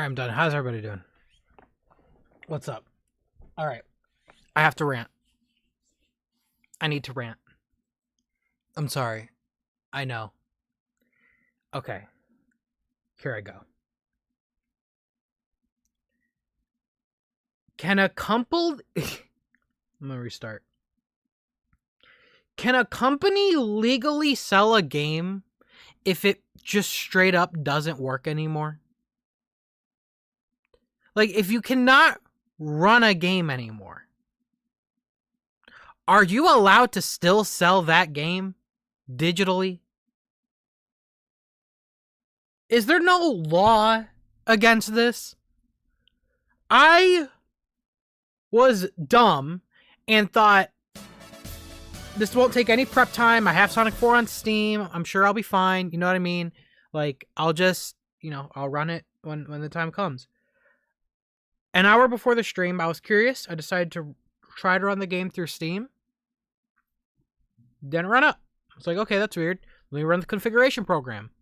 I'm done. How's everybody doing? What's up? All right. I have to rant. I need to rant. I'm sorry. I know. Okay. Here I go. Can a couple... I'm gonna restart. Can a company legally sell a game if it just straight up doesn't work anymore? Like, if you cannot run a game anymore, are you allowed to still sell that game digitally? Is there no law against this? I was dumb and thought, this won't take any prep time. I have Sonic 4 on Steam. I'm sure I'll be fine. You know what I mean? Like, I'll just, I'll run it when the time comes. An hour before the stream, I was curious. I decided to try to run the game through Steam. Didn't run up. I was like, okay, that's weird. Let me run the configuration program.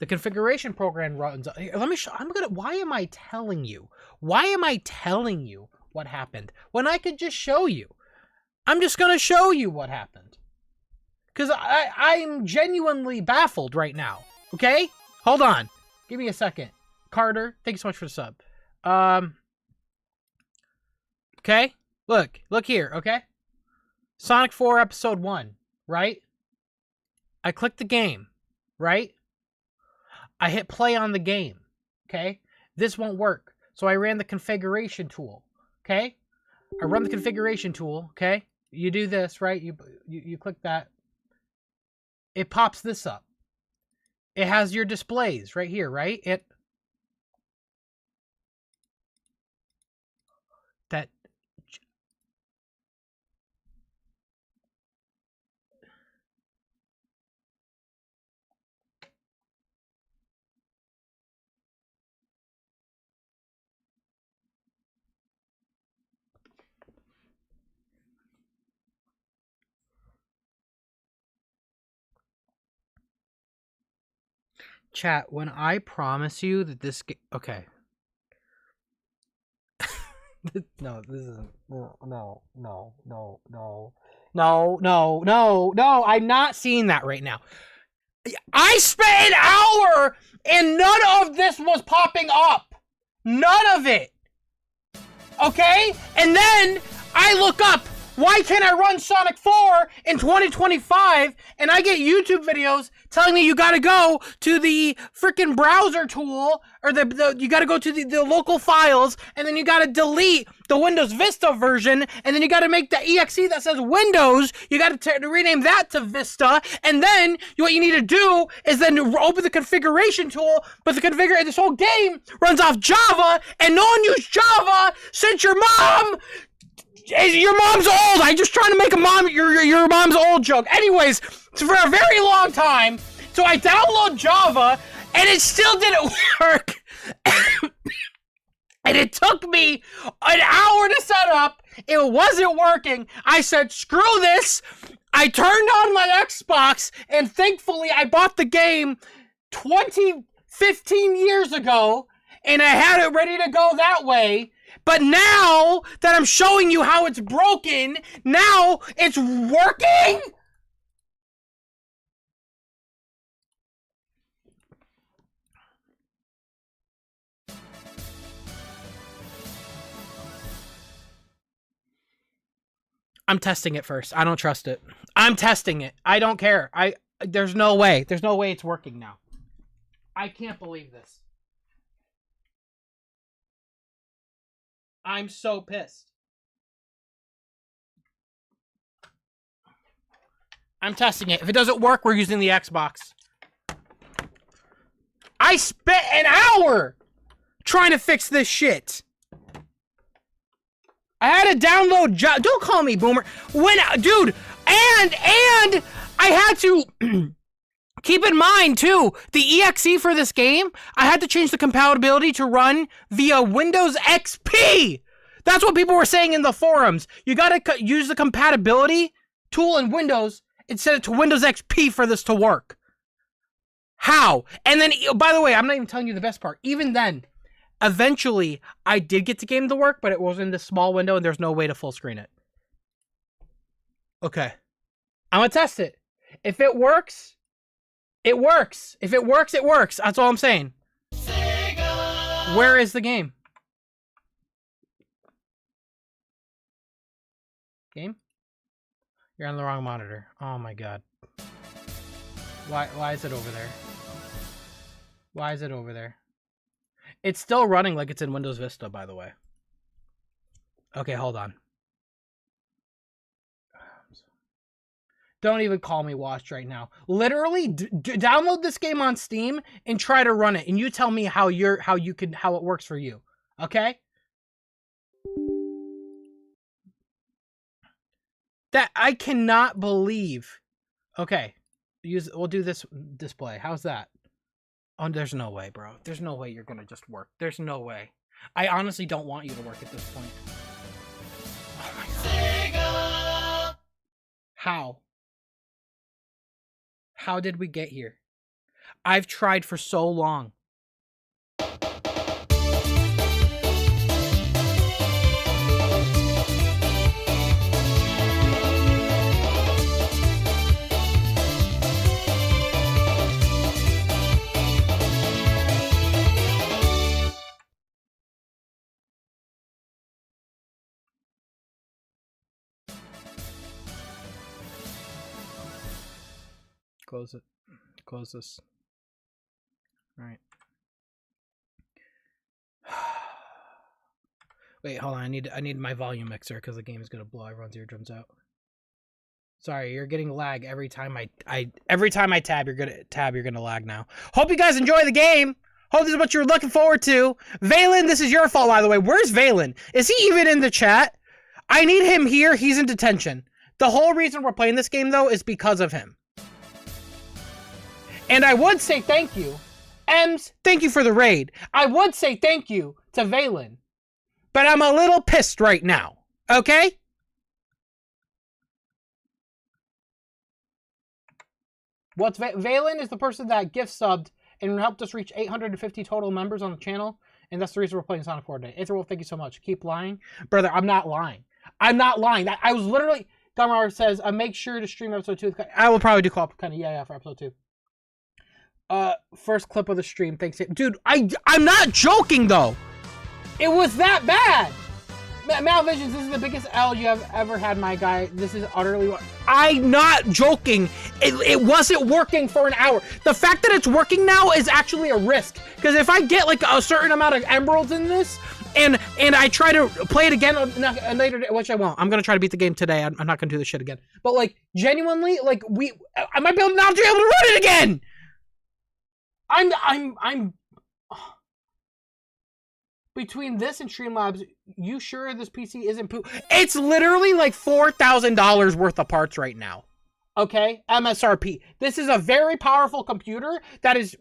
The configuration program runs. Let me show. Why am I telling you? Why am I telling you what happened when I could just show you? I'm just gonna show you what happened. Because I'm genuinely baffled right now. Okay? Hold on. Give me a second. Carter, thank you so much for the sub. Okay? Look here, okay? Sonic 4 Episode 1, right? I clicked the game, right? I hit play on the game, okay? This won't work. So I ran the configuration tool, okay? I run the configuration tool, okay? You do this, right? You click that. It pops this up. It has your displays right here, right? Chat, when I promise you that this okay. No, this isn't. No. I'm not seeing that right now. I spent an hour and none of this was popping up. None of it. Okay? And then I look up, why can't I run Sonic 4 in 2025? And I get YouTube videos telling me you gotta go to the freaking browser tool, or you gotta go to the local files, and then you gotta delete the Windows Vista version, and then you gotta make the exe that says Windows, you gotta rename that to Vista, and then what you need to do is then open the configuration tool, but this whole game runs off Java, and no one used Java since your mom's old. I'm just trying to make your mom's old joke. Anyways, so for a very long time, so I download Java, and it still didn't work. And it took me an hour to set up. It wasn't working. I said, screw this. I turned on my Xbox, and thankfully I bought the game 15 years ago, and I had it ready to go that way. But now that I'm showing you how it's broken, now it's working? I'm testing it first. I don't trust it. I'm testing it. I don't care. There's no way. There's no way it's working now. I can't believe this. I'm so pissed. I'm testing it. If it doesn't work, we're using the Xbox. I spent an hour trying to fix this shit. I had to download don't call me boomer. Dude, and I had to keep in mind too, the exe for this game, I had to change the compatibility to run via Windows XP. That's what people were saying in the forums. You gotta use the compatibility tool in Windows and set it to Windows XP for this to work. How? And then, by the way, I'm not even telling you the best part. Even then, Eventually, I did get the game to work, but it was in this small window and there's no way to full screen it. Okay. I'm gonna test it. If it works, it works. If it works, it works. That's all I'm saying. Sega! Where is the game? Game? You're on the wrong monitor. Oh my god. Why is it over there? Why is it over there? It's still running like it's in Windows Vista, by the way. Okay, hold on. Don't even call me washed right now. Literally, download this game on Steam and try to run it, and you tell me how it works for you. Okay? That I cannot believe. Okay, we'll do this display. How's that? Oh, there's no way, bro. There's no way you're gonna just work. There's no way. I honestly don't want you to work at this point. Oh my god. Sega! How? How did we get here? I've tried for so long. Close it. Close this. All right. Wait, hold on. I need my volume mixer because the game is gonna blow everyone's eardrums out. Sorry, you're getting lag every time I tab. You're gonna lag now. Hope you guys enjoy the game. Hope this is what you're looking forward to. Valen, this is your fault, by the way. Where's Valen? Is he even in the chat? I need him here. He's in detention. The whole reason we're playing this game, though, is because of him. And I would say thank you. Ems, thank you for the raid. I would say thank you to Valen. But I'm a little pissed right now. Okay? Valen is the person that gift subbed and helped us reach 850 total members on the channel. And that's the reason we're playing Sonic 4 today. Aetherwolf, thank you so much. Keep lying. Brother, I'm not lying. I'm not lying. I was literally... Gamar says, make sure to stream episode 2. I will probably do co-op Kennie. Yeah, for episode 2. First clip of the stream. Thanks. Dude, I'm not joking, though. It was that bad. Malvisions, this is the biggest L you have ever had, my guy. This is utterly... I'm not joking. It wasn't working for an hour. The fact that it's working now is actually a risk. Because if I get, like, a certain amount of emeralds in this, and I try to play it again later, which I won't. I'm going to try to beat the game today. I'm not going to do this shit again. But, like, genuinely, like, I might be able not to be able to run it again! I'm between this and Streamlabs, you sure this PC isn't poop? It's literally like $4,000 worth of parts right now. Okay? MSRP. This is a very powerful computer that has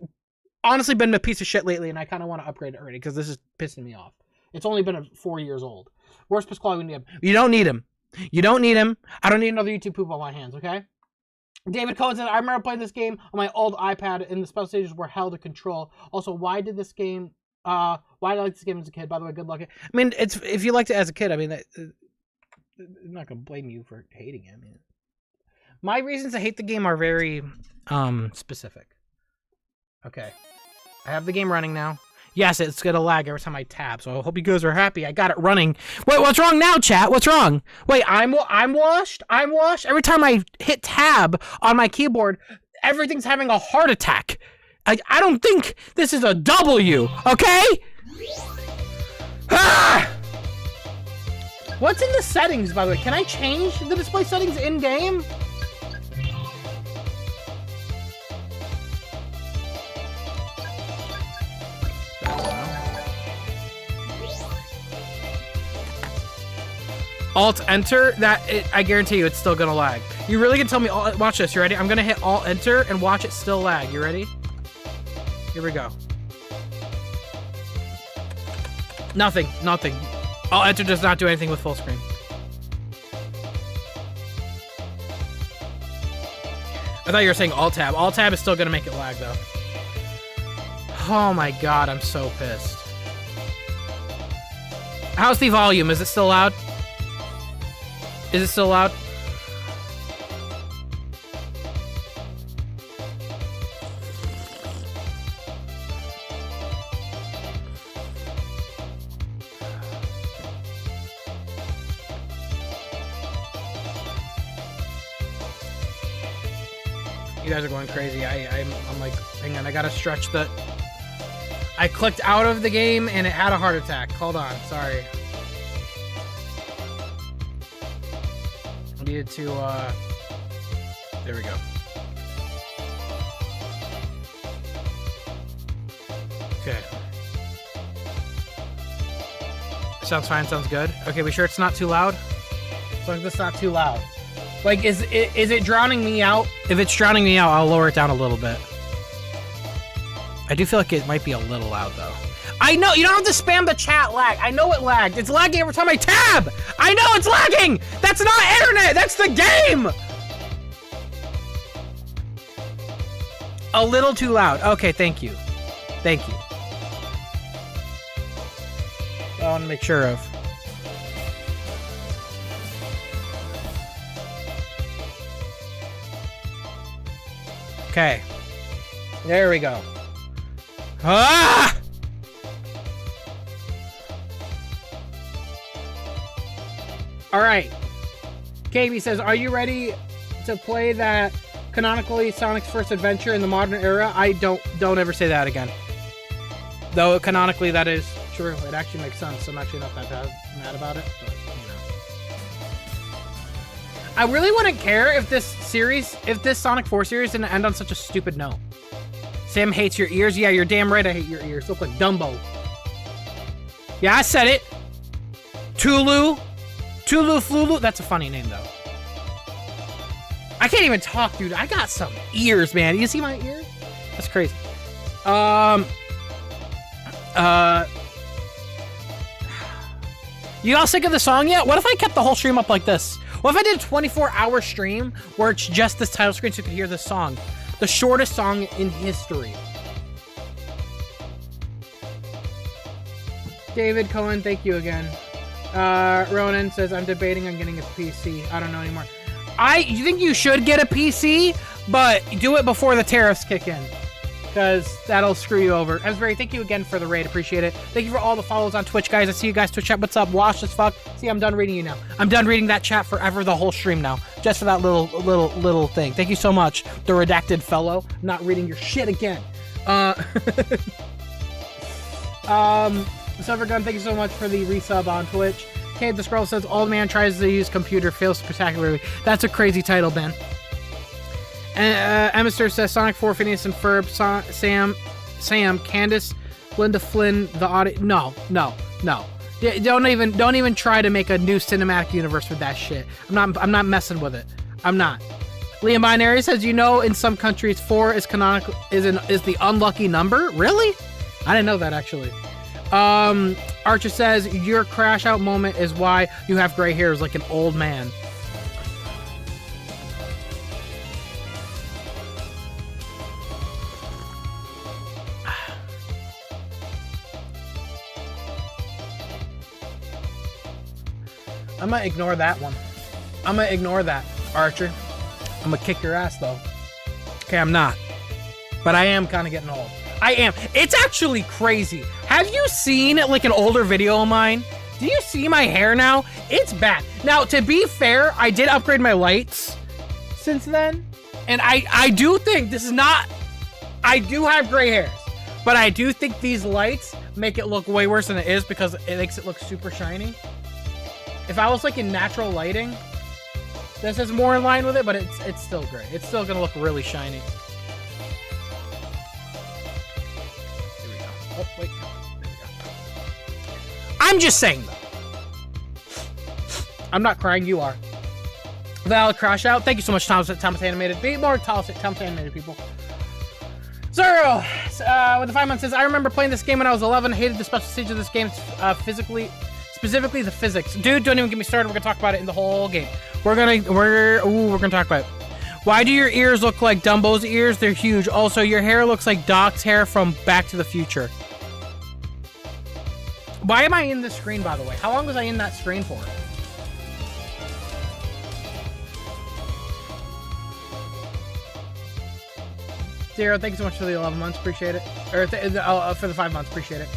honestly been a piece of shit lately, and I kind of want to upgrade it already because this is pissing me off. It's only been 4 years old. Worst piss quality we need him. You don't need him. You don't need him. I don't need another YouTube poop on my hands, okay? David Cohen said, I remember playing this game on my old iPad and the special stages were hell to control. Also, why did I like this game as a kid? By the way, good luck. I mean, it's if you liked it as a kid, I mean, I'm not going to blame you for hating it. I mean, my reasons to hate the game are very specific. Okay. I have the game running now. Yes, it's going to lag every time I tab, so I hope you guys are happy. I got it running. Wait, what's wrong now, chat? What's wrong? Wait, I'm washed? I'm washed? Every time I hit tab on my keyboard, everything's having a heart attack. I don't think this is a W, okay? Ah! What's in the settings, by the way? Can I change the display settings in-game? Alt-Enter, I guarantee you it's still gonna lag. You really can tell me, watch this, you ready? I'm gonna hit Alt-Enter and watch it still lag. You ready? Here we go. Nothing. Alt-Enter does not do anything with full screen. I thought you were saying Alt-Tab. Alt-Tab is still gonna make it lag, though. Oh my god, I'm so pissed. How's the volume? Is it still loud? Is it still loud? You guys are going crazy. I'm like, hang on, I gotta stretch the... I clicked out of the game and it had a heart attack. Hold on, sorry. I needed to, there we go. Okay. Sounds fine, sounds good. Okay, we sure it's not too loud? As long as it's not too loud. Like, is it drowning me out? If it's drowning me out, I'll lower it down a little bit. I do feel like it might be a little loud, though. I know, you don't have to spam the chat lag. I know it lagged. It's lagging every time I tab. I know it's lagging. That's not internet. That's the game. A little too loud. Okay, thank you. Thank you. I want to make sure of. Okay. There we go. Ah! All right. KB says, are you ready to play that canonically Sonic's first adventure in the modern era? I don't ever say that again. Though canonically that is true. It actually makes sense. I'm actually not that mad about it, but you know. I really wouldn't care if this Sonic 4 series didn't end on such a stupid note. Sam hates your ears. Yeah, you're damn right I hate your ears. Look like Dumbo. Yeah, I said it. Tulu Flulu. That's a funny name, though. I can't even talk, dude. I got some ears, man. You see my ears? That's crazy. You all sick of the song yet? What if I kept the whole stream up like this? What if I did a 24-hour stream where it's just this title screen so you could hear this song? The shortest song in history. David Cohen, thank you again. Ronan says, I'm debating on getting a PC. I don't know anymore. You think you should get a PC, but do it before the tariffs kick in, because that'll screw you over. Asbury, thank you again for the raid. Appreciate it. Thank you for all the follows on Twitch, guys. I see you guys. Twitch chat. What's up? Wash as fuck. See, I'm done reading you now. I'm done reading that chat forever, the whole stream now, just for that little thing. Thank you so much, the redacted fellow. I'm not reading your shit again. Silvergun, thank you so much for the resub on Twitch. Kate the Scroll says, Old Man Tries to Use Computer, Fails Spectacularly. That's a crazy title, Ben. Emister says, Sonic 4, Phineas and Ferb, Sam, Candace, Linda Flynn, the audio. No. Don't even try to make a new cinematic universe with that shit. I'm not messing with it. I'm not. Liam Binary says, in some countries 4 is canonical is the unlucky number. Really? I didn't know that, actually. Archer says, your crash out moment is why you have gray hairs like an old man. I'm gonna ignore that one. I'm gonna ignore that, Archer. I'm gonna kick your ass, though. Okay, I'm not. But I am kind of getting old. I am. It's actually crazy. Have you seen, like, an older video of mine? Do you see my hair now? It's bad. Now, to be fair, I did upgrade my lights since then. And I do think this is not... I do have gray hairs. But I do think these lights make it look way worse than it is because it makes it look super shiny. If I was, like, in natural lighting, this is more in line with it, but it's still gray. It's still gonna look really shiny. Here we go. Oh, wait. There we go. I'm just saying, though. I'm not crying, you are. Valid crash out. Thank you so much, Thomas Animated. Be more Thomas Animated, people. Zero with the 5 months says, I remember playing this game when I was 11. Hated the special stage of this game specifically the physics. Dude, don't even get me started. We're gonna talk about it in the whole game. We're gonna talk about it. Why do your ears look like Dumbo's ears? They're huge. Also, your hair looks like Doc's hair from Back to the Future. Why am I in this screen, by the way? How long was I in that screen for? Zero, thank you so much for the 11 months. Appreciate it. Or for the 5 months. Appreciate it.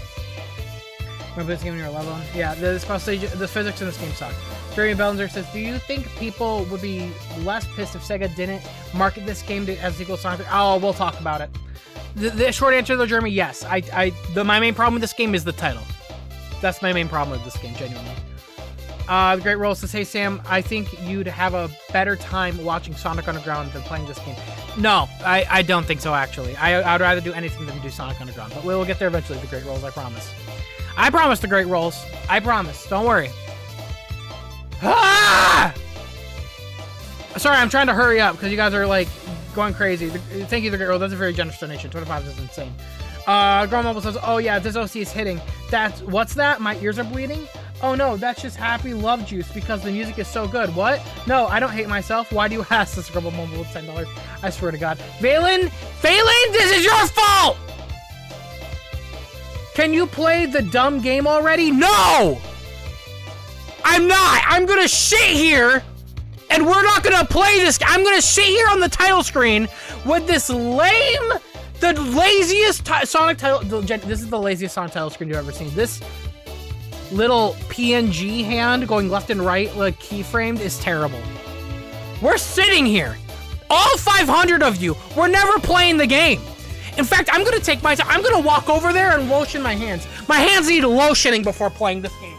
Remember this game when you're 11? Yeah, the physics in this game suck. Jeremy Bellinger says, do you think people would be less pissed if Sega didn't market this game as a sequel to Sonic 3? Oh, we'll talk about it. The short answer though, Jeremy, yes. My main problem with this game is the title. That's my main problem with this game, genuinely. The Great Roll says, hey Sam, I think you'd have a better time watching Sonic Underground than playing this game. No, I don't think so, actually. I'd rather do anything than do Sonic Underground. But we'll get there eventually, the Great Rolls, I promise. I promise the Great Rolls. I promise. Don't worry. Ah! Sorry, I'm trying to hurry up because you guys are, like, going crazy. Thank you, the Great Roll. That's a very generous donation. 25 is insane. Girl Mobile says, oh yeah, this OC is hitting. What's that? My ears are bleeding? Oh no, that's just happy love juice because the music is so good. What? No, I don't hate myself. Why do you ask this, Girl Mobile with $10? I swear to God. Valen, this is your fault! Can you play the dumb game already? No! I'm not! I'm gonna sit here and we're not gonna play this. I'm gonna sit here on the title screen with this lame, the laziest Sonic title. This is the laziest Sonic title screen you've ever seen. This little PNG hand going left and right, like keyframed, is terrible. We're sitting here, all 500 of you. We're never playing the game. In fact, I'm gonna take my time. I'm gonna walk over there and lotion my hands. My hands need lotioning before playing this game.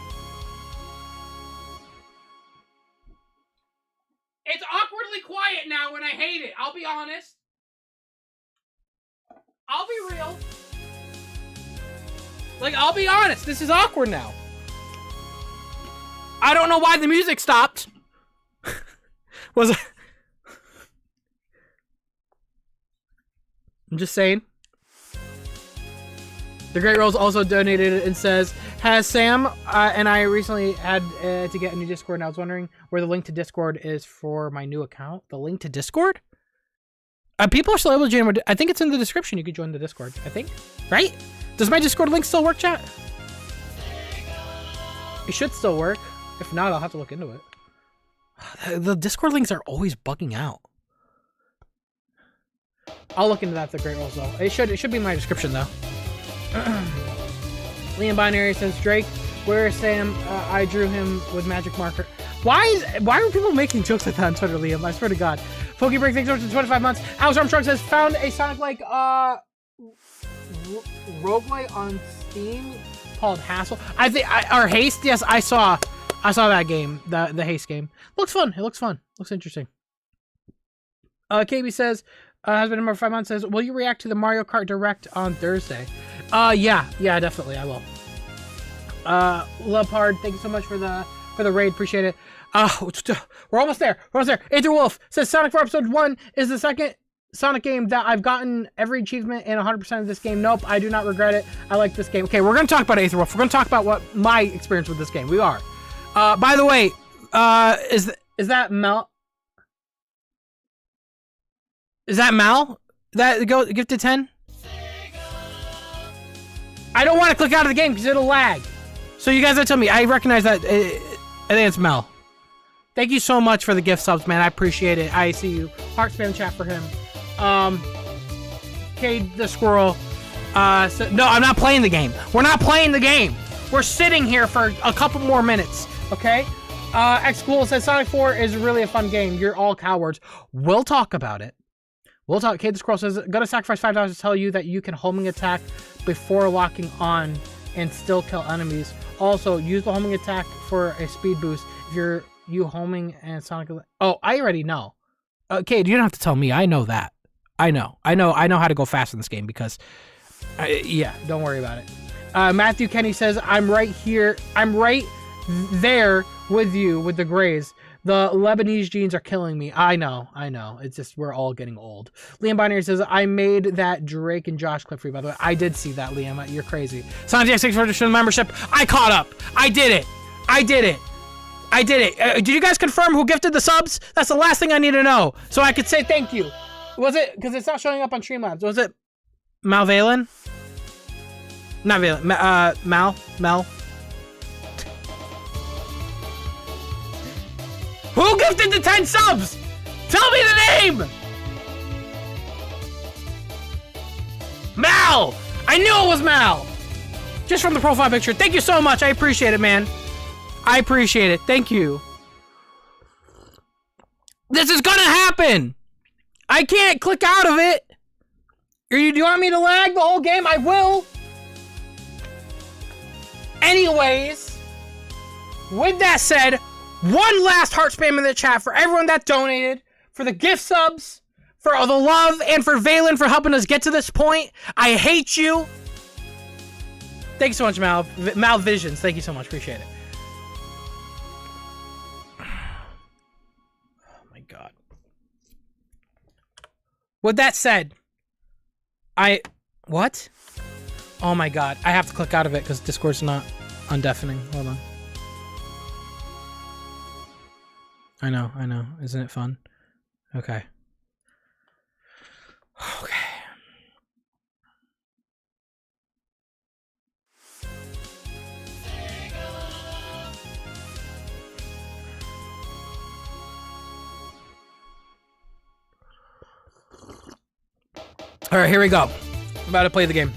It's awkwardly quiet now and I hate it. I'll be honest. I'll be real. Like, I'll be honest. This is awkward now. I don't know why the music stopped. Was it? I'm just saying. The Great Rose also donated and says, has Sam and I recently had to get a new Discord, and I was wondering where the link to Discord is for my new account. The link to Discord? People are still able to join. I think it's in the description. You could join the Discord, I think. Right? Does my Discord link still work, chat? It should still work. If not, I'll have to look into it. The Discord links are always bugging out. I'll look into that, the Great Rolls, though. It should be in my description, though. Liam Binary says, Drake, where is Sam? I drew him with magic marker. Why are people making jokes like that on Twitter, Liam? I swear to God. Pokebreak, thanks so much for 25 months. Alex Armstrong says, found a Sonic-like roguelite on Steam called Hassle. Or Haste. Yes, I saw that game, the Haste game. Looks fun. It looks fun. Looks interesting. KB says, husband number 5 months says, will you react to the Mario Kart Direct on Thursday? Yeah, definitely, I will. Leopard, thank you so much for the raid, appreciate it. We're almost there. Aether Wolf says, Sonic 4 Episode 1 is the second Sonic game that I've gotten every achievement in 100% of this game. Nope, I do not regret it. I like this game. Okay, we're going to talk about Aether Wolf. We're going to talk about what my experience with this game. We are. By the way, is that Mel? Is that Mal? That gifted 10? I don't want to click out of the game because it'll lag. So you guys gotta tell me. I recognize that. I think it's Mel. Thank you so much for the gift subs, man. I appreciate it. I see you. Heart spam chat for him. Cade the Squirrel. No, I'm not playing the game. We're not playing the game. We're sitting here for a couple more minutes. Okay? X-Cool says Sonic 4 is really a fun game. You're all cowards. We'll talk about it. We'll talk. Kate the Squirrel says, gotta sacrifice $5 to tell you that you can homing attack before locking on and still kill enemies. Also, use the homing attack for a speed boost if you homing and Sonic. Oh, I already know. Kate, you don't have to tell me. I know that. I know how to go fast in this game because, yeah, don't worry about it. Matthew Kenny says, I'm right here. I'm right there with you with the grays. The Lebanese genes are killing me. I know. It's just, we're all getting old. Liam Binary says, I made that Drake and Josh clip for you, by the way. I did see that, Liam. You're crazy. Sonic X6 for membership. I caught up. I did it. Did you guys confirm who gifted the subs? That's the last thing I need to know. So I could say thank you. Was it, because it's not showing up on Streamlabs, was it Malvalen? Not Valen. Mel? gifted the 10 subs! Tell me the name! Mal! I knew it was Mal! Just from the profile picture. Thank you so much. I appreciate it, man. I appreciate it. Thank you. This is gonna happen! I can't click out of it! Do you want me to lag the whole game? I will! Anyways, with that said, one last heart spam in the chat for everyone that donated, for the gift subs, for all the love, and for Valen for helping us get to this point. I hate you. Thank you so much, Mal Visions. Thank you so much. Appreciate it. Oh my god. With that said, what? Oh my god. I have to click out of it because Discord's not undeafening. Hold on. I know. Isn't it fun? Okay. Okay. All right, here we go. I'm about to play the game.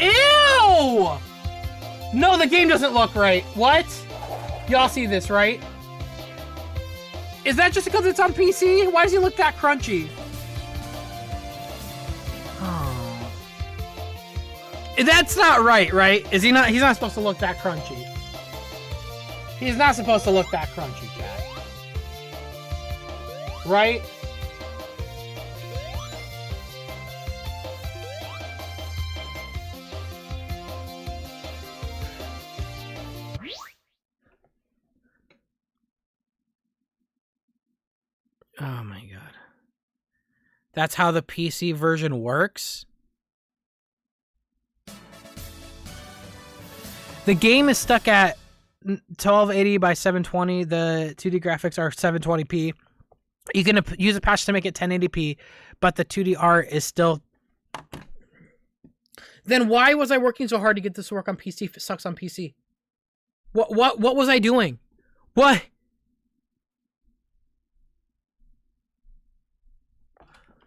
Ew! No, the game doesn't look right. What? Y'all see this, right? Is that just because it's on PC? Why does he look that crunchy? Oh. That's not right, right? Is he not? He's not supposed to look that crunchy. He's not supposed to look that crunchy, chat. Right? Oh my god. That's how the PC version works? The game is stuck at 1280 by 720. The 2D graphics are 720p. You can use a patch to make it 1080p, but the 2D art is still... Then why was I working so hard to get this to work on PC if it sucks on PC? What was I doing? What?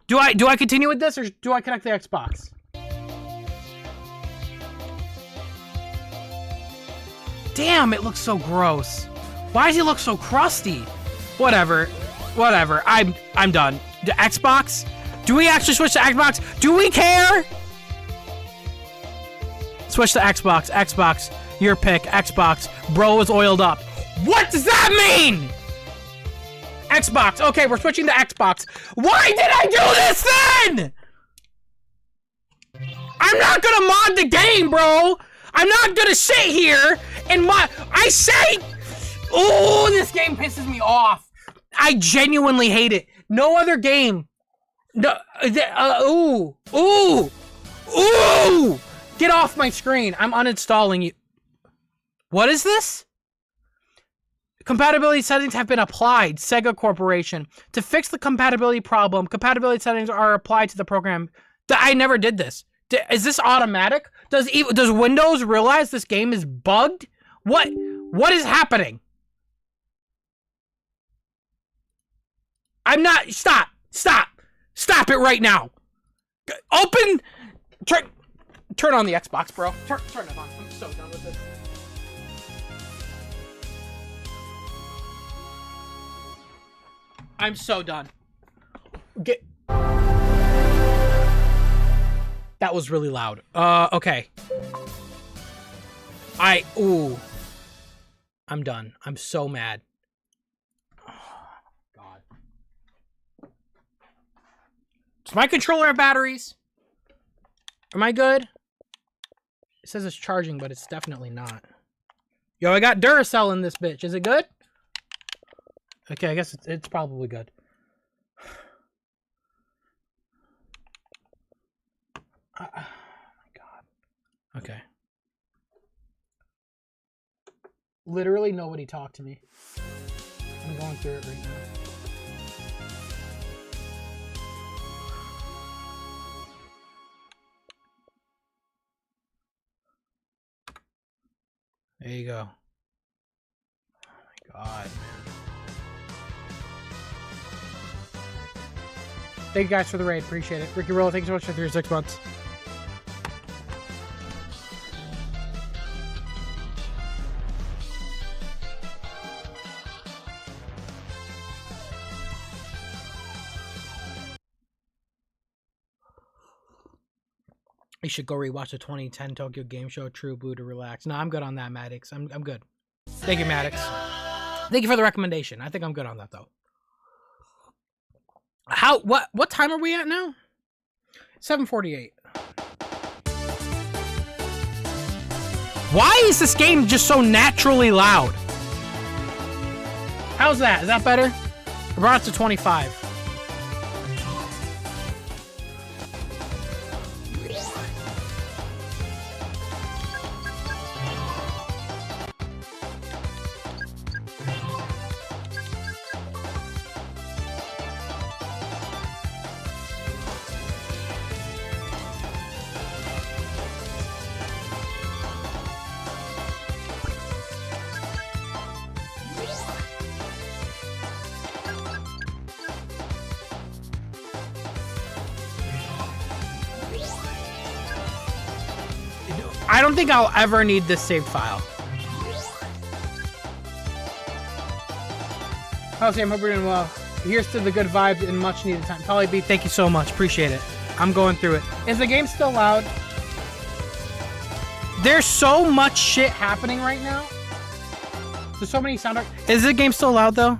Do I continue with this, or do I connect the Xbox? Damn, it looks so gross. Why does he look so crusty? Whatever. I'm done. The Xbox? Do we actually switch to Xbox? Do we care? Switch to Xbox. Xbox. Your pick. Xbox. Bro is oiled up. What does that mean? Xbox. Okay, we're switching to Xbox. Why did I do this then? I'm not gonna mod the game, bro. I'm not gonna sit here and mod. I say, oh, this game pisses me off. I genuinely hate it. No other game. No. Ooh. Get off my screen. I'm uninstalling you. What is this? Compatibility settings have been applied. Sega Corporation. To fix the compatibility problem, compatibility settings are applied to the program. I never did this. Is this automatic? Does Windows realize this game is bugged? What is happening? I'm not... Stop it right now. Open... Turn on the Xbox, bro. Turn it on. I'm so done with this. I'm so done. That was really loud. Okay. I'm done. I'm so mad. Oh, God. Does my controller have batteries? Am I good? It says it's charging, but it's definitely not. Yo, I got Duracell in this bitch. Is it good? Okay, I guess it's probably good. Literally nobody talked to me. I'm going through it right now. There you go. Oh my god, man. Thank you guys for the raid. Appreciate it. Ricky Rolla, thank you so much for 3 or 6 months. You should go rewatch the 2010 Tokyo Game Show. True Blue to relax. No, I'm good on that, Maddox. I'm good. Thank you, Maddox. Thank you for the recommendation. I think I'm good on that though. What time are we at now? 7:48. Why is this game just so naturally loud? How's that? Is that better? I brought it to 25. I don't think I'll ever need this saved file. Hello, Sam. Hope you're doing well. Here's to the good vibes and much needed time. Polly B, thank you so much. Appreciate it. I'm going through it. Is the game still loud? There's so much shit happening right now. There's so many sound. Is the game still loud though?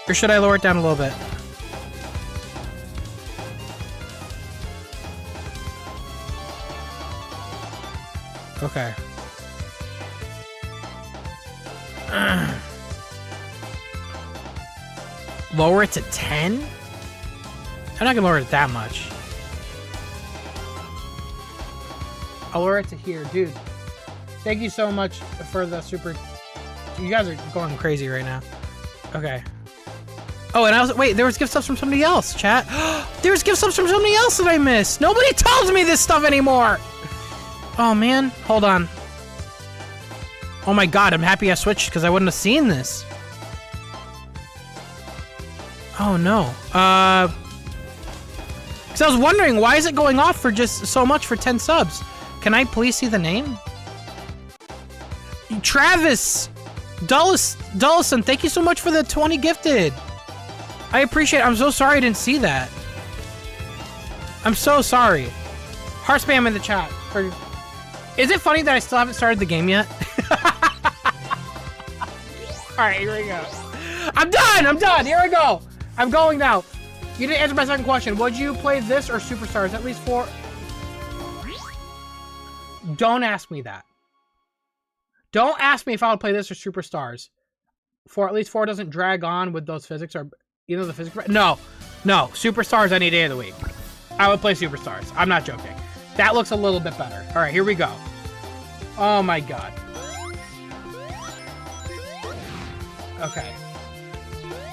Or should I lower it down a little bit? Okay. Lower it to 10? I'm not gonna lower it that much. I'll lower it to here. Dude, thank you so much for the super... You guys are going crazy right now. Okay. Oh, and I was... Wait, there was gift subs from somebody else, chat. There was gift subs from somebody else that I missed. Nobody tells me this stuff anymore. Oh, man. Hold on. Oh, my God. I'm happy I switched because I wouldn't have seen this. Oh, no. Because I was wondering, why is it going off for just so much for 10 subs? Can I please see the name? Travis Dullison, thank you so much for the 20 gifted. I appreciate it. I'm so sorry I didn't see that. I'm so sorry. Heart spam in the chat. Is it funny that I still haven't started the game yet? Alright, here we go. I'm done! Here we go! I'm going now. You didn't answer my second question. Would you play this or Superstars? At least 4... Don't ask me that. Don't ask me if I would play this or Superstars. For at least 4 doesn't drag on with those physics or either the physics. No. Superstars any day of the week. I would play Superstars. I'm not joking. That looks a little bit better. All right, here we go. Oh my God. Okay.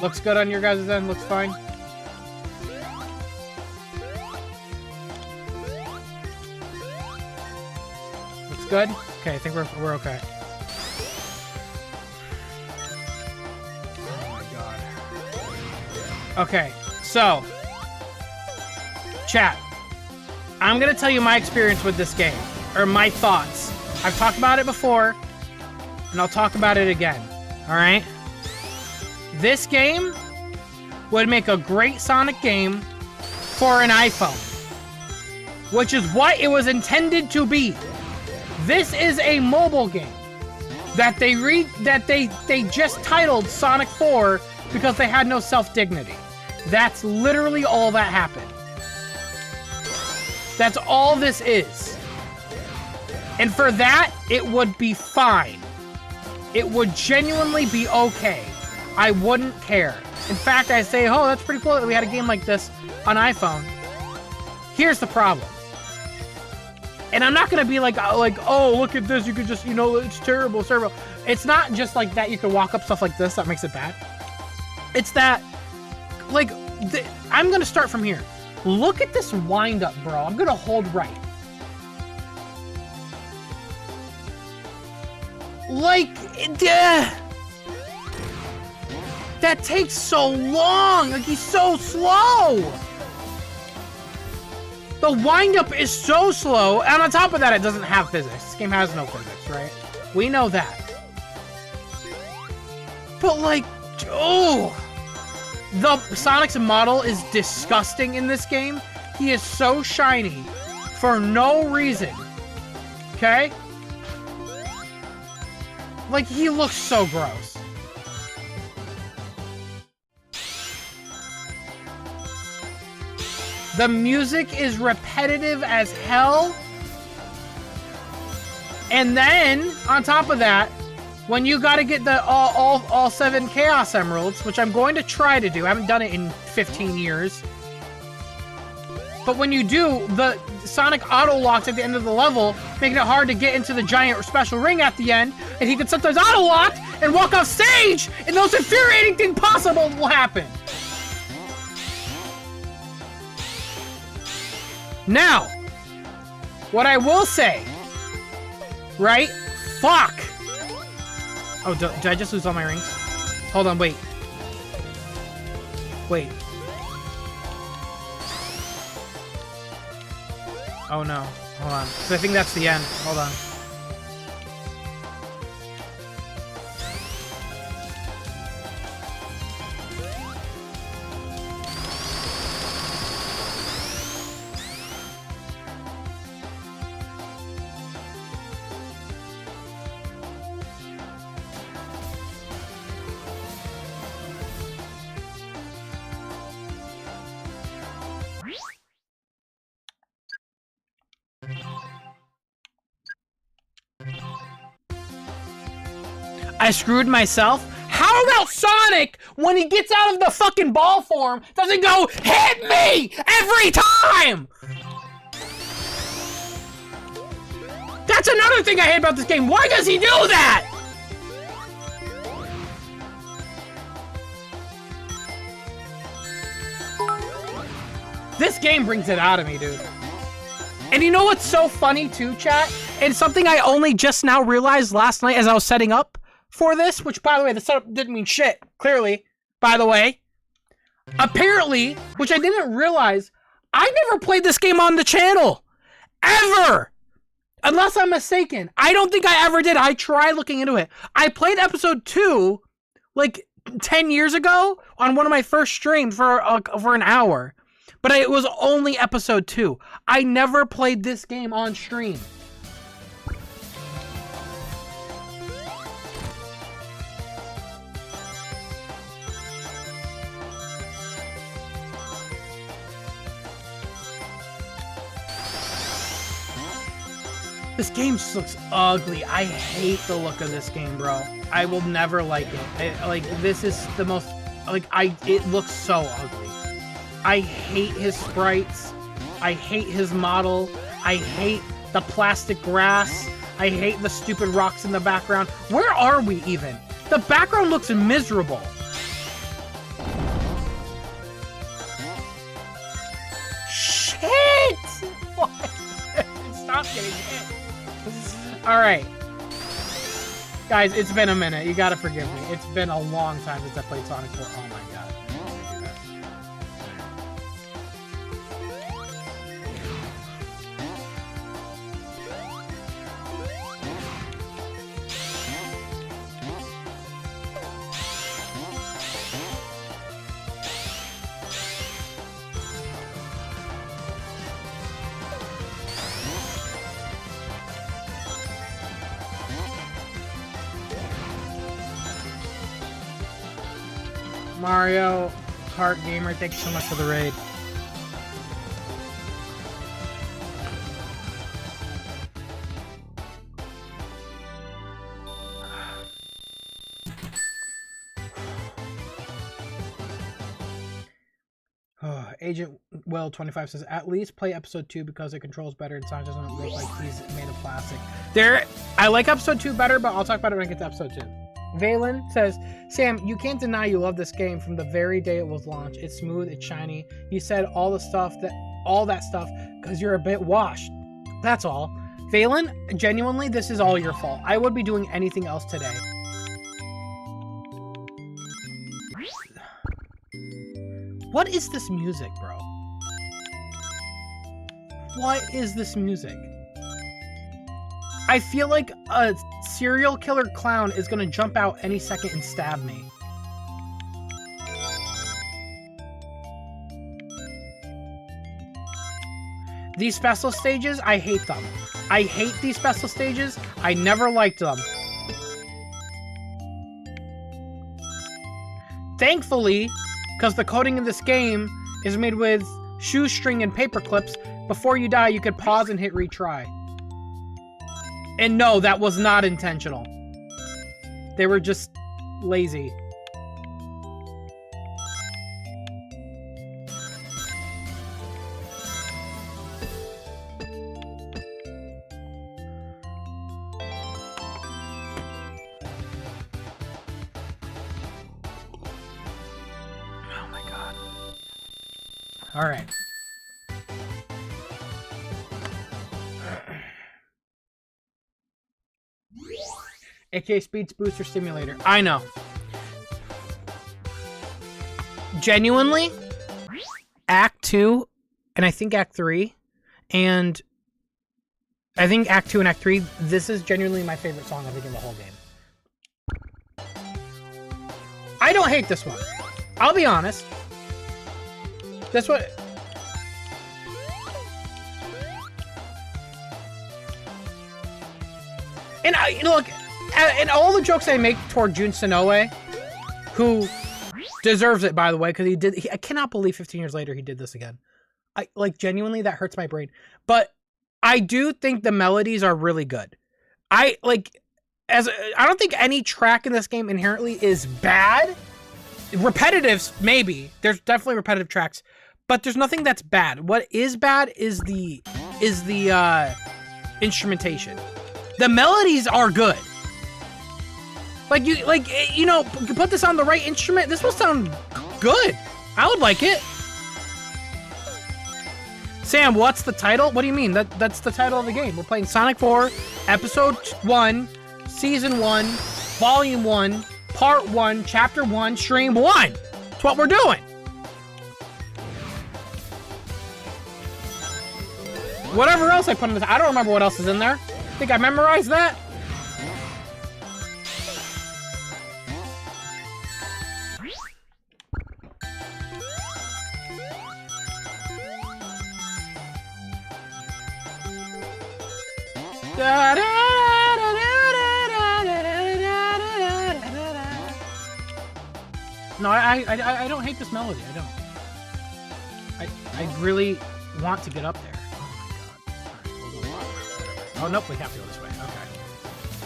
Looks good on your guys' end. Looks fine. Looks good. Okay, I think we're okay. Okay, so, chat, I'm going to tell you my experience with this game, or my thoughts. I've talked about it before, and I'll talk about it again, alright? This game would make a great Sonic game for an iPhone, which is what it was intended to be. This is a mobile game that they just titled Sonic 4 because they had no self-dignity. That's literally all that happened. That's all this is. And for that, it would be fine. It would genuinely be okay. I wouldn't care. In fact, I say, oh, that's pretty cool that we had a game like this on iPhone. Here's the problem. And I'm not gonna be like, oh, look at this, you could just, you know, it's terrible, it's terrible. It's not just like that, you can walk up stuff like this, that makes it bad. It's that, like, I'm gonna start from here. Look at this wind up, bro. I'm gonna hold right. Like, that takes so long. Like, he's so slow. The wind-up is so slow, and on top of that, it doesn't have physics. This game has no physics, right? We know that. But, like, oh! The Sonic's model is disgusting in this game. He is so shiny for no reason. Okay? Like, he looks so gross. The music is repetitive as hell. And then, on top of that, when you gotta get the all 7 Chaos Emeralds, which I'm going to try to do, I haven't done it in 15 years. But when you do, the Sonic auto-locks at the end of the level, making it hard to get into the giant special ring at the end, and he can sometimes auto-lock and walk off stage, and the most infuriating thing possible will happen. Now, what I will say, right? Fuck! Oh, did I just lose all my rings? Hold on, wait. Wait. Oh no, hold on. So I think that's the end. Hold on. I screwed myself. How about Sonic, when he gets out of the fucking ball form, doesn't go, hit me every time? That's another thing I hate about this game. Why does he do that? This game brings it out of me, dude. And you know what's so funny too, chat? And something I only just now realized last night as I was setting up for this, which, by the way, the setup didn't mean shit, clearly, by the way. Apparently, which I didn't realize, I never played this game on the channel. Ever! Unless I'm mistaken. I don't think I ever did. I tried looking into it. I played episode 2, like, 10 years ago on one of my first streams for an hour. But it was only episode 2. I never played this game on stream. This game just looks ugly. I hate the look of this game, bro. I will never like it. This is the most, it looks so ugly. I hate his sprites. I hate his model. I hate the plastic grass. I hate the stupid rocks in the background. Where are we even? The background looks miserable. Shit! Stop getting hit. Alright. Guys, it's been a minute. You gotta forgive me. It's been a long time since I played Sonic 4. Oh my god. Mario Kart Gamer, thanks so much for the raid. Agent Will 25 says, at least play episode 2 because it controls better and Sonic doesn't look like he's made of plastic. I like episode 2 better, but I'll talk about it when I get to episode 2. Valen says, Sam, you can't deny you love this game from the very day it was launched. It's smooth, it's shiny. You said all that stuff because you're a bit washed. That's all. Valen, genuinely, this is all your fault. I would be doing anything else today. What is this music, bro? What is this music? I feel like a serial killer clown is gonna jump out any second and stab me. These special stages, I hate them. I hate these special stages. I never liked them. Thankfully, because the coding in this game is made with shoestring and paper clips, before you die, you could pause and hit retry. And no, that was not intentional. They were just lazy. Oh my god. All right. aka Speeds Booster Simulator. I know. Genuinely, Act 2, and I think Act 3, and I think Act 2 and Act 3, this is genuinely my favorite song I think in the whole game. I don't hate this one. I'll be honest. This one... And look, and all the jokes I make toward Jun Sonoe, who deserves it, by the way, because I cannot believe 15 years later he did this again. Genuinely, that hurts my brain. But I do think the melodies are really good. I don't think any track in this game inherently is bad. Repetitives, maybe. There's definitely repetitive tracks, but there's nothing that's bad. What is bad is the instrumentation. The melodies are good. You know, put this on the right instrument, this will sound good. I would like it. Sam, what's the title? What do you mean? That's the title of the game. We're playing Sonic 4, Episode 1, Season 1, Volume 1, Part 1, Chapter 1, Stream 1. That's what we're doing. Whatever else I put in this, I don't remember what else is in there. I think I memorized that. No, I don't hate this melody. I don't. I really want to get up there. Oh, nope, we have to go this way. Okay.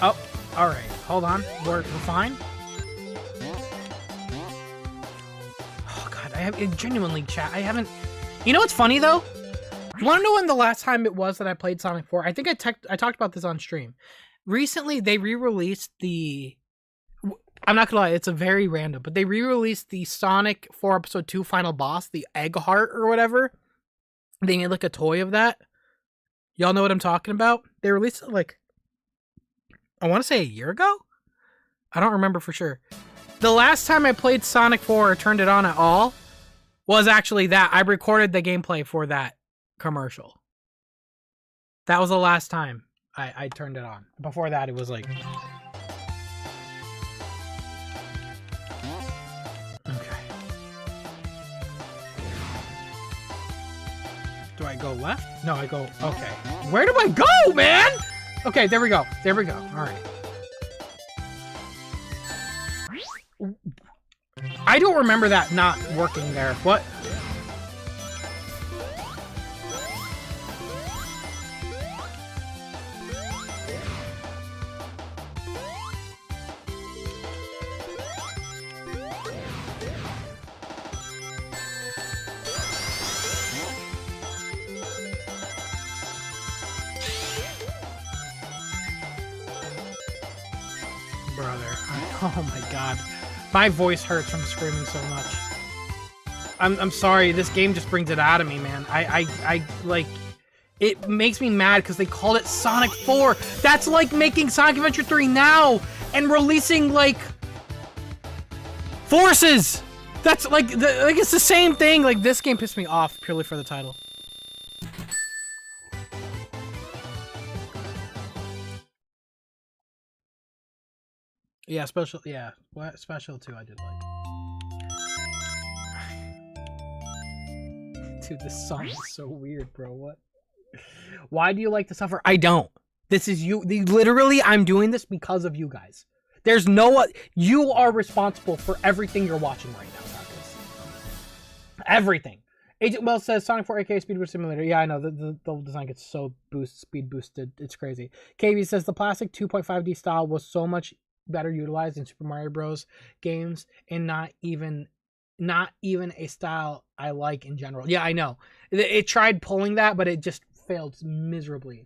Oh, all right. Hold on. We're fine. Oh, God. I have genuinely chat. I haven't... You know what's funny, though? You want to know when the last time it was that I played Sonic 4? I think I talked about this on stream. Recently, they re-released the... I'm not gonna lie, it's a very random, but they re-released the Sonic 4 Episode 2 final boss, the Egg Heart or whatever. They made, like, a toy of that. Y'all know what I'm talking about? They released it, like, I want to say a year ago? I don't remember for sure. The last time I played Sonic 4 or turned it on at all was actually that. I recorded the gameplay for that commercial. That was the last time I turned it on. Before that, it was like... Okay. Do I go left? No, I go... Okay. Where do I go, man? Okay, there we go. There we go. All right. I don't remember that not working there. What? Oh my god. My voice hurts from screaming so much. I'm sorry, this game just brings it out of me, man. I like, it makes me mad because they called it Sonic 4. That's like making Sonic Adventure 3 now and releasing, like, Forces! That's like, it's the same thing. Like, this game pissed me off purely for the title. Yeah, Special 2 I did like. Dude, this song is so weird, bro. What? Why do you like to suffer? I don't. This is you. Literally, I'm doing this because of you guys. There's no... You are responsible for everything you're watching right now, Marcus. Everything. Agent Wells says Sonic 4 aka Speed Boost Simulator. Yeah, I know. The design gets so speed boosted. It's crazy. KB says the plastic 2.5D style was so much better utilized in Super Mario Bros. Games and not even a style I like in general. Yeah, I know. It tried pulling that, but it just failed miserably.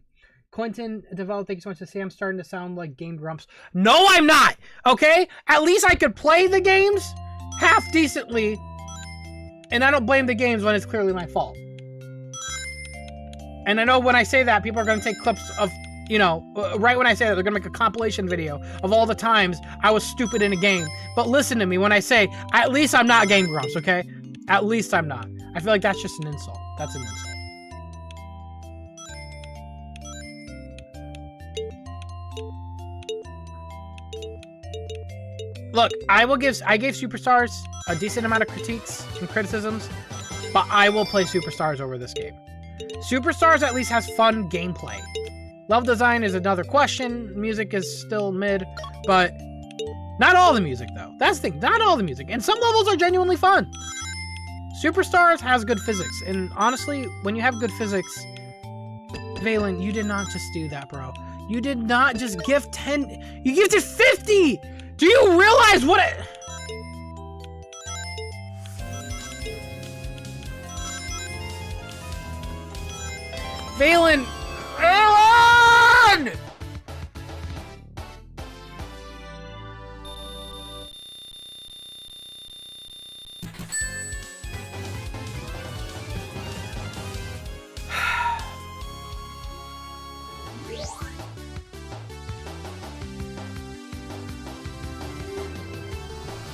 Quentin developed, thank you so much to say I'm starting to sound like Game Grumps. No, I'm not! Okay? At least I could play the games half decently, and I don't blame the games when it's clearly my fault. And I know when I say that, people are going to take clips of, you know, right when I say that, they're going to make a compilation video of all the times I was stupid in a game. But listen to me when I say, at least I'm not Game Grumps, okay? At least I'm not. I feel like that's just an insult. That's an insult. Look, I gave Superstars a decent amount of critiques and criticisms, but I will play Superstars over this game. Superstars at least has fun gameplay. Level design is another question. Music is still mid, but not all the music, though. That's the thing, not all the music. And some levels are genuinely fun. Superstars has good physics, and honestly, when you have good physics, Valen, you did not just do that, bro. You did not just gift 10, you gifted 50! Do you realize what it... Valen! Valen!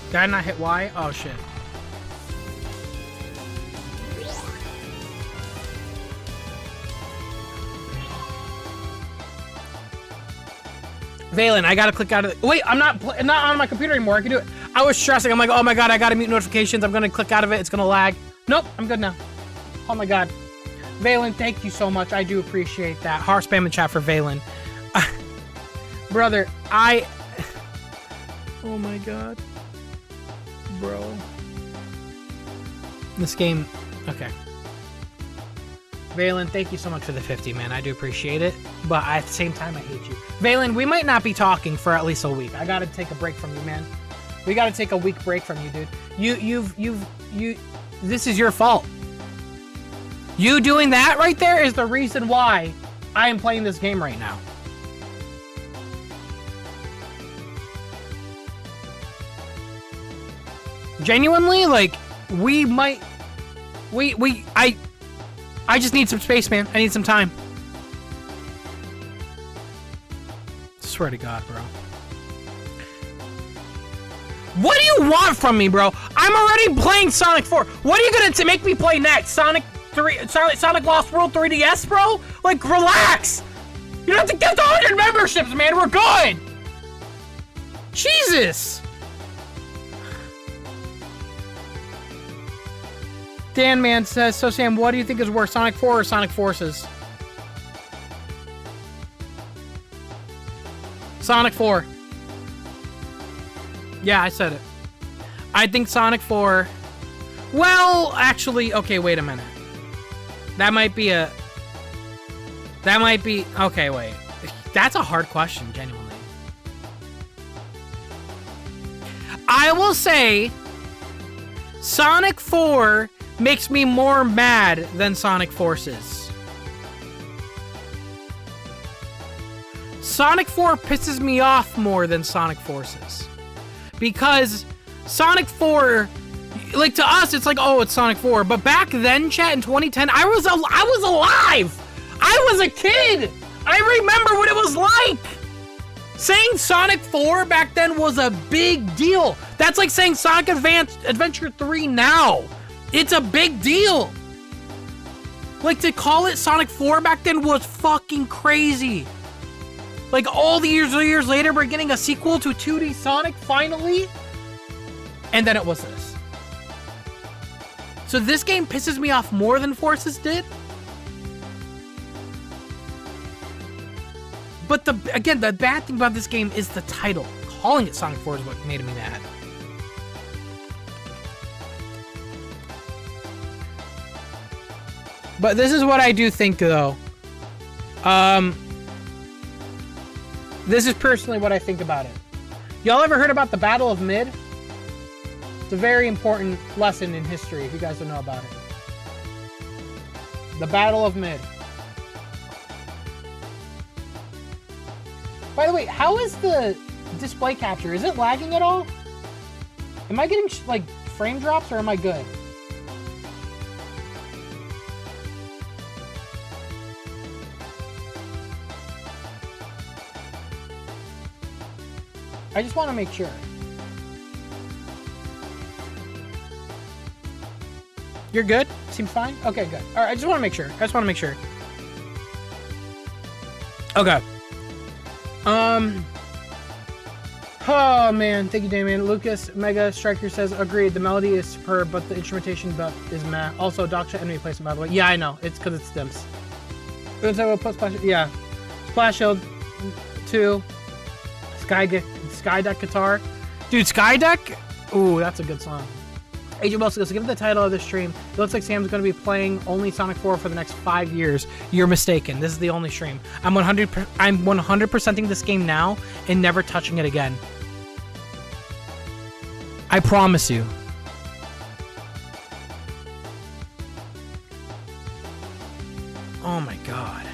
Did I not hit Y? Oh shit. Valen, I gotta click out of the... Wait, I'm not on my computer anymore. I can do it. I was stressing. I'm like, oh my god, I gotta mute notifications. I'm gonna click out of it. It's gonna lag. Nope, I'm good now. Oh my god. Valen, thank you so much. I do appreciate that. Heart spam in chat for Valen. Brother, oh my god. Bro. This game... Okay. Valen, thank you so much for the 50, man. I do appreciate it. But at the same time, I hate you. Valen, we might not be talking for at least a week. I gotta take a break from you, man. We gotta take a week break from you, dude. This is your fault. You doing that right there is the reason why I am playing this game right now. Genuinely, like, I just need some space, man. I need some time. Swear to God, bro. What do you want from me, bro? I'm already playing Sonic 4. What are you gonna make me play next? Sonic Lost World 3DS, bro? Like, relax. You don't have to get 100 memberships, man. We're good. Jesus. Dan Man says, so Sam, what do you think is worse, Sonic 4 or Sonic Forces? Sonic 4. Yeah, I said it. I think Sonic 4... Well, actually, okay, wait a minute. That might be... Okay, wait. That's a hard question, genuinely. I will say... Sonic 4... makes me more mad than Sonic Forces. Sonic 4 pisses me off more than Sonic Forces. because Sonic 4, like, to us, it's like, oh, it's Sonic 4. But back then, chat, in 2010, I was alive. I was a kid. I remember what it was like. Saying Sonic 4 back then was a big deal. That's like saying Sonic Adventure 3 now. It's a big deal. Like, to call it Sonic 4 back then was fucking crazy. Like, all the years later, we're getting a sequel to 2D Sonic, finally. And then it was this. So this game pisses me off more than Forces did. But again, the bad thing about this game is the title. Calling it Sonic 4 is what made me mad. But this is what I do think, though. This is personally what I think about it. Y'all ever heard about the Battle of Mid? It's a very important lesson in history, if you guys don't know about it. The Battle of Mid. By the way, how is the display capture? Is it lagging at all? Am I getting, like, frame drops, or am I good? I just want to make sure. You're good? Seems fine? Okay, good. All right, I just want to make sure. Okay. Oh man, thank you, Damien. Lucas Mega Striker says, agreed, the melody is superb, but the instrumentation is meh. Also, Docksha enemy placement, by the way. Yeah, I know. It's because it's Stims. Yeah. Splash Shield 2. Skydeck guitar. Dude, Skydeck? Ooh, that's a good song. Agent Wilson goes, given the title of the stream, it looks like Sam's going to be playing only Sonic 4 for the next 5 years. You're mistaken. This is the only stream. I'm 100%ing this game now and never touching it again. I promise you. Oh my god.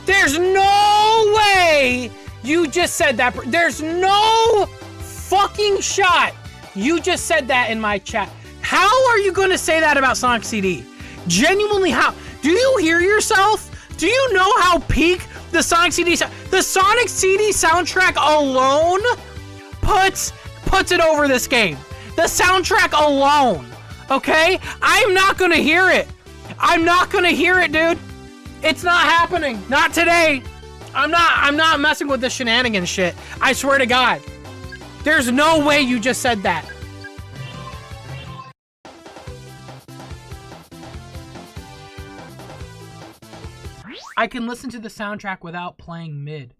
There's no way you just said that. There's no fucking shot you just said that in my chat. How are you going to say that about Sonic CD? Genuinely, how? Do you hear yourself? Do you know how peak the Sonic CD... The Sonic CD soundtrack alone puts it over this game. The soundtrack alone. Okay? I'm not going to hear it. I'm not going to hear it, dude. It's not happening. Not today. I'm not messing with this shenanigans shit. I swear to God. There's no way you just said that. I can listen to the soundtrack without playing mid.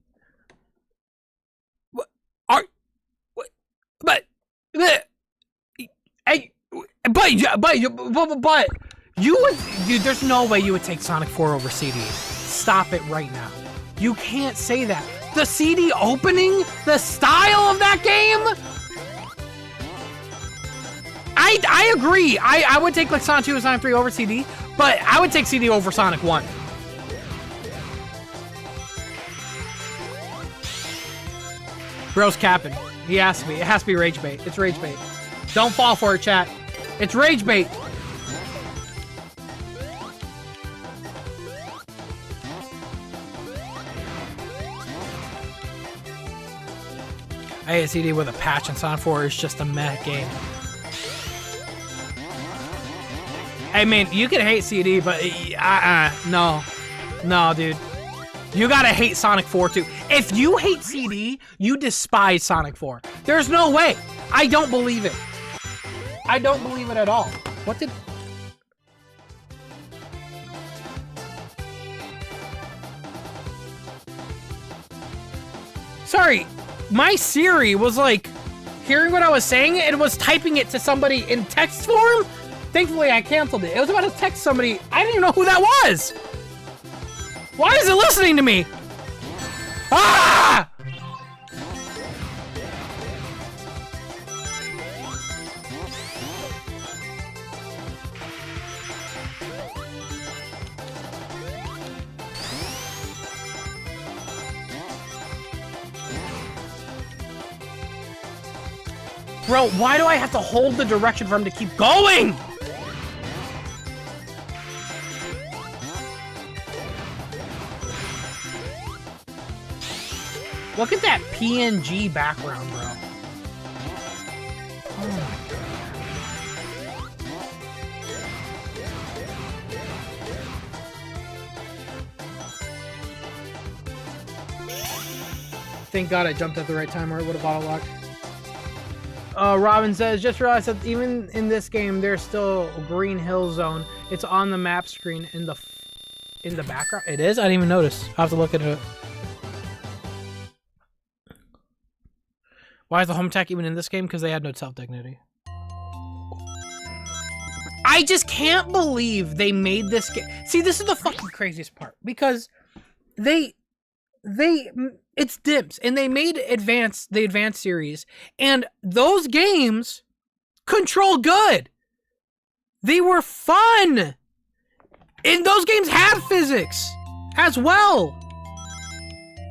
What? But you would, dude, there's no way you would take Sonic 4 over CD. Stop it right now. You can't say that. The CD opening, the style of that game. I agree. I would take like Sonic 2 and Sonic 3 over CD, but I would take CD over Sonic 1. Bro's capping. He has to be. It has to be rage bait. It's rage bait. Don't fall for it, chat. It's rage bait. I hate CD with a patch and Sonic 4 is just a meh game. I mean, you can hate CD, but no. No, dude. You gotta hate Sonic 4 too. If you hate CD, you despise Sonic 4. There's no way. I don't believe it. I don't believe it at all. What did... Sorry, my Siri was like, hearing what I was saying, it was typing it to somebody in text form. Thankfully, I canceled it. It was about to text somebody. I didn't even know who that was. Why is it listening to me? Ah! Bro, why do I have to hold the direction for him to keep going? Look at that PNG background, bro. Oh my God. Thank God I jumped at the right time or it would have auto-locked. Robin says, just realized that even in this game, there's still a green hill zone. It's on the map screen in the background. It is? I didn't even notice. I'll have to look at it. Why is the home attack even in this game? Because they had no self-dignity. I just can't believe they made this game. See, this is the fucking craziest part. Because it's Dimps, and they made the Advanced series, and those games control good. They were fun. And those games had physics as well.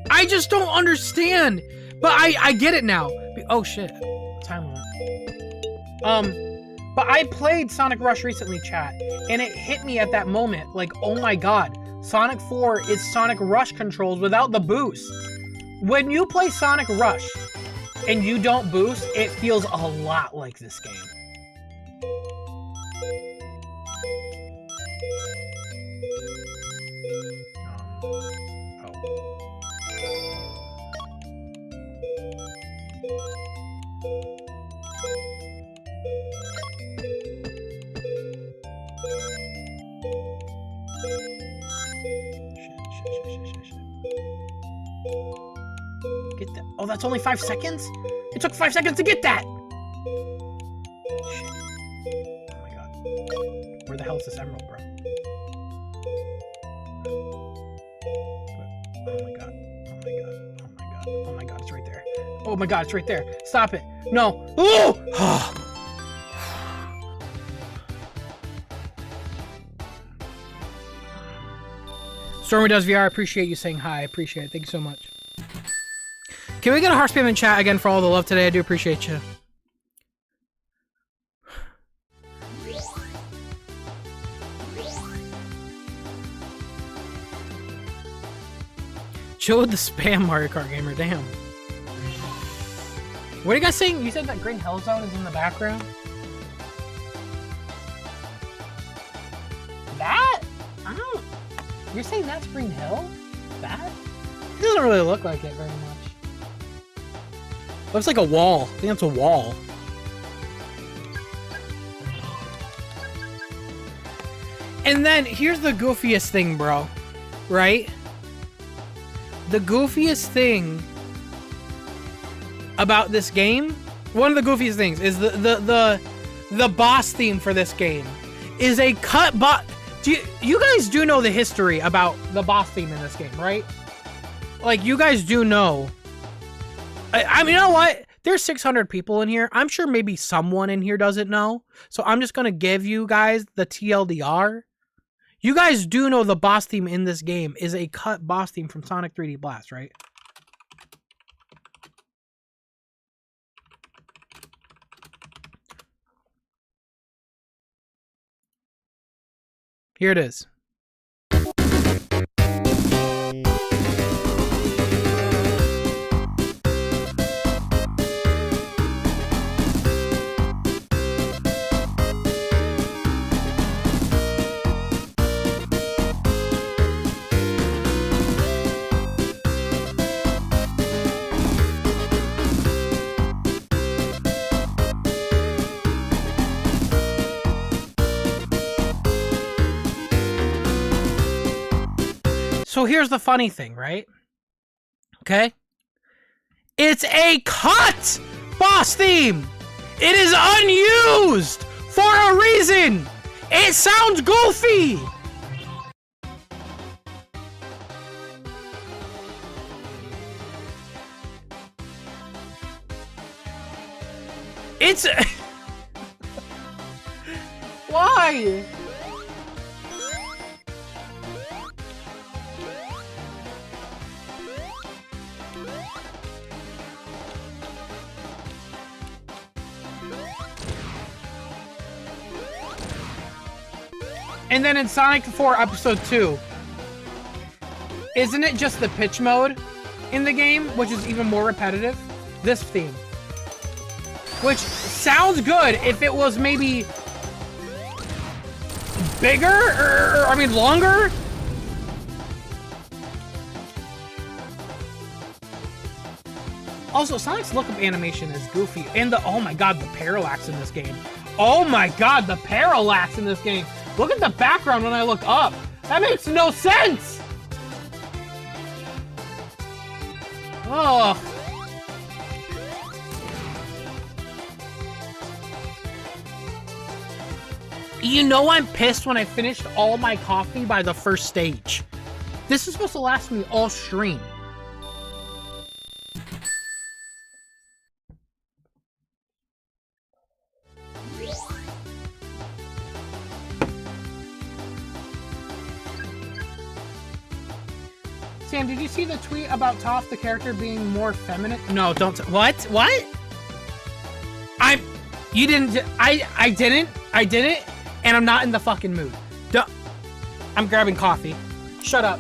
I just don't understand. But I get it now. Oh shit. Time limit. But I played Sonic Rush recently, chat, and it hit me at that moment, like, oh my God, Sonic 4 is Sonic Rush controls without the boost. When you play Sonic Rush and you don't boost, it feels a lot like this game. Get that. Oh, that's only 5 seconds? It took 5 seconds to get that! Shit. Oh my God. Where the hell is this emerald, bro? Oh my God. Oh my God. Oh my God. Oh my God, it's right there. Oh my God, it's right there. Stop it. No. Oh! Stormy does VR. I appreciate you saying hi. I appreciate it. Thank you so much. Can we get a heart spam in chat again for all the love today? I do appreciate you. Chill with the spam, Mario Kart gamer. Damn. What are you guys saying? You said that Green Hell Zone is in the background? That? I don't... You're saying that's Green Hill? That? It doesn't really look like it very much. Looks like a wall. I think that's a wall. And then, here's the goofiest thing, bro. Right? The goofiest thing about this game, one of the goofiest things, is the boss theme for this game is a cut boss. You guys do know the history about the boss theme in this game, right? Like, you guys do know. I mean, you know what? There's 600 people in here. I'm sure maybe someone in here doesn't know. So I'm just going to give you guys the TLDR. You guys do know the boss theme in this game is a cut boss theme from Sonic 3D Blast, right? Here it is. So here's the funny thing, right? Okay? It's a cut boss theme! It is unused for a reason! It sounds goofy! It's... Why? And then in Sonic 4 Episode 2, isn't it just the pitch mode in the game, which is even more repetitive? This theme. Which sounds good if it was maybe bigger, or I mean longer? Also, Sonic's look-up animation is goofy. And the, oh my god, the parallax in this game. Oh my god, the parallax in this game. Look at the background when I look up. That makes no sense! Oh. You know I'm pissed when I finished all my coffee by the first stage. This is supposed to last me all stream. Sam, did you see the tweet about Toph, the character, being more feminine? No, don't. What? What? You didn't. I didn't. And I'm not in the fucking mood. I'm grabbing coffee. Shut up.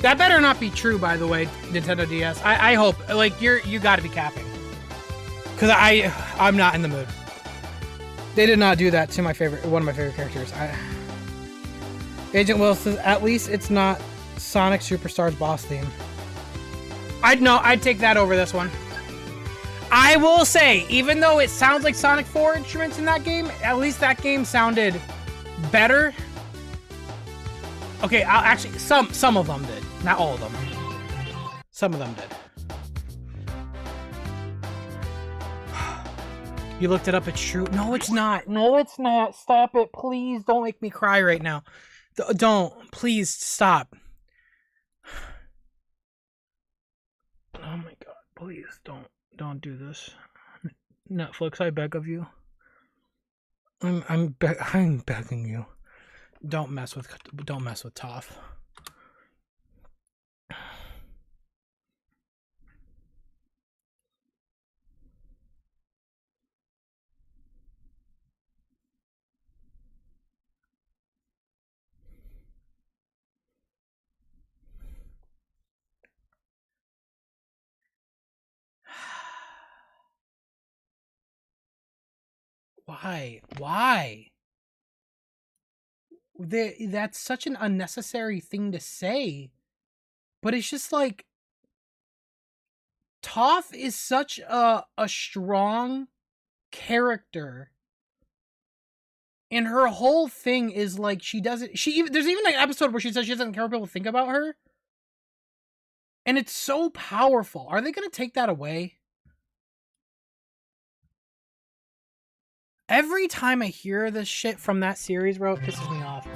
That better not be true, by the way, Nintendo DS. I hope. Like, you gotta be capping. Because I'm not in the mood. They did not do that to one of my favorite characters. Agent Will says, at least it's not Sonic Superstars boss theme. I'd take that over this one. I will say, even though it sounds like Sonic 4 instruments in that game, at least that game sounded better. Okay, actually, some of them did. Not all of them. Some of them did. You looked it up, it's true. No, it's not. No, it's not. Stop it. Please don't make me cry right now. Don't. Please stop. Oh my god. Please don't do this. Netflix, I beg of you. I'm begging you. Don't mess with Toph. Why? Why? That's such an unnecessary thing to say. But it's just like, Toph is such a strong character. And her whole thing is like, there's even an episode where she says she doesn't care what people think about her. And it's so powerful. Are they going to take that away? Every time I hear this shit from that series, bro, it pisses me off.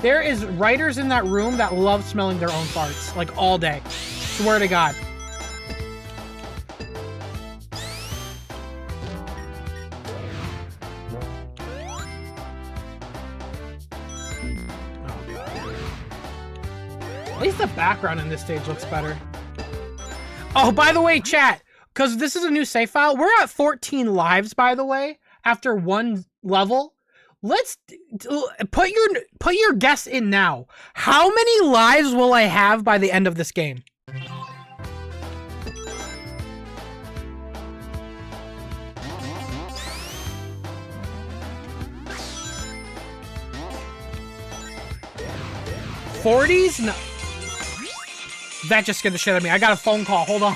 There is writers in that room that love smelling their own farts, like, all day. Swear to God. At least the background in this stage looks better. Oh, by the way, chat, because this is a new save file, we're at 14 lives, by the way, after one level. Let's put your guess in now. How many lives will I have by the end of this game? '40s? No. That just scared the shit out of me. I got a phone call. Hold on.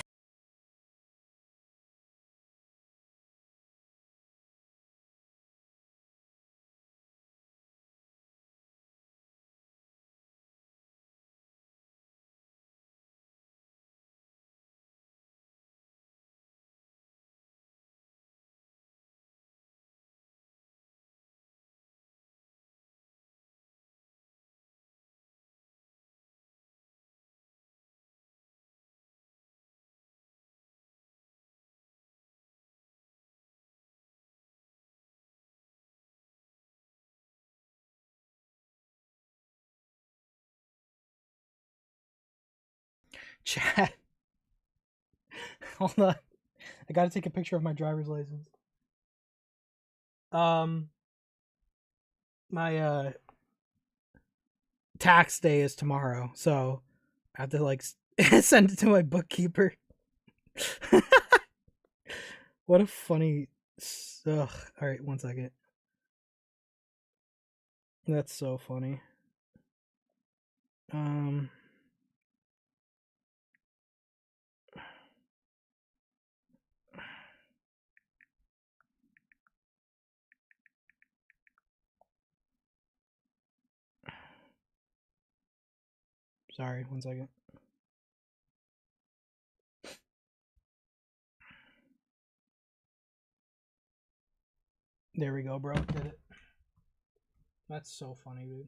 Chat. Hold on. I gotta take a picture of my driver's license. My tax day is tomorrow, so I have to like send it to my bookkeeper. What a funny. Ugh. All right, 1 second. That's so funny. Sorry, 1 second. There we go, bro. Did it. That's so funny, dude.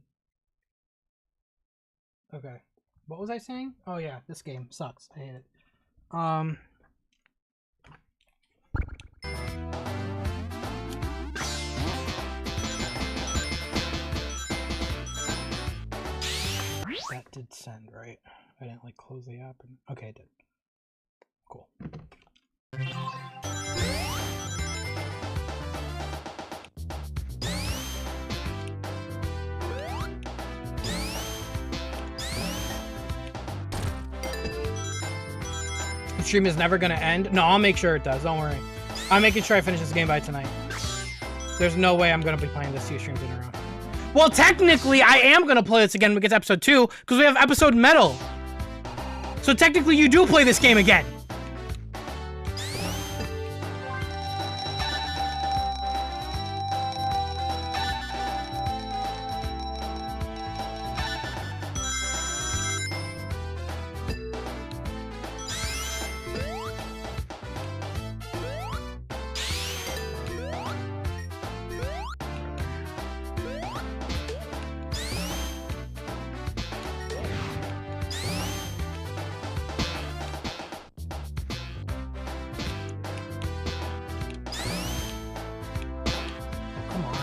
Okay. What was I saying? Oh yeah, this game sucks. I hate it. That did send, right? I didn't like close the app. Okay, it did. Cool. The stream is never gonna end. No, I'll make sure it does. Don't worry. I'm making sure I finish this game by tonight. There's no way I'm gonna be playing this 2 streams in a row. Well, technically, I am gonna play this again because episode 2, because we have episode medal. So technically, you do play this game again.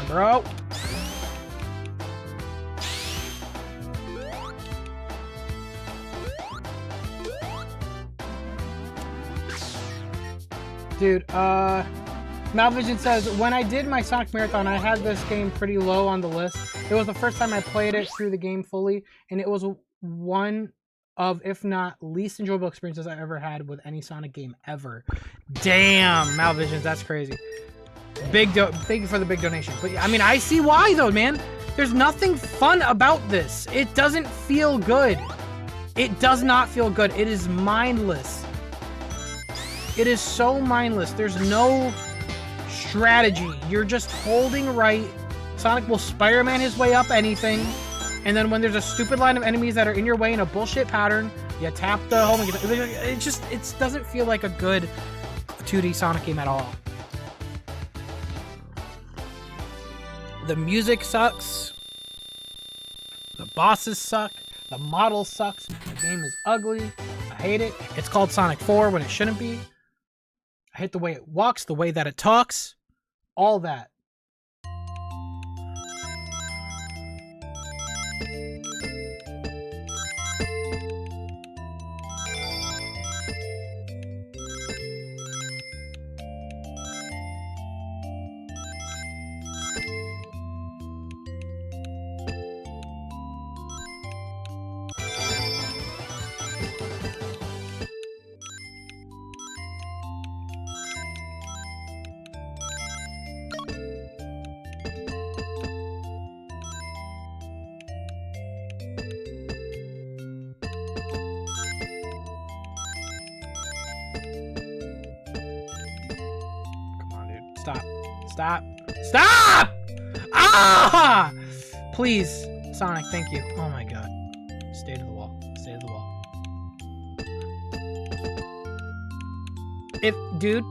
Bro. Dude, Malvision says, when I did my Sonic Marathon, I had this game pretty low on the list. It was the first time I played it through the game fully, and it was one of, if not least enjoyable experiences I ever had with any Sonic game ever. Damn, Malvisions, that's crazy. Thank you for the big donation. But I mean, I see why though, man. There's nothing fun about this. It doesn't feel good. It does not feel good. It is mindless. It is so mindless. There's no strategy. You're just holding right. Sonic will Spider-Man his way up anything. And then when there's a stupid line of enemies that are in your way in a bullshit pattern, you tap the home and get it doesn't feel like a good 2D Sonic game at all. The music sucks. The bosses suck. The model sucks. The game is ugly. I hate it. It's called Sonic 4 when it shouldn't be. I hate the way it walks, the way that it talks. All that. Stop! Stop! Ah! Please, Sonic, thank you. Oh my god. Stay to the wall. Stay to the wall. Dude.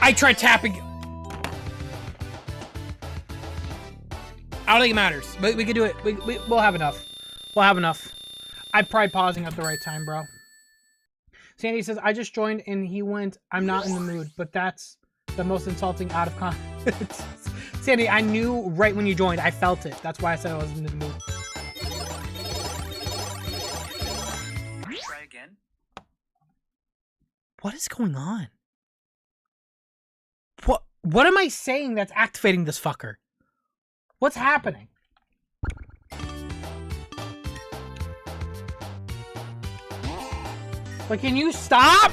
I tried tapping. I don't think it matters. But we can do it. We'll have enough. We'll have enough. I tried pausing at the right time, bro. Sandy says, I just joined and he went, I'm not in the mood, but that's the most insulting out of context. Sandy, I knew right when you joined. I felt it. That's why I said I was in the mood. Try again. What is going on? What am I saying that's activating this fucker? What's happening? Like, can you stop?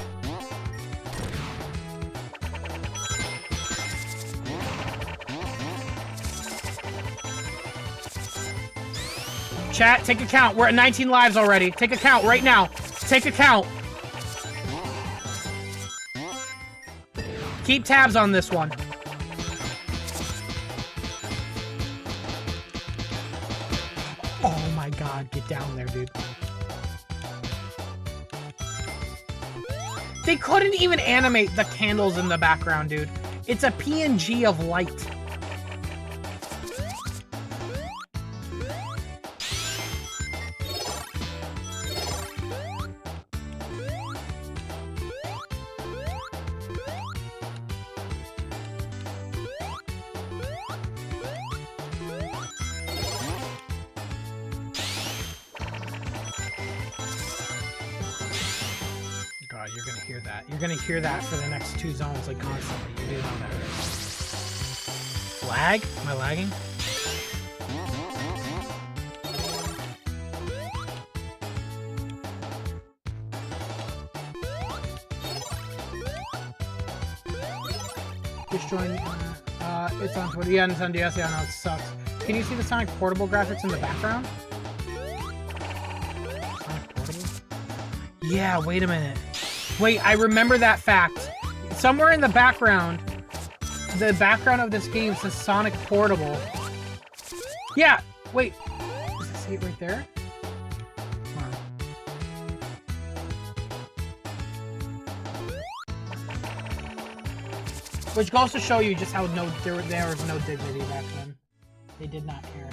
Chat, take a count. We're at 19 lives already. Take a count right now. Take a count. Keep tabs on this one. Oh my god, get down there, dude. They couldn't even animate the candles in the background, dude. It's a PNG of light. You're gonna hear that for the next 2 zones, like, constantly. You do know that, right? Lag? Am I lagging? Just joined. It's on Twitter. Yeah, it's on DS. Yeah, no, it sucks. Can you see the Sonic Portable graphics in the background? Sonic Portable? Yeah, wait a minute. Wait, I remember that fact. Somewhere in the background of this game says Sonic Portable. Yeah, wait. Does it say it right there? Come on. Which goes to show you just how there was no dignity back then. They did not care.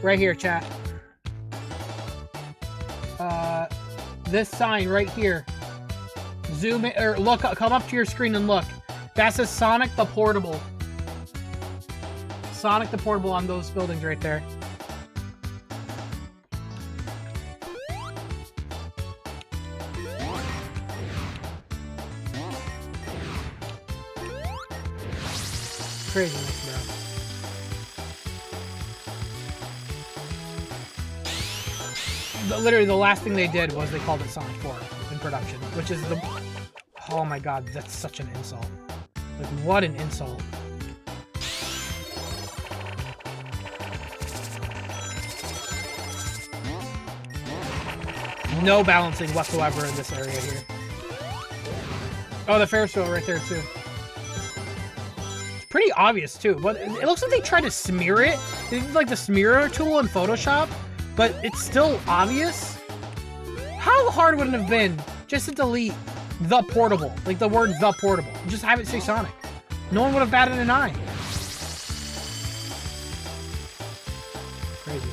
Right here, chat. This sign right here. Zoom in, or look, come up to your screen and look. That says Sonic the Portable. Sonic the Portable on those buildings right there. craziness, bro. Literally, the last thing they did was they called it Sonic 4 in production, which is the... Oh my god, that's such an insult. Like, what an insult. No balancing whatsoever in this area here. Oh, the Ferris wheel right there, too. It's pretty obvious, too. But it looks like they tried to smear it. They did, like, the smearer tool in Photoshop, but it's still obvious. How hard would it have been just to delete the portable? Like, the word the portable. Just have it say Sonic. No one would have batted an eye. Crazy.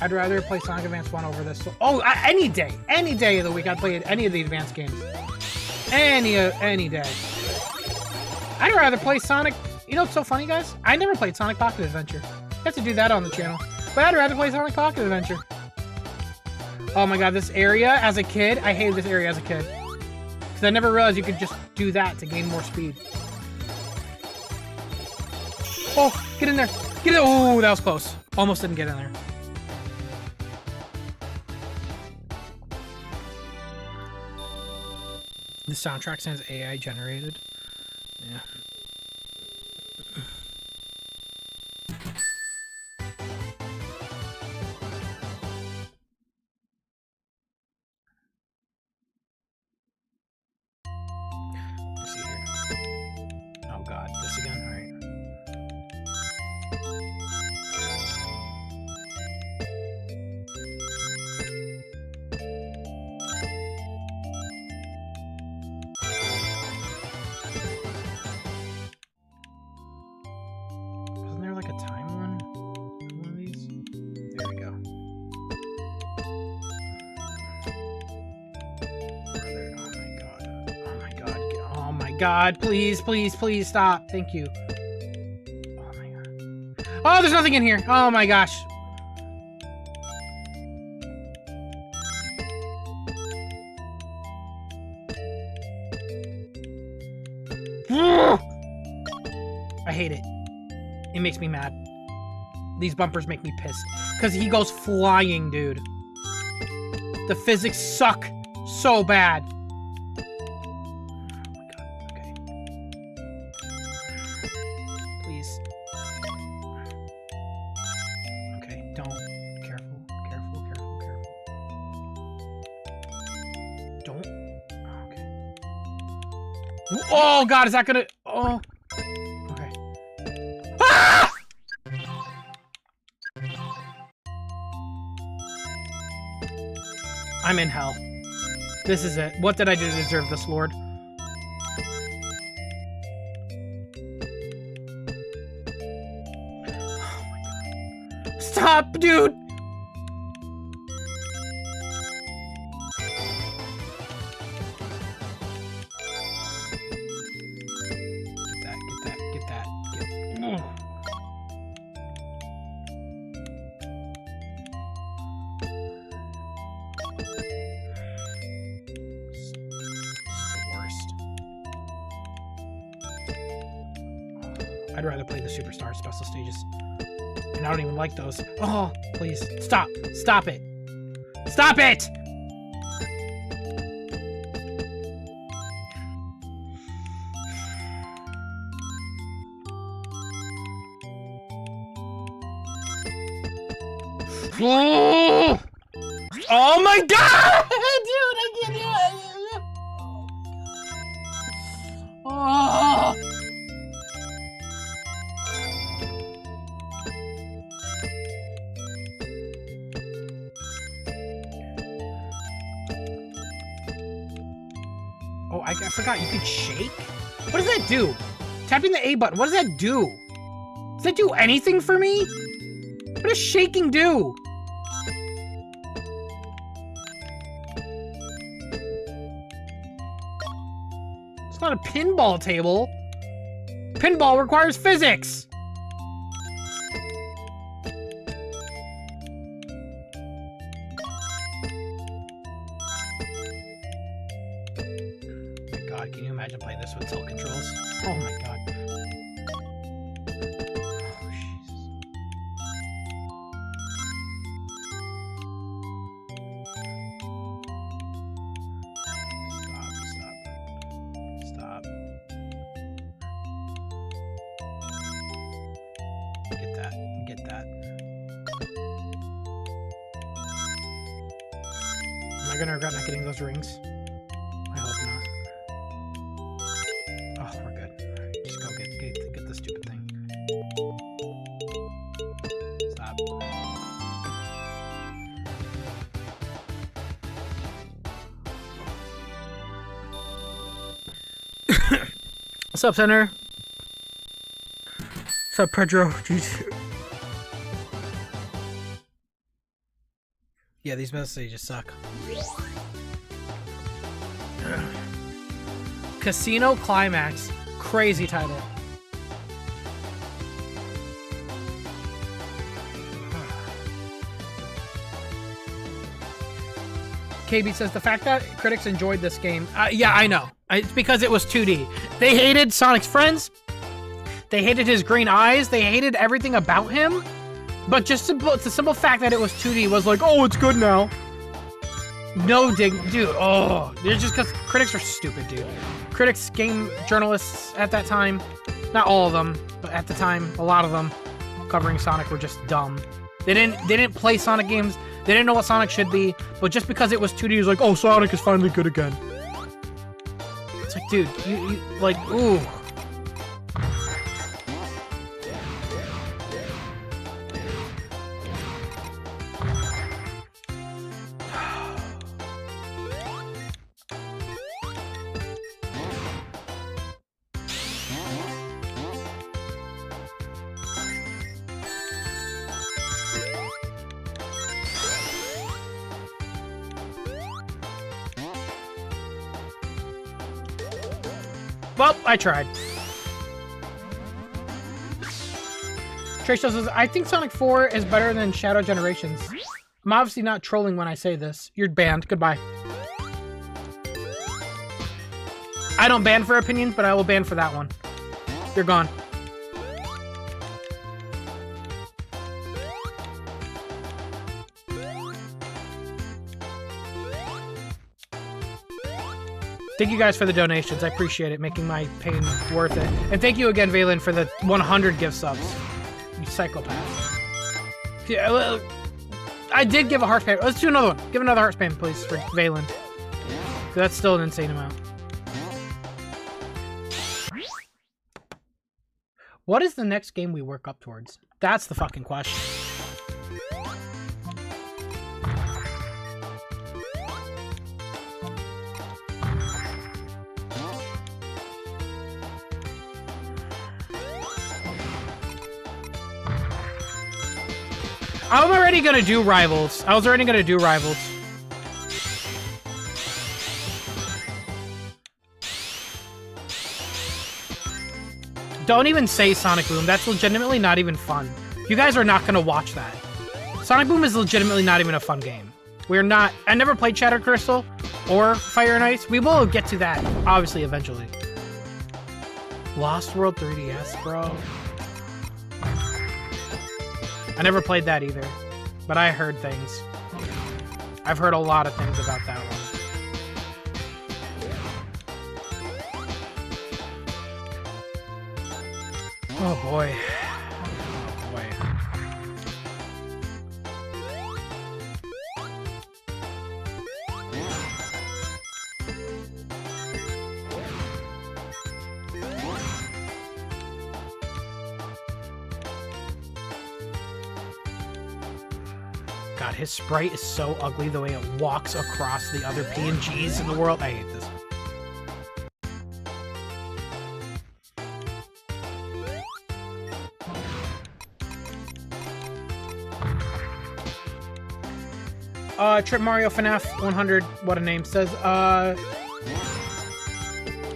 I'd rather play Sonic Advance 1 over this. Oh, any day of the week I'd play any of the advanced games. Any day. I'd rather play Sonic. You know what's so funny, guys? I never played Sonic Pocket Adventure. I have to do that on the channel. But I'd rather play Sonic Pocket Adventure. Oh my god, this area as a kid, I hated this area as a kid. Because I never realized you could just do that to gain more speed. Oh, get in there. Get in. Oh, that was close. Almost didn't get in there. The soundtrack sounds AI generated. Yeah. Let's see here. Oh god, this again? Alright. God, please, please, please stop. Thank you. Oh my god. Oh, there's nothing in here. Oh my gosh. I hate it. It makes me mad. These bumpers make me pissed. Because he goes flying, dude. The physics suck so bad. Oh god, is that gonna... Oh. Okay. Ah! I'm in hell. This is it. What did I do to deserve this, Lord? Oh my god. Stop, dude! I'd rather play the Superstar special stages. And I don't even like those. Oh, please. Stop. Stop it. Stop it! Oh my god! Dude, I can't do it! Oh! Oh, I forgot you could shake? What does that do? Tapping the A button, what does that do? Does that do anything for me? What does shaking do? It's not a pinball table. Pinball requires physics. God, can you imagine playing this with tilt controls? Oh my god. Oh, Jesus. Stop. Get that. Am I gonna regret not getting those rings? I hope not. Oh, we're good. Alright, just go get the stupid thing. Stop. What's up, Senator? What's up, Pedro? Jeez. Yeah, these messages just suck. Casino Climax. Crazy title. KB says, the fact that critics enjoyed this game... yeah, I know. It's because it was 2D. They hated Sonic's friends. They hated his green eyes. They hated everything about him. But just the simple fact that it was 2D was like, oh, it's good now. No dude, oh. It's just because critics are stupid, dude. Critics, game journalists at that time, not all of them, but at the time, a lot of them covering Sonic were just dumb. They didn't play Sonic games. They didn't know what Sonic should be, but just because it was 2D, it was like, oh, Sonic is finally good again. It's like, dude, you like, ooh. Well, I tried. Trace says, I think Sonic 4 is better than Shadow Generations. I'm obviously not trolling when I say this. You're banned. Goodbye. I don't ban for opinions, but I will ban for that one. You're gone. Thank you guys for the donations. I appreciate it, making my pain worth it. And thank you again, Valen, for the 100 gift subs. You psychopath. Yeah, I did give a heart span. Let's do another one. Give another heart span, please, for Valen. That's still an insane amount. What is the next game we work up towards? That's the fucking question. I'm already gonna do Rivals. I was already gonna do Rivals. Don't even say Sonic Boom. That's legitimately not even fun. You guys are not gonna watch that. Sonic Boom is legitimately not even a fun game. We're not... I never played Shattered Crystal or Fire and Ice. We will get to that, obviously, eventually. Lost World 3DS, bro. I never played that either, but I heard things. I've heard a lot of things about that one. Oh boy. Oh boy. God, his sprite is so ugly the way it walks across the other PNGs in the world. I hate this. Trip Mario FNAF 100, what a name, says,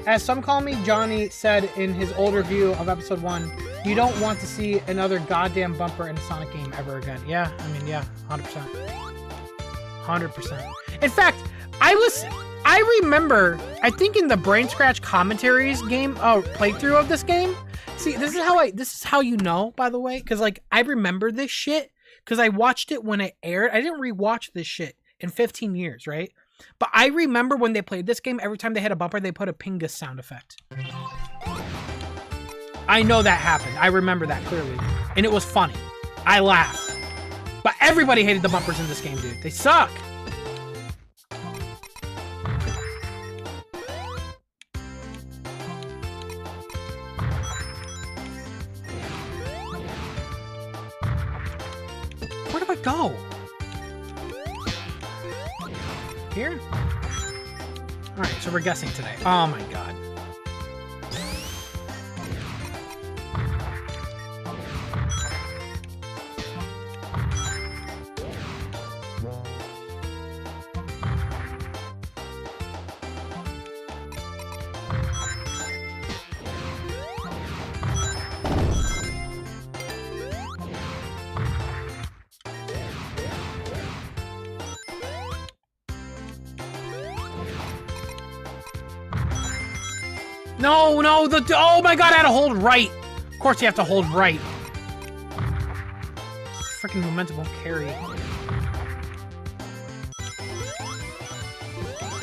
As Some Call Me Johnny said in his old review of episode 1, you don't want to see another goddamn bumper in a Sonic game ever again. Yeah, I mean, yeah, 100%. 100%. In fact, I remember, I think in the Brain Scratch commentaries game, playthrough of this game, see, this is how you know, by the way, because, like, I remember this shit, because I watched it when it aired. I didn't rewatch this shit in 15 years, right? But I remember when they played this game, every time they hit a bumper, they put a Pingus sound effect. I know that happened. I remember that clearly. And it was funny. I laughed. But everybody hated the bumpers in this game, dude. They suck. Where do I go? Here? Alright, so we're guessing today. Oh my god. No, oh my god, I had to hold right. Of course you have to hold right. Freaking momentum won't carry.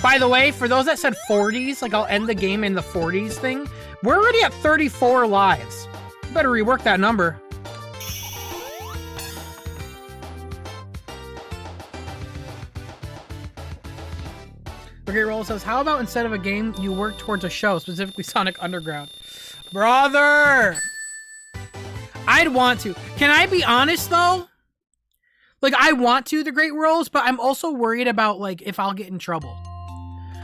By the way, for those that said 40s, like I'll end the game in the 40s thing, we're already at 34 lives. You better rework that number. Okay, Roll says, how about instead of a game, you work towards a show, specifically Sonic Underground? Brother! I'd want to. Can I be honest, though? Like, I want to, The Great Rolls, but I'm also worried about, like, if I'll get in trouble.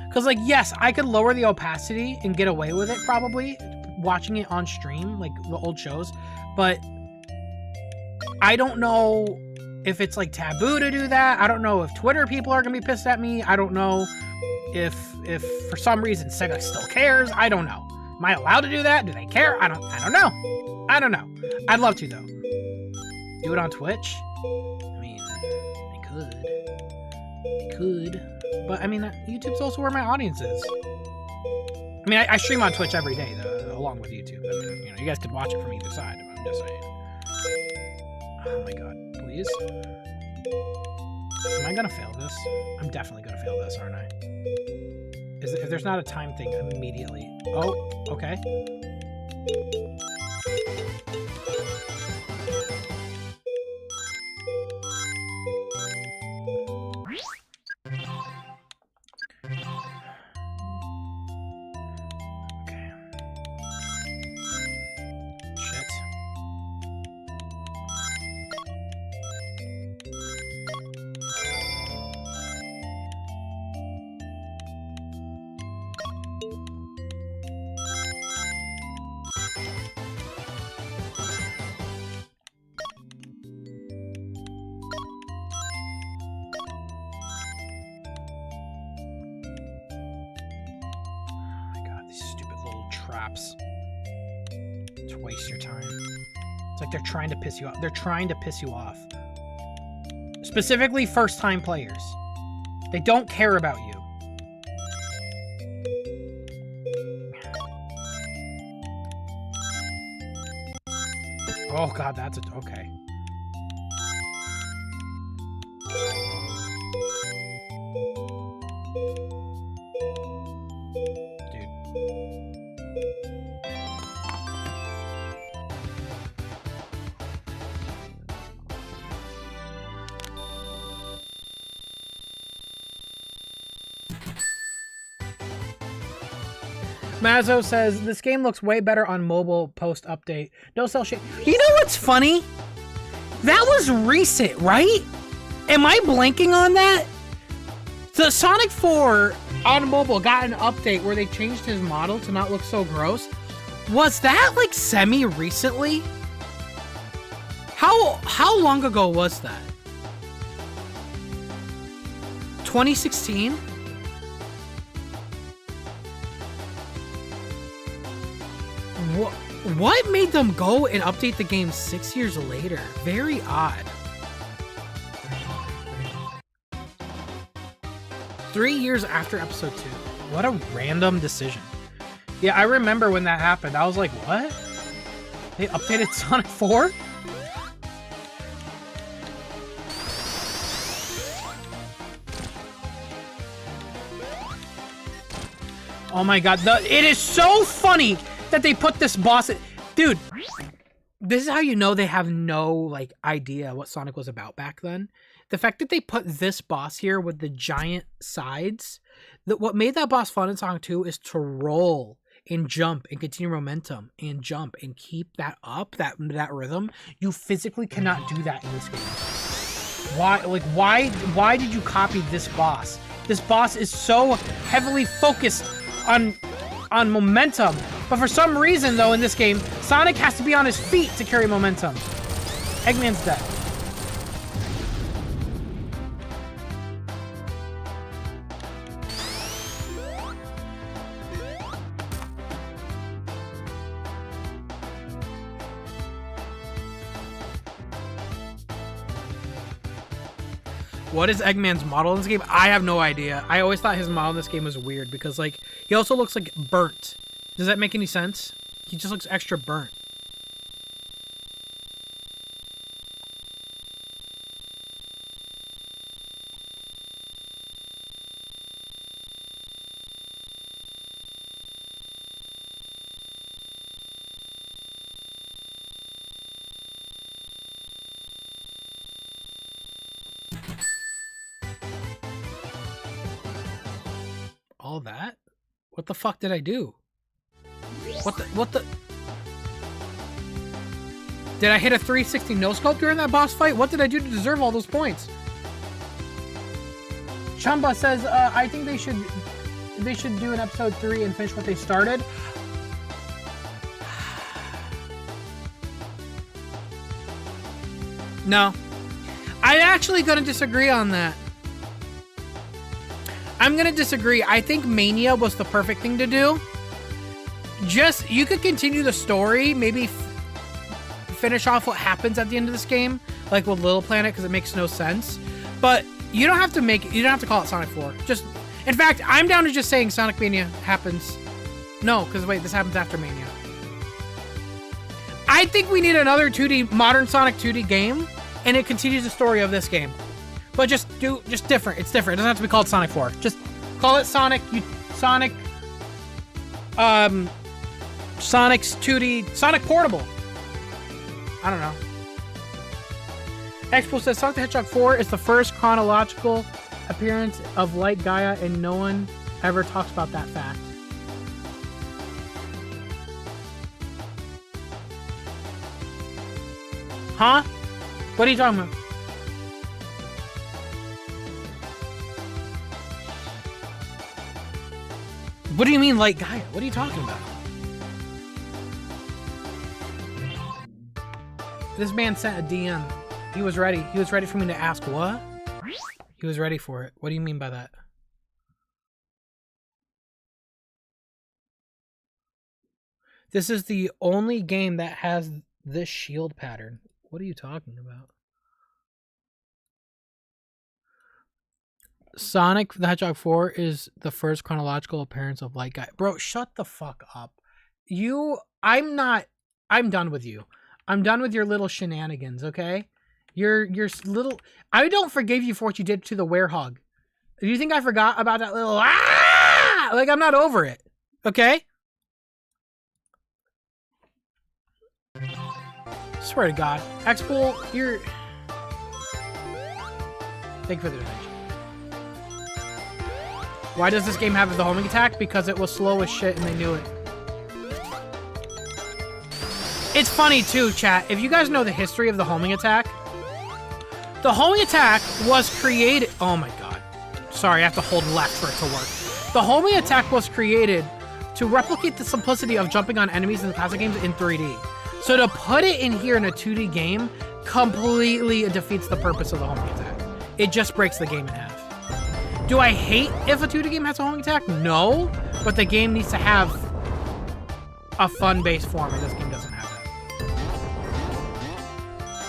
Because, like, yes, I could lower the opacity and get away with it, probably, watching it on stream, like, the old shows, but I don't know if it's, like, taboo to do that. I don't know if Twitter people are going to be pissed at me. I don't know if for some reason Sega still cares. I don't know. Am I allowed to do that? Do they care? I don't know. I don't know. I'd love to, though. Do it on Twitch? I mean, I could. But, I mean, YouTube's also where my audience is. I mean, I stream on Twitch every day, though, along with YouTube. I mean, you know, you guys could watch it from either side. I'm just saying. Oh my god, please. Am I gonna fail this? I'm definitely gonna fail this, aren't I? If there's not a time thing, immediately. Oh, okay. They're trying to piss you off. They're trying to piss you off. Specifically, first-time players. They don't care about you. Oh god, that's okay. Mazzo says, this game looks way better on mobile post-update. No cell shit. You know what's funny? That was recent, right? Am I blanking on that? The Sonic 4 on mobile got an update where they changed his model to not look so gross. Was that, like, semi-recently? How long ago was that? 2016? What made them go and update the game 6 years later? Very odd. 3 years after episode 2. What a random decision. Yeah, I remember when that happened. I was like, what? They updated Sonic 4? Oh my god, it is so funny that they put this boss in. Dude, this is how you know they have no like idea what Sonic was about back then. The fact that they put this boss here with the giant sides, what made that boss fun in Sonic 2 is to roll and jump and continue momentum and jump and keep that up, that rhythm. You physically cannot do that in this game. Why did you copy this boss? This boss is so heavily focused on momentum, but for some reason though in this game, Sonic has to be on his feet to carry momentum. Eggman's dead. What is Eggman's model in this game? I have no idea. I always thought his model in this game was weird because, like, he also looks like burnt. Does that make any sense? He just looks extra burnt. All that? What the fuck did I do? What the? Did I hit a 360 no-scope during that boss fight? What did I do to deserve all those points? Chumba says, I think they should do an episode 3 and finish what they started. No. I'm actually gonna disagree on that. I'm gonna disagree. I think Mania was the perfect thing to do. Just, you could continue the story, maybe finish off what happens at the end of this game, like with Little Planet, because it makes no sense. But you don't have to call it Sonic 4. Just, in fact, I'm down to just saying Sonic Mania happens. No, because wait, this happens after Mania. I think we need another 2D, modern Sonic 2D game, and it continues the story of this game. But just different. It's different. It doesn't have to be called Sonic 4. Just call it Sonic's 2D, Sonic Portable. I don't know. Expo says Sonic the Hedgehog 4 is the first chronological appearance of Light Gaia, and no one ever talks about that fact. Huh? What are you talking about? What do you mean, Light Gaia? What are you talking about? This man sent a DM. He was ready. He was ready for me to ask what? He was ready for it. What do you mean by that? This is the only game that has this shield pattern. What are you talking about? Sonic the Hedgehog 4 is the first chronological appearance of Light Gaia. Bro, shut the fuck up. I'm done with you. I'm done with your little shenanigans, okay? Your little... I don't forgive you for what you did to the werehog. Do you think I forgot about that little... Ah! Like, I'm not over it, okay? Swear to God. X-Bull, you're... Thank you for the donation. Why does this game have the homing attack? Because it was slow as shit and they knew it. It's funny too, chat. If you guys know the history of the homing attack was created... Oh my god. Sorry, I have to hold left for it to work. The homing attack was created to replicate the simplicity of jumping on enemies in the classic games in 3D. So to put it in here in a 2D game completely defeats the purpose of the homing attack. It just breaks the game in half. Do I hate if a 2D game has a homing attack? No, but the game needs to have a fun-based form, and this game doesn't have that.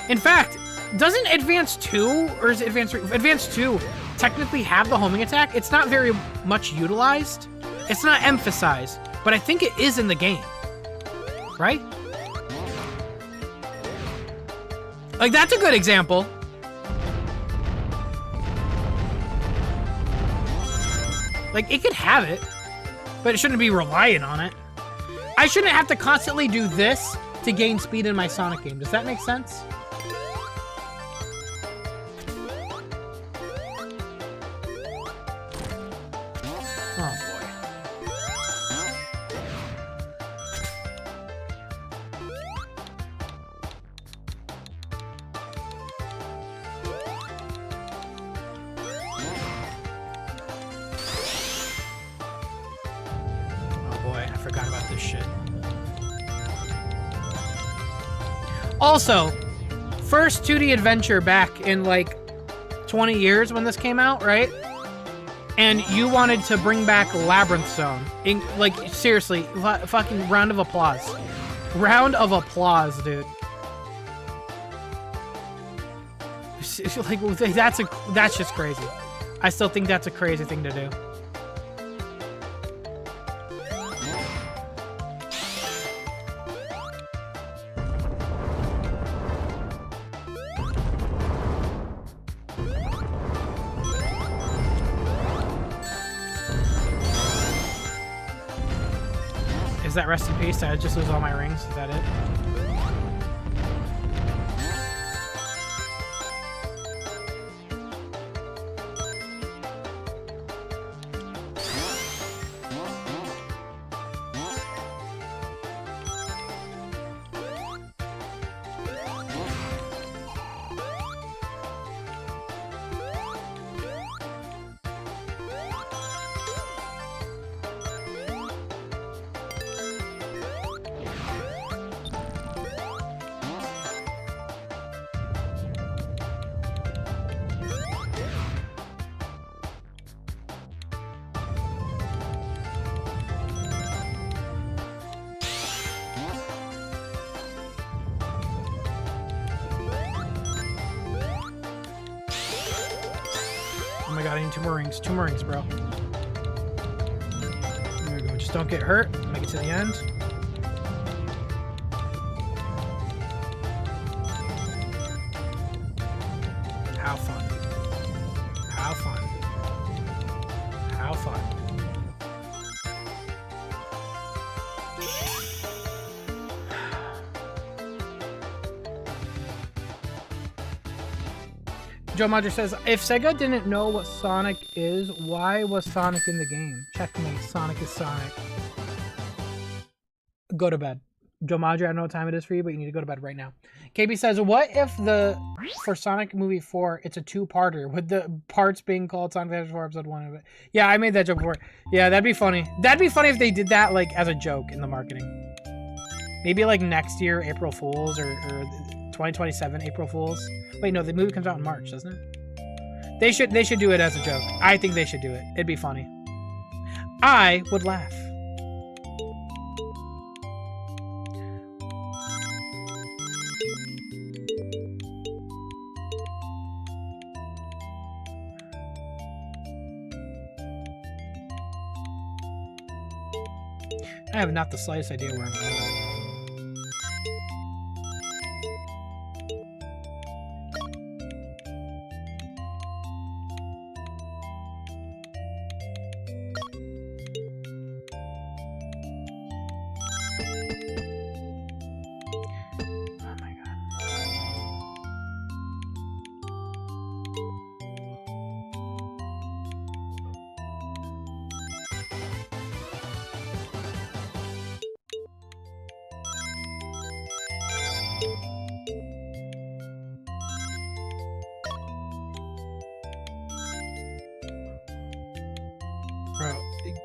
In fact, doesn't Advance 2, or is it Advance 3? Advance 2 technically have the homing attack. It's not very much utilized. It's not emphasized, but I think it is in the game. Right? Like, that's a good example. Like, it could have it, but it shouldn't be reliant on it. I shouldn't have to constantly do this to gain speed in my Sonic game. Does that make sense? Oh, boy. I forgot about this shit. Also, first 2D adventure back in like 20 years when this came out, right? And you wanted to bring back Labyrinth Zone. Like, seriously, fucking round of applause. Round of applause, dude. Like, that's just crazy. I still think that's a crazy thing to do. Is that rest in peace? Did I just lose all my rings? Is that it? Oh my god, I need 2 more rings. 2 more rings, bro. There we go. Just don't get hurt. Make it to the end. How fun. How fun. How fun. Joe Madger says, if Sega didn't know what Sonic is, why was Sonic in the game? Checkmate, Sonic is Sonic. Go to bed. Joe Madger, I don't know what time it is for you, but you need to go to bed right now. KB says, what if for Sonic Movie 4, it's a 2-parter, with the parts being called Sonic Adventure 4 Episode 1 of it? Yeah, I made that joke before. Yeah, that'd be funny. That'd be funny if they did that, like, as a joke in the marketing. Maybe, like, next year, April Fools, or 2027 April Fools. Wait, no, the movie comes out in March, doesn't it? They should do it as a joke. I think they should do it. It'd be funny. I would laugh. I have not the slightest idea where I'm going.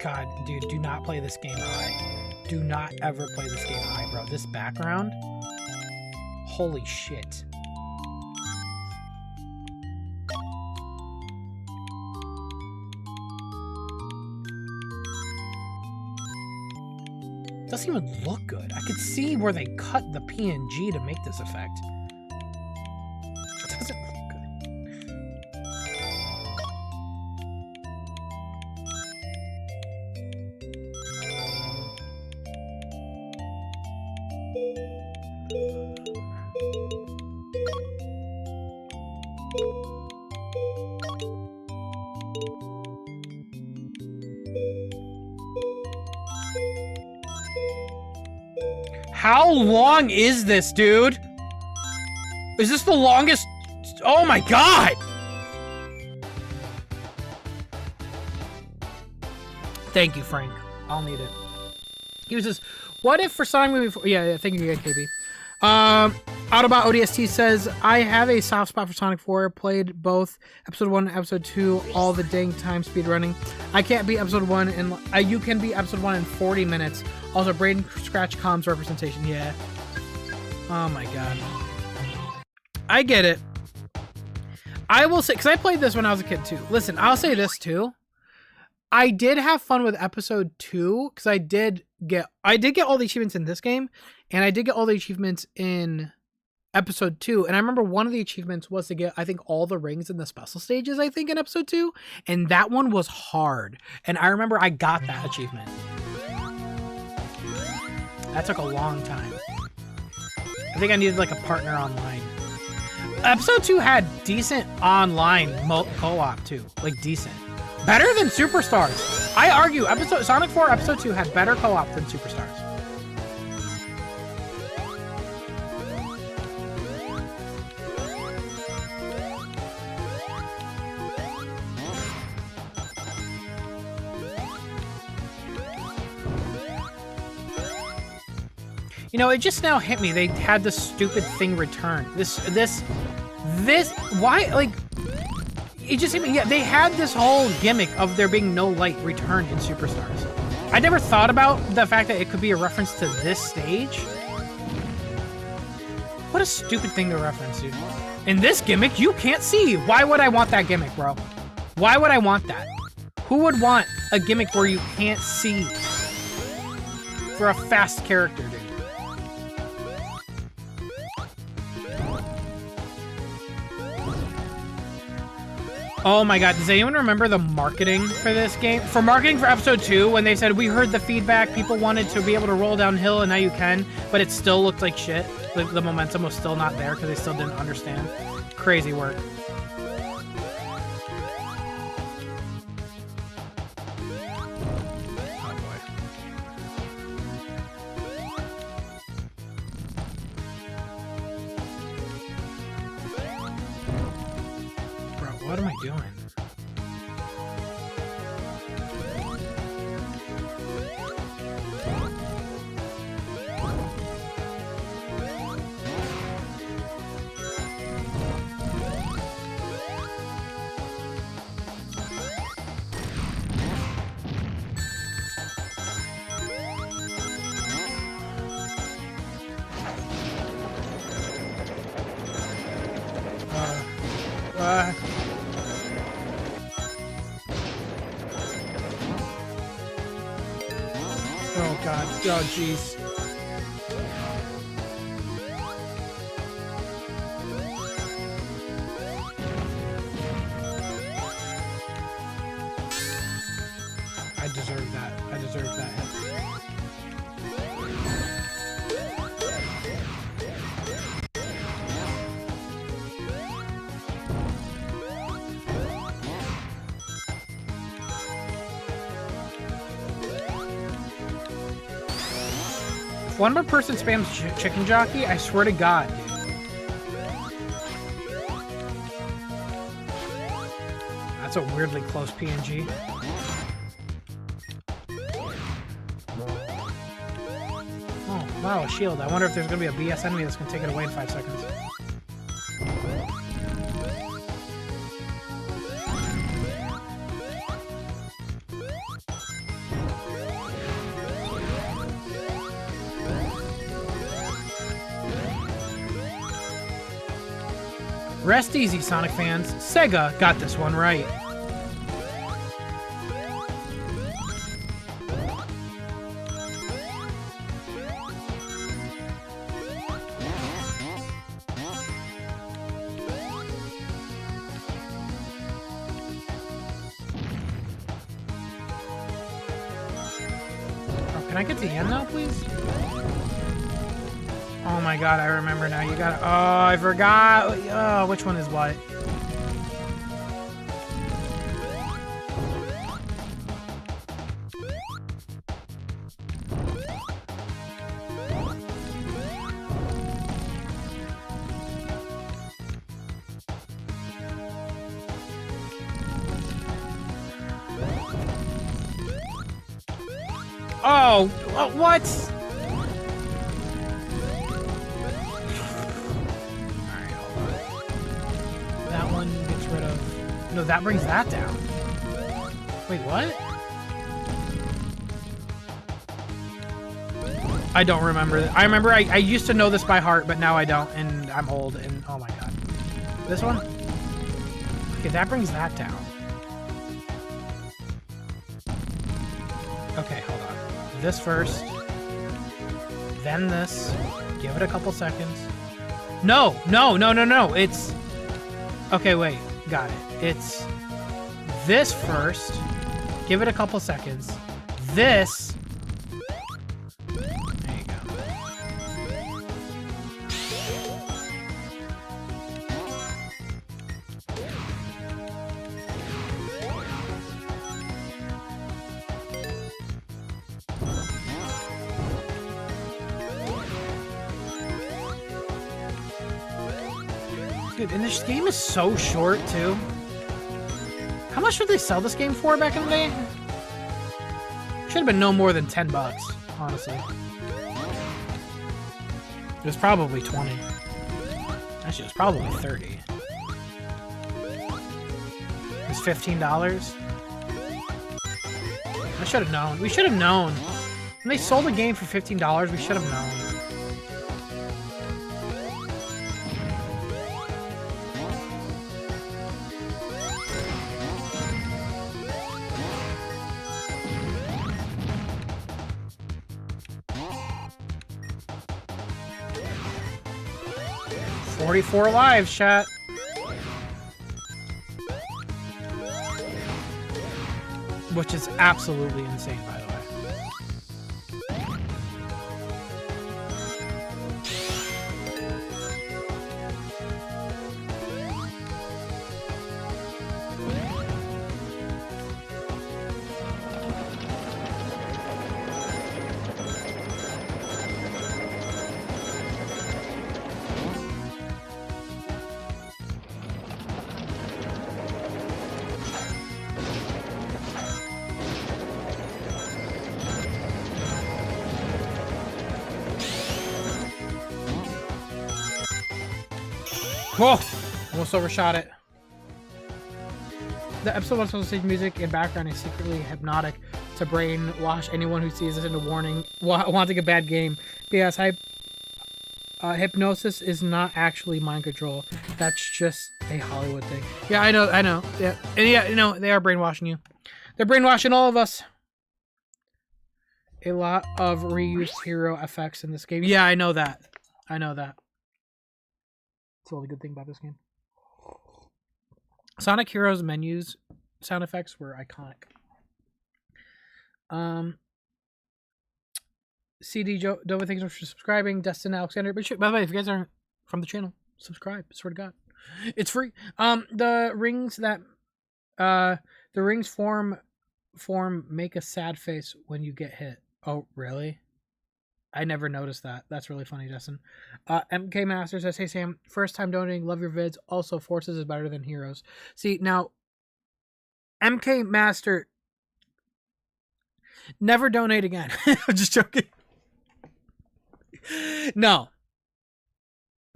God, dude, do not play this game high. Do not ever play this game high, bro. This background, holy shit. doesn't even look good. I could see where they cut the PNG to make this effect. It doesn't look good. How long is this, dude? Is this the longest? Oh my god! Thank you, Frank. I'll need it. He was just, what if for Sonic Movie 4? Yeah, thank you, KB. Autobot ODST says, I have a soft spot for Sonic 4. Played both Episode 1 and Episode 2 all the dang time speed running. I can't beat Episode 1 and you can beat Episode 1 in 40 minutes. Also, Braden Scratch Comms representation. Yeah. Oh my god. I get it. I will say, because I played this when I was a kid too. Listen, I'll say this too. I did have fun with Episode 2 because I did get all the achievements in this game, and I did get all the achievements in Episode 2. And I remember one of the achievements was to get, I think, all the rings in the special stages, I think, in Episode 2. And that one was hard. And I remember I got that achievement. That took a long time. I think I needed like a partner online. Episode 2 had decent online co-op too. Like decent. Better than Superstars. I argue Sonic 4 Episode 2 had better co-op than Superstars. it just now hit me. They had this stupid thing return. Why, like, it just hit me. Yeah, they had this whole gimmick of there being no light returned in Superstars. I never thought about the fact that it could be a reference to this stage. What a stupid thing to reference, dude. In this gimmick, you can't see. Why would I want that gimmick, bro? Why would I want that? Who would want a gimmick where you can't see for a fast character, dude? Oh my god, does anyone remember the marketing for this game? For marketing for Episode 2, when they said, we heard the feedback, people wanted to be able to roll downhill, and now you can, but it still looked like shit. The momentum was still not there because they still didn't understand. Crazy work. Oh boy. Bro, what am I doing? Oh god, oh jeez. I deserve that. I deserve that. If one more person spams chicken jockey, I swear to God, dude. That's a weirdly close PNG. Oh, wow, a shield. I wonder if there's gonna be a BS enemy that's gonna take it away in 5 seconds. Rest easy, Sonic fans. Sega got this one right. Can I get to the end now, please? Oh my god, I remember now. You gotta... Oh, I forgot. Oh, which one is what? Oh, what? Alright, hold on. That one gets rid of... No, that brings that down. Wait, what? I don't remember. I remember I used to know this by heart, but now I don't, and I'm old, and oh my god. This one? Okay, that brings that down. Okay, hold on. This first, then this. Give it a couple seconds. No, no, no, no, no. It's... Okay, wait. Got it. It's this first. Give it a couple seconds. This. There you go. Dude, and this game is so short, too. How much did they sell this game for back in the day? Should have been no more than 10 bucks, honestly. It was probably 20. Actually, it was probably 30. It was $15. I should have known. We should have known. When they sold the game for $15, we should have known. $44 lives, chat. Which is absolutely insane, by the way. Whoa! Almost overshot it. The episode was supposed to stage music in background is secretly hypnotic to brainwash anyone who sees this into warning wanting a bad game. Yes, hypnosis is not actually mind control. That's just a Hollywood thing. Yeah, I know. Yeah, and yeah, you know, they are brainwashing you. They're brainwashing all of us. A lot of reused hero effects in this game. Yeah, I know that. I know that. That's the only good thing about this game. Sonic Heroes menus sound effects were iconic. CD Dova, thanks so much for subscribing. Destin Alexander. But by the way, if you guys aren't from the channel, subscribe. I swear to God. It's free. The rings form make a sad face when you get hit. Oh, really? I never noticed that. That's really funny, Justin. MK Master says, hey, Sam, first time donating. Love your vids. Also, Forces is better than Heroes. See, now, MK Master, never donate again. I'm just joking. No.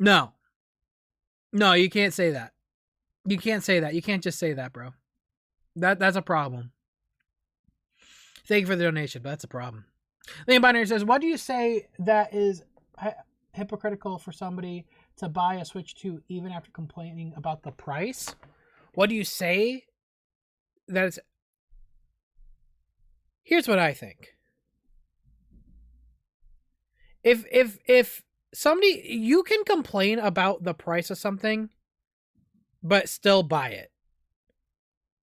No. No, you can't say that. You can't say that. You can't just say that, bro. That's a problem. Thank you for the donation, but that's a problem. Liam Binary says, what do you say that is hypocritical for somebody to buy a Switch 2 even after complaining about the price? What do you say that it's... Here's what I think. If somebody... You can complain about the price of something, but still buy it.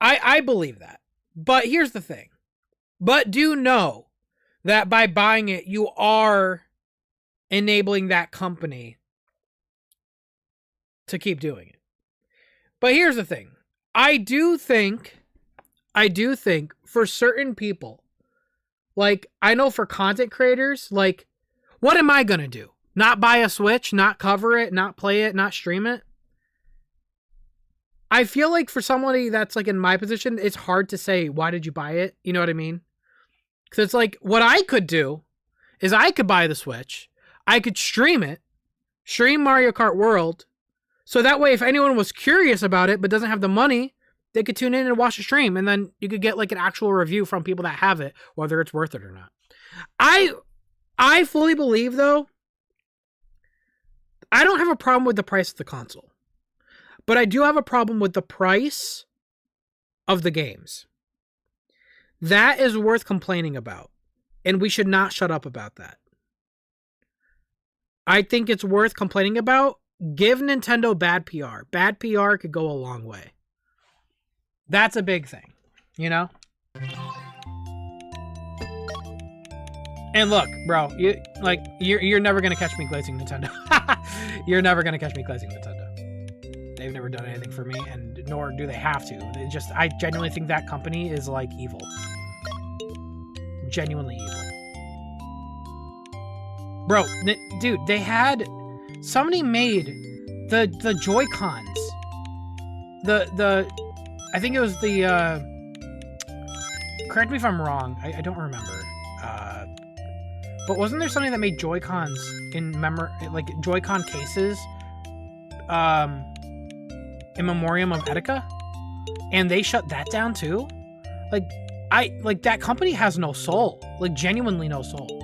I believe that. But here's the thing. But do know that by buying it, you are enabling that company to keep doing it. But here's the thing. I do think for certain people, like, I know for content creators, like, what am I going to do? Not buy a Switch, not cover it, not play it, not stream it? I feel like for somebody that's like in my position, it's hard to say, why did you buy it? You know what I mean? Because it's like, what I could do is I could buy the Switch. I could stream it, stream Mario Kart World. So that way, if anyone was curious about it but doesn't have the money, they could tune in and watch the stream. And then you could get like an actual review from people that have it, whether it's worth it or not. I fully believe, though, I don't have a problem with the price of the console. But I do have a problem with the price of the games. That is worth complaining about. And we should not shut up about that. I think it's worth complaining about. Give Nintendo bad PR. Bad PR could go a long way. That's a big thing, you know? And look, bro, you're never gonna catch me glazing Nintendo. You're never gonna catch me glazing Nintendo. They've never done anything for me, and nor do they have to. I genuinely think that company is like evil. Genuinely evil. Bro, dude, somebody made the Joy-Cons. I think it was correct me if I'm wrong, I don't remember. But wasn't there something that made Joy-Cons in like Joy-Con cases? In memoriam of Etika, and they shut that down too. Like that company has no soul, like genuinely no soul.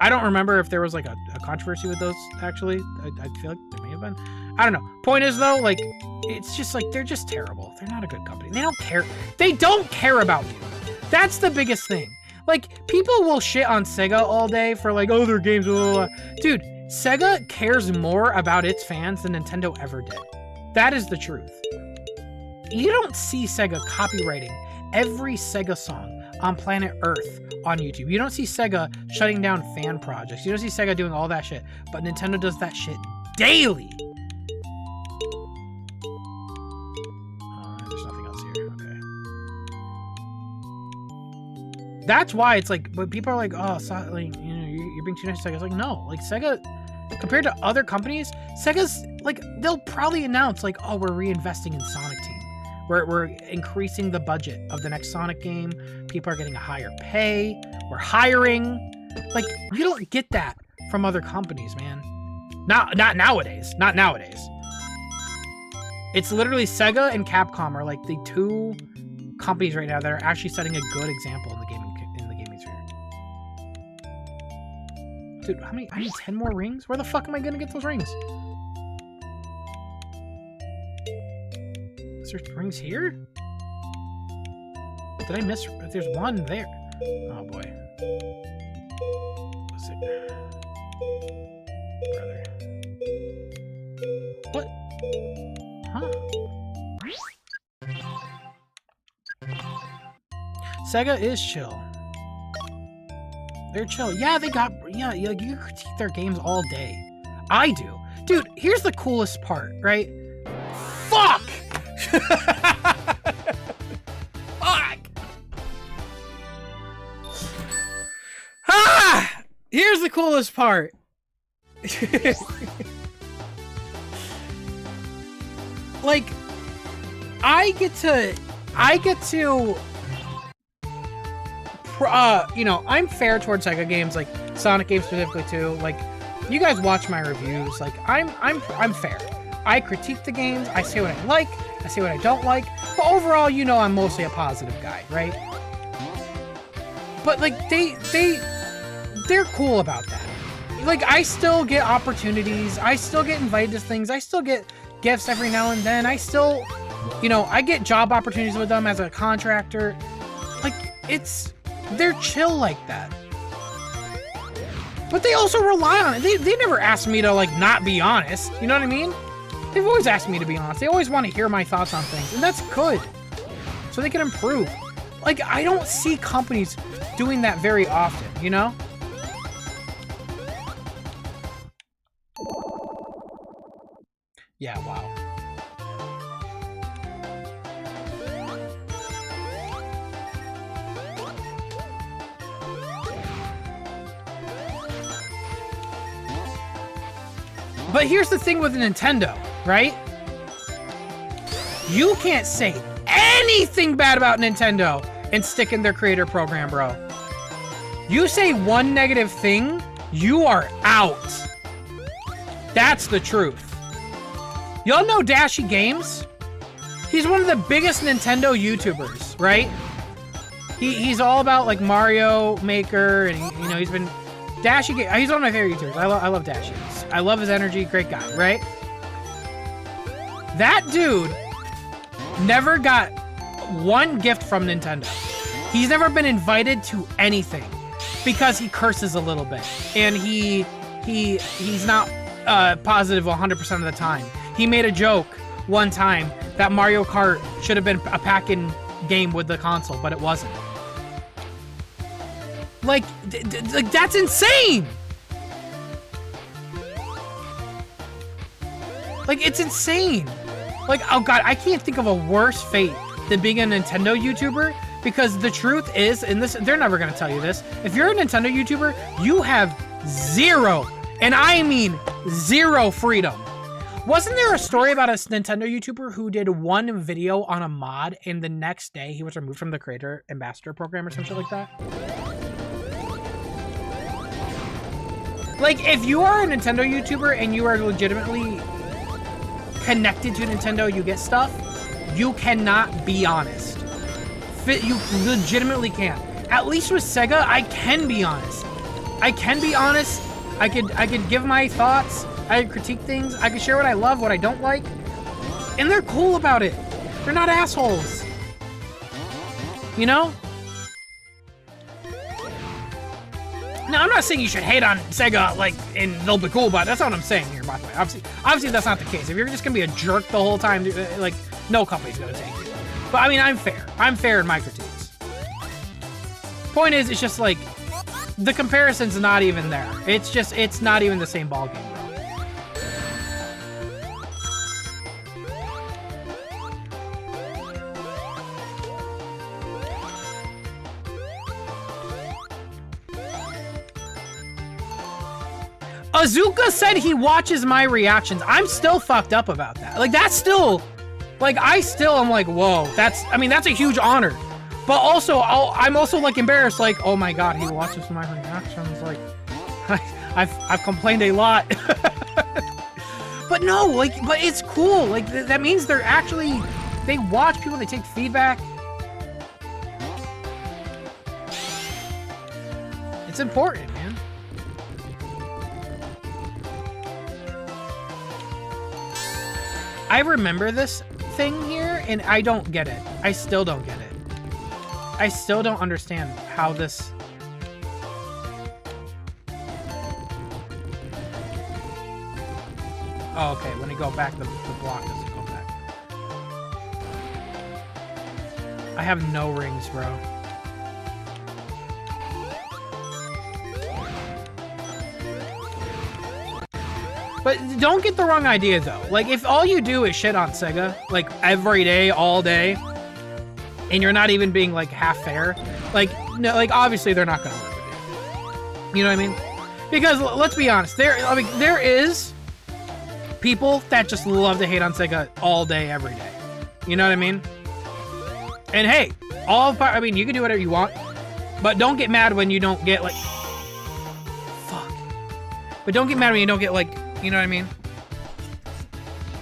I don't remember if there was like a controversy with those. Actually, I feel like there may have been. I don't know. Point is though, like, it's just like they're just terrible. They're not a good company. They don't care. They don't care about you. That's the biggest thing. Like, people will shit on Sega all day for like, oh, their games, blah, blah, blah. Dude. Sega cares more about its fans than Nintendo ever did. That is the truth. You don't see Sega copywriting every Sega song on planet Earth on YouTube. You don't see Sega shutting down fan projects. You don't see Sega doing all that shit. But Nintendo does that shit daily. There's nothing else here. Okay. That's why it's like, but people are like, oh, like, you know, you're being too nice to Sega. It's like, no, like Sega, compared to other companies, Sega's like, they'll probably announce like, oh, we're reinvesting in Sonic Team. We're increasing the budget of the next Sonic game. People are getting a higher pay. We're hiring. Like, you don't get that from other companies, man. Not nowadays. Not nowadays. It's literally Sega and Capcom are like the two companies right now that are actually setting a good example in the gaming sphere. Dude, I need 10 more rings? Where the fuck am I gonna get those rings? Is there rings here? Did I miss? There's one there. Oh boy. What's it? Brother. What? Huh? Sega is chill. They're chill. Yeah, they got... Yeah, you critique their games all day. I do. Dude, here's the coolest part, right? Fuck! Fuck! Ah! Here's the coolest part. Like, I get to you know, I'm fair towards Sega games, like Sonic games specifically too. Like, you guys watch my reviews. Like, I'm fair. I critique the games. I say what I like. I say what I don't like. But overall, you know, I'm mostly a positive guy, right? But like, they're cool about that. Like, I still get opportunities. I still get invited to things. I still get gifts every now and then. I still, you know, I get job opportunities with them as a contractor. Like, they're chill like that. But they also rely on it. They never ask me to, like, not be honest. You know what I mean? They've always asked me to be honest. They always want to hear my thoughts on things. And that's good. So they can improve. Like, I don't see companies doing that very often, you know? Yeah, wow. But here's the thing with Nintendo, right? You can't say anything bad about Nintendo and stick in their creator program, bro. You say one negative thing, you are out. That's the truth. Y'all know Dashy Games? He's one of the biggest Nintendo YouTubers, right? He's all about like Mario Maker, and you know, he's been Dashy Games. He's one of my favorite YouTubers. I love Dashy. I love his energy. Great guy, right? That dude never got one gift from Nintendo. He's never been invited to anything because he curses a little bit, and he's not positive 100% of the time. He made a joke one time that Mario Kart should have been a pack-in game with the console, but it wasn't. Like, that's insane! Like, it's insane! Like, oh god, I can't think of a worse fate than being a Nintendo YouTuber, because the truth is, and this, they're never gonna tell you this, if you're a Nintendo YouTuber, you have zero, and I mean zero freedom. Wasn't there a story about a Nintendo YouTuber who did one video on a mod and the next day he was removed from the creator ambassador program or some shit like that? Like, if you are a Nintendo YouTuber and you are legitimately connected to Nintendo, you get stuff, you cannot be honest. You legitimately can't. At least with Sega, I can be honest. I can be honest. I could give my thoughts. I could critique things. I could share what I love, what I don't like. And they're cool about it. They're not assholes. You know? Now, I'm not saying you should hate on Sega, like, and they'll be cool about it. That's not what I'm saying here, by the way. Obviously, that's not the case. If you're just gonna be a jerk the whole time, like, no company's gonna take you. But, I mean, I'm fair. I'm fair in my critiques. Point is, it's just, like, the comparison's not even there. It's just, it's not even the same ballgame, bro. Azuka said he watches my reactions. I'm still fucked up about that. Like, that's still, like, I still am like, whoa, that's, I mean, that's a huge honor. But also, I'm also, like, embarrassed, like, oh my god, he watches my reactions. Like, I've complained a lot. But no, like, but it's cool. Like, that means they're actually, they watch people, they take feedback. It's important, man. I remember this thing here, and I don't get it. I still don't get it. I still don't understand how this... Oh, okay. When you go back, the block doesn't go back. I have no rings, bro. But don't get the wrong idea, though. Like, if all you do is shit on Sega, like, every day, all day, and you're not even being, like, half fair, like, no, like, obviously they're not gonna work with you. You know what I mean? Because, let's be honest, there is people that just love to hate on Sega all day, every day. You know what I mean? And hey, I mean, you can do whatever you want, but don't get mad when you don't get, like... Fuck. But don't get mad when you don't get, like... You know what I mean?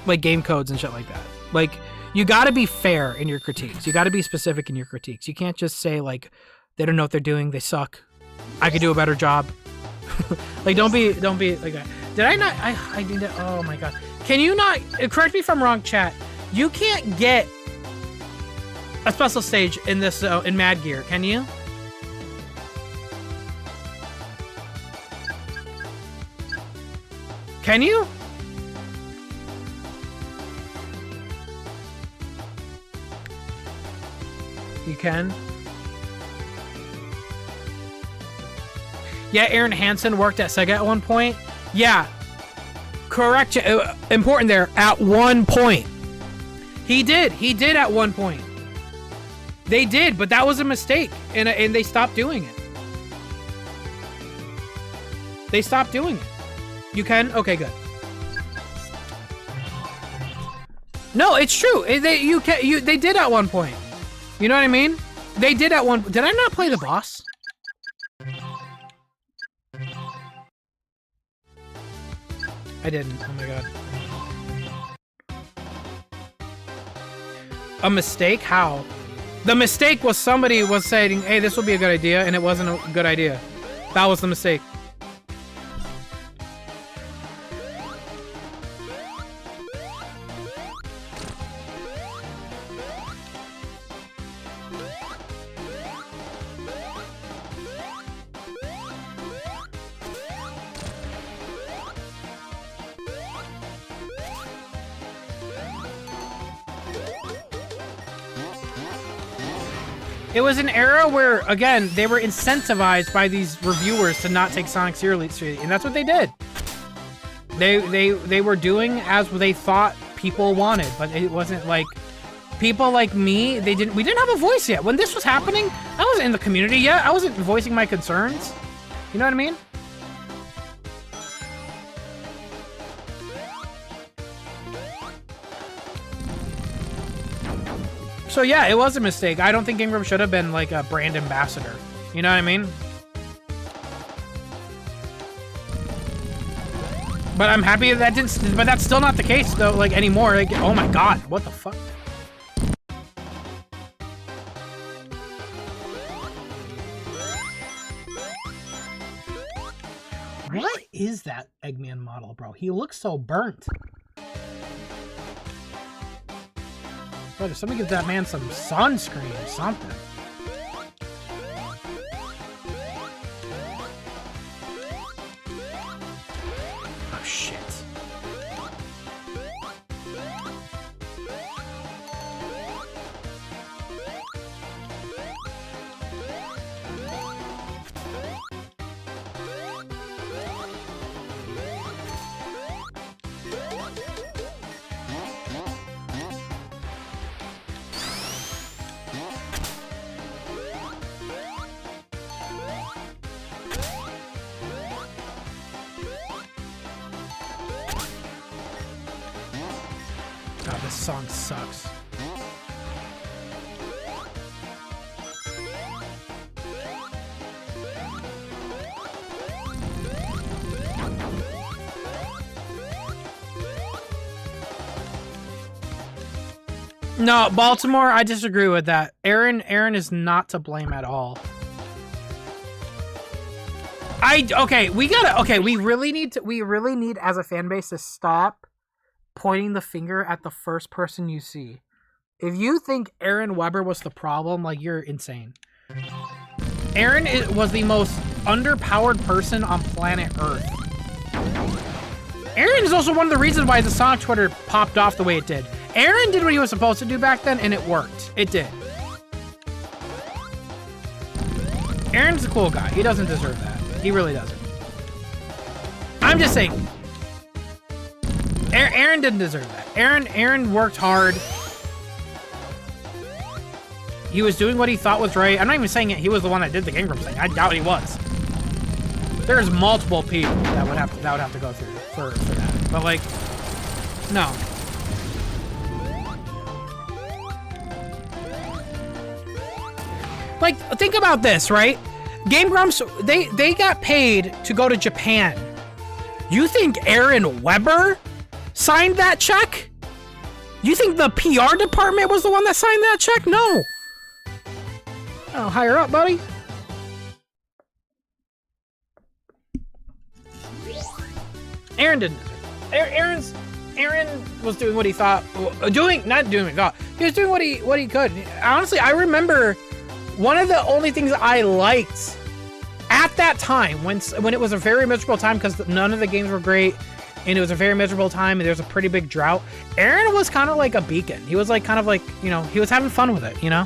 Like game codes and shit like that. Like, you gotta be fair in your critiques. You gotta be specific in your critiques. You can't just say, like, they don't know what they're doing, they suck, I could do a better job. Like, don't be like that. Did I not? I need to, oh my god. Can you not, correct me if I'm wrong, chat, you can't get a special stage in this, in Mad Gear, can you? Can you? You can? Yeah, Aaron Hansen worked at Sega at one point. Yeah. Correct. Important there. At one point. He did. He did at one point. They did, but that was a mistake. And they stopped doing it. They stopped doing it. You can? Okay, good. No, it's true. They did at one point. You know what I mean? They did at one. Did I not play the boss? I didn't. Oh my god. A mistake? How? The mistake was somebody was saying, hey, this will be a good idea, and it wasn't a good idea. That was the mistake. It was an era where, again, they were incentivized by these reviewers to not take Sonic seriously, and that's what they did. They were doing as they thought people wanted, but it wasn't like people like me. We didn't have a voice yet when this was happening. I wasn't in the community yet. I wasn't voicing my concerns. You know what I mean? So yeah, it was a mistake. I don't think Ingram should have been like a brand ambassador. You know what I mean? But I'm happy that didn't. But that's still not the case though. Like anymore. Like, oh my god, what the fuck? What is that Eggman model, bro? He looks so burnt. Brother, somebody give that man some sunscreen or something. Oh, shit. God, this song sucks. No, Baltimore, I disagree with that. Aaron is not to blame at all. We really need as a fan base to stop pointing the finger at the first person you see. If you think Aaron Weber was the problem, like, you're insane. Aaron was the most underpowered person on planet Earth. Aaron is also one of the reasons why the Sonic Twitter popped off the way it did. Aaron did what he was supposed to do back then, and it worked. It did. Aaron's a cool guy. He doesn't deserve that. He really doesn't. I'm just saying. Aaron didn't deserve that. Aaron worked hard. He was doing what he thought was right. I'm not even saying he was the one that did the Ingram thing. I doubt he was. There's multiple people that would have to go through for that. But like, no. Like, think about this, right? Game Grumps, they got paid to go to Japan. You think Aaron Weber signed that check? You think the PR department was the one that signed that check? No. Oh, higher up, buddy. Aaron didn't. Aaron was doing what he thought. Not doing what he thought. He was doing what he could. Honestly, I remember one of the only things I liked at that time, when it was a very miserable time because none of the games were great, and it was a very miserable time, and there was a pretty big drought. Aaron was kind of like a beacon. He was like kind of like, you know, he was having fun with it, you know?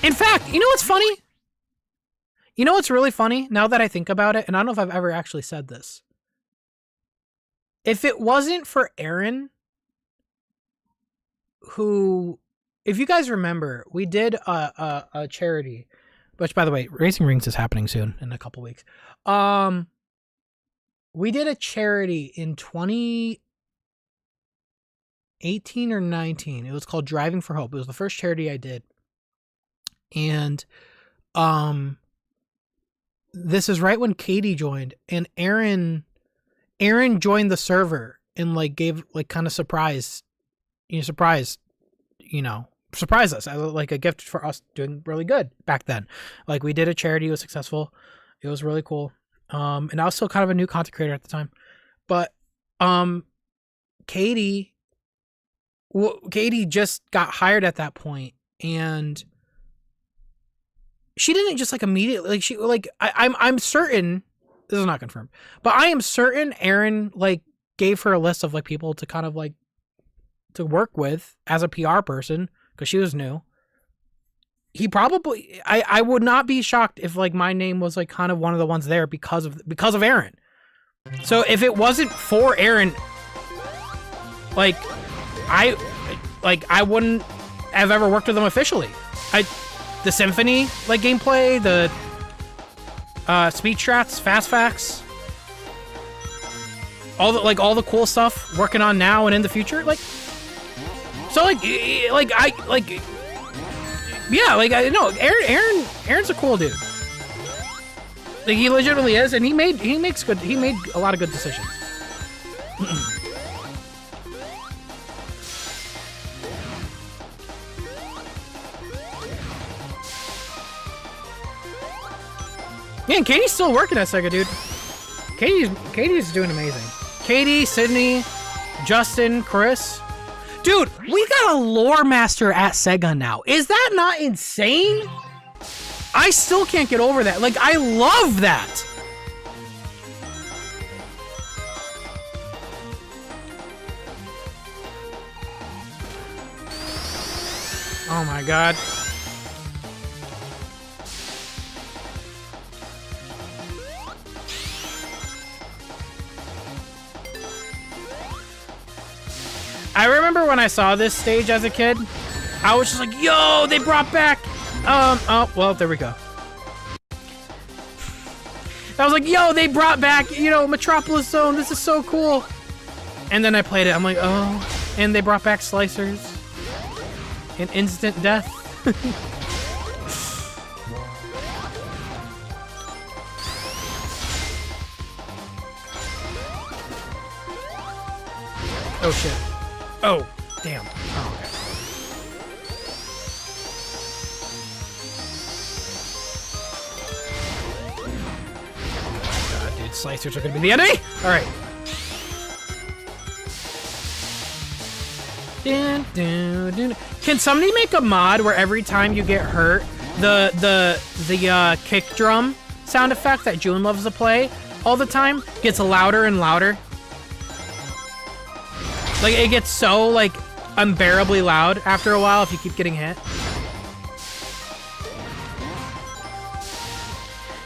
In fact, you know what's funny? You know what's really funny now that I think about it, and I don't know if I've ever actually said this. If it wasn't for Aaron, who, if you guys remember, we did a charity, which, by the way, Racing Rings is happening soon in a couple weeks. We did a charity in 2018 or 19. It was called Driving for Hope. It was the first charity I did. And this is right when Katie joined, and Aaron joined the server and like gave like kind of surprised us as like a gift for us doing really good back then. Like we did a charity, it was successful. It was really cool. And I was still kind of a new content creator at the time, but Katie just got hired at that point, and she didn't just like immediately like she like I'm certain, this is not confirmed, but I am certain Aaron like gave her a list of like people to kind of like to work with as a PR person because she was new. He probably, I would not be shocked if like my name was like kind of one of the ones there because of Aaron. So if it wasn't for Aaron, like I wouldn't have ever worked with him officially. The Symphony like gameplay, the speed strats, fast facts, all the cool stuff working on now and in the future, like so I know Aaron's a cool dude. Like he legitimately is, and he made a lot of good decisions. Yeah, and Katie's still working at Sega, dude. Katie's doing amazing. Katie, Sydney, Justin, Chris. Dude, we got a lore master at Sega now. Is that not insane? I still can't get over that. Like, I love that. Oh my god. I remember when I saw this stage as a kid, I was just like, yo, they brought back, oh, well, there we go. I was like, yo, they brought back, Metropolis Zone, this is so cool. And then I played it, I'm like, oh, and they brought back slicers and instant death. Oh, shit. Oh, damn. Oh, okay. God, dude, slicers are gonna be the enemy? Alright. Can somebody make a mod where every time you get hurt, the kick drum sound effect that June loves to play all the time gets louder and louder? Like, it gets so, like, unbearably loud after a while if you keep getting hit.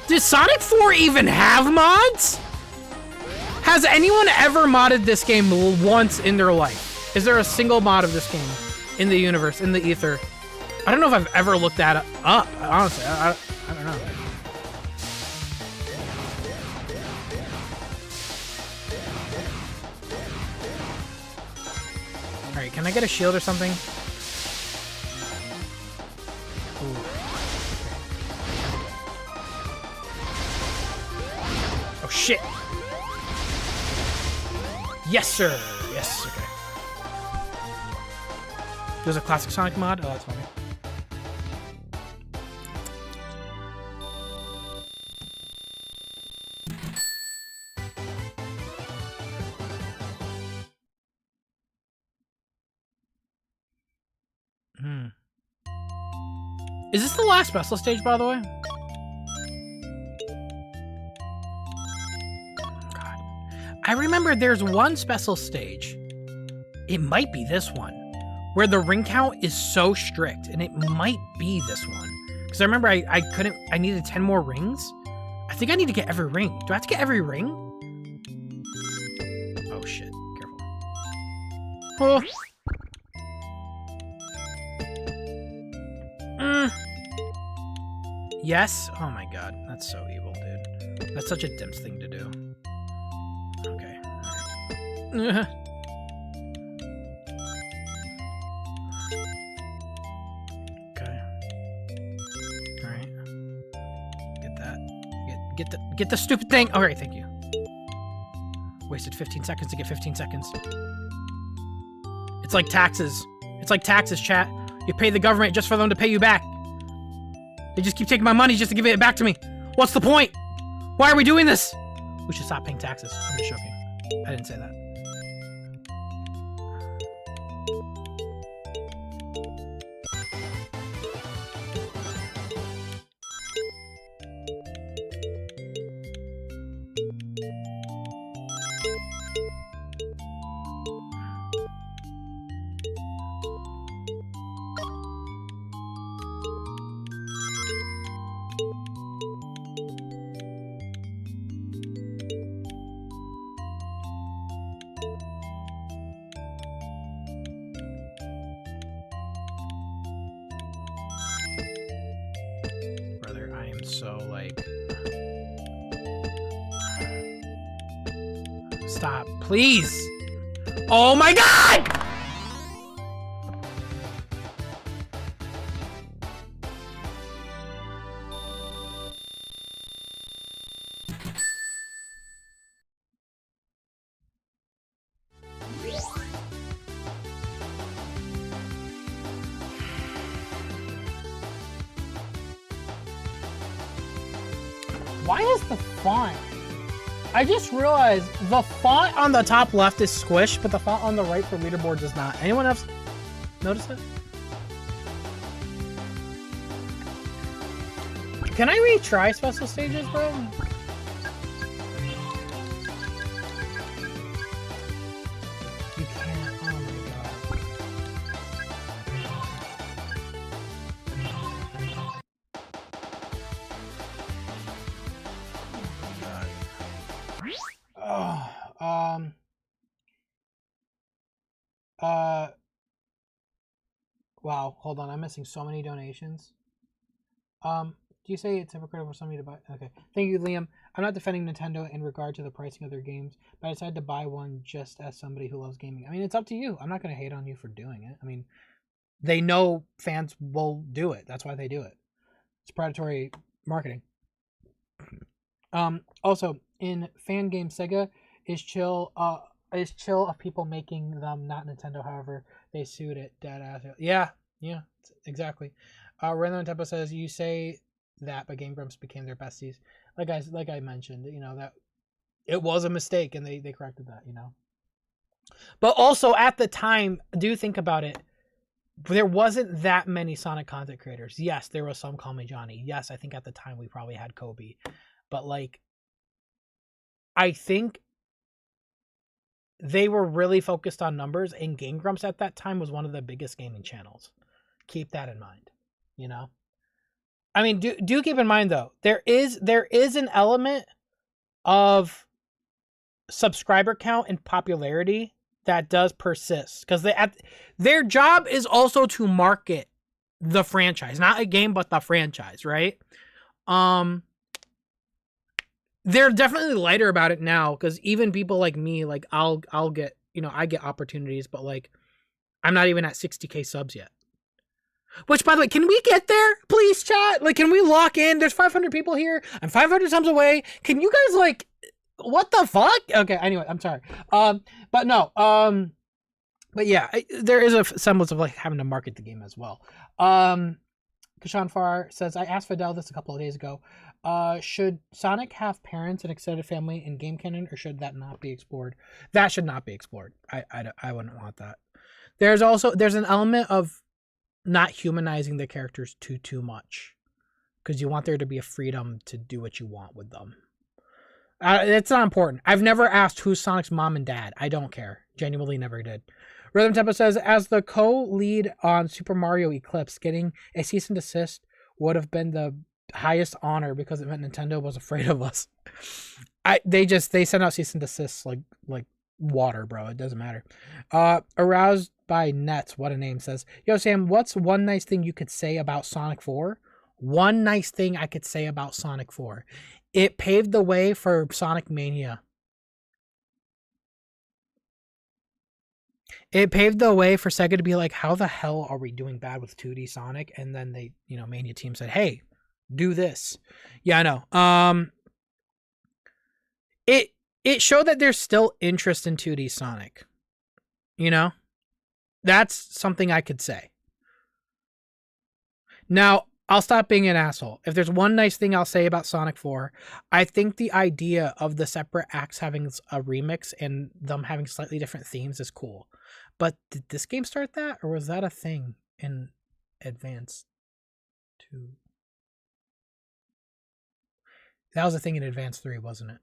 Does Sonic 4 even have mods? Has anyone ever modded this game once in their life? Is there a single mod of this game in the universe, in the ether? I don't know if I've ever looked that up, honestly. I don't know. Alright, can I get a shield or something? Ooh. Oh shit! Yes, sir! Yes, okay. There's a classic Sonic mod? Oh, that's funny. Is this the last special stage, by the way? God. I remember there's one special stage. It might be this one, where the ring count is so strict, and it might be this one, Because I remember I couldn't, I needed 10 more rings. I think I need to get every ring. Do I have to get every ring? Oh shit, careful. Oh. Yes? Oh my god, that's so evil, dude. That's such a Dimps thing to do. Okay. Okay. Alright. Get that. Get the stupid thing! Alright, thank you. Wasted 15 seconds to get 15 seconds. It's like taxes. It's like taxes, chat. You pay the government just for them to pay you back. They just keep taking my money just to give it back to me. What's the point? Why are we doing this? We should stop paying taxes. I'm just joking. I didn't say that. So, like... Stop, please! Oh my god! Why is the font? I just realized the font on the top left is squished, but the font on the right for leaderboards is not. Anyone else notice it? Can I retry special stages, bro? You can't. Oh my god. Wow, hold on, I'm missing so many donations. Do you say it's hypocritical for somebody to buy? Okay, thank you, Liam. I'm not defending Nintendo in regard to the pricing of their games, but I decided to buy one just as somebody who loves gaming. I mean, it's up to you. I'm not going to hate on you for doing it. I mean, they know fans will do it. That's why they do it. It's predatory marketing. Also, in fan game Sega is chill of people making them, not Nintendo. However, they sued it dead ass. Yeah, exactly. Random Tempo says, you say that, but Game Grumps became their besties. Like I mentioned, you know, that it was a mistake and they corrected that, you know. But also at the time, do think about it. There wasn't that many Sonic content creators. Yes, there was some Call Me Johnny. Yes, I think at the time we probably had Kobe. But like, I think they were really focused on numbers, and Game Grumps at that time was one of the biggest gaming channels. Keep that in mind, you know? I mean, do keep in mind though, there is an element of subscriber count and popularity that does persist, because their job is also to market the franchise, not a game, but the franchise, right? They're definitely lighter about it now, because even people like me, like I'll get, you know, I get opportunities, but like I'm not even at 60k subs yet. Which, by the way, can we get there, please, chat? Like, can we lock in? There's 500 people here. I'm 500 subs away. Can you guys, like, what the fuck? Okay, anyway, I'm sorry. But no, but yeah, there is a semblance of like having to market the game as well. Kashan Farr says, I asked Fidel this a couple of days ago. Should Sonic have parents and extended family in game canon, or should that not be explored? That should not be explored. I wouldn't want that. There's an element of not humanizing the characters too much, because you want there to be a freedom to do what you want with them. It's not important. I've never asked who's Sonic's mom and dad. I don't care. Genuinely never did. Rhythm Tempo says, as the co-lead on Super Mario Eclipse, getting a cease and desist would have been the highest honor because it meant Nintendo was afraid of us. They send out cease and desist like water, bro. It doesn't matter. Aroused by Nets, what a name, says, yo Sam, what's one nice thing you could say about Sonic 4? One nice thing I could say about Sonic 4. It paved the way for Sonic Mania. It paved the way for Sega to be like, how the hell are we doing bad with 2D Sonic? And then they, Mania team said, hey, do this. Yeah, I know. It showed that there's still interest in 2D Sonic. That's something I could say. Now, I'll stop being an asshole. If there's one nice thing I'll say about Sonic 4, I think the idea of the separate acts having a remix and them having slightly different themes is cool. But did this game start that, or was that a thing in Advance 2? That was a thing in Advance 3, wasn't it?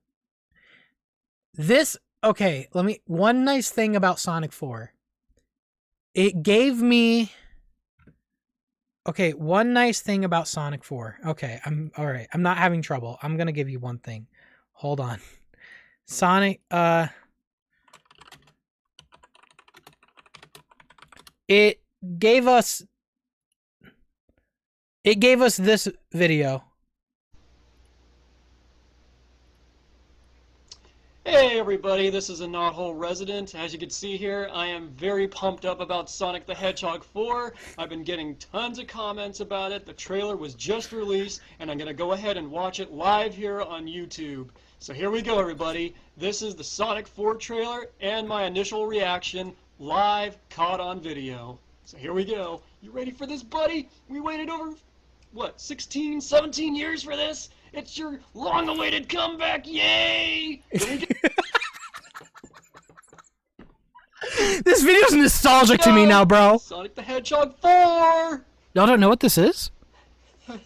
One nice thing about Sonic 4. It gave me... Okay, one nice thing about Sonic 4. Okay, all right. I'm not having trouble. I'm going to give you one thing. Hold on. Sonic, it gave us this video. Hey everybody, this is a Knothole resident. As you can see here, I am very pumped up about Sonic the Hedgehog 4. I've been getting tons of comments about it. The trailer was just released, and I'm going to go ahead and watch it live here on YouTube. So here we go, everybody. This is the Sonic 4 trailer and my initial reaction, live, caught on video. So here we go. You ready for this, buddy? We waited over, 16, 17 years for this? It's your long-awaited comeback, yay! This video's nostalgic to me now, bro. Sonic the Hedgehog 4! Y'all don't know what this is? I'm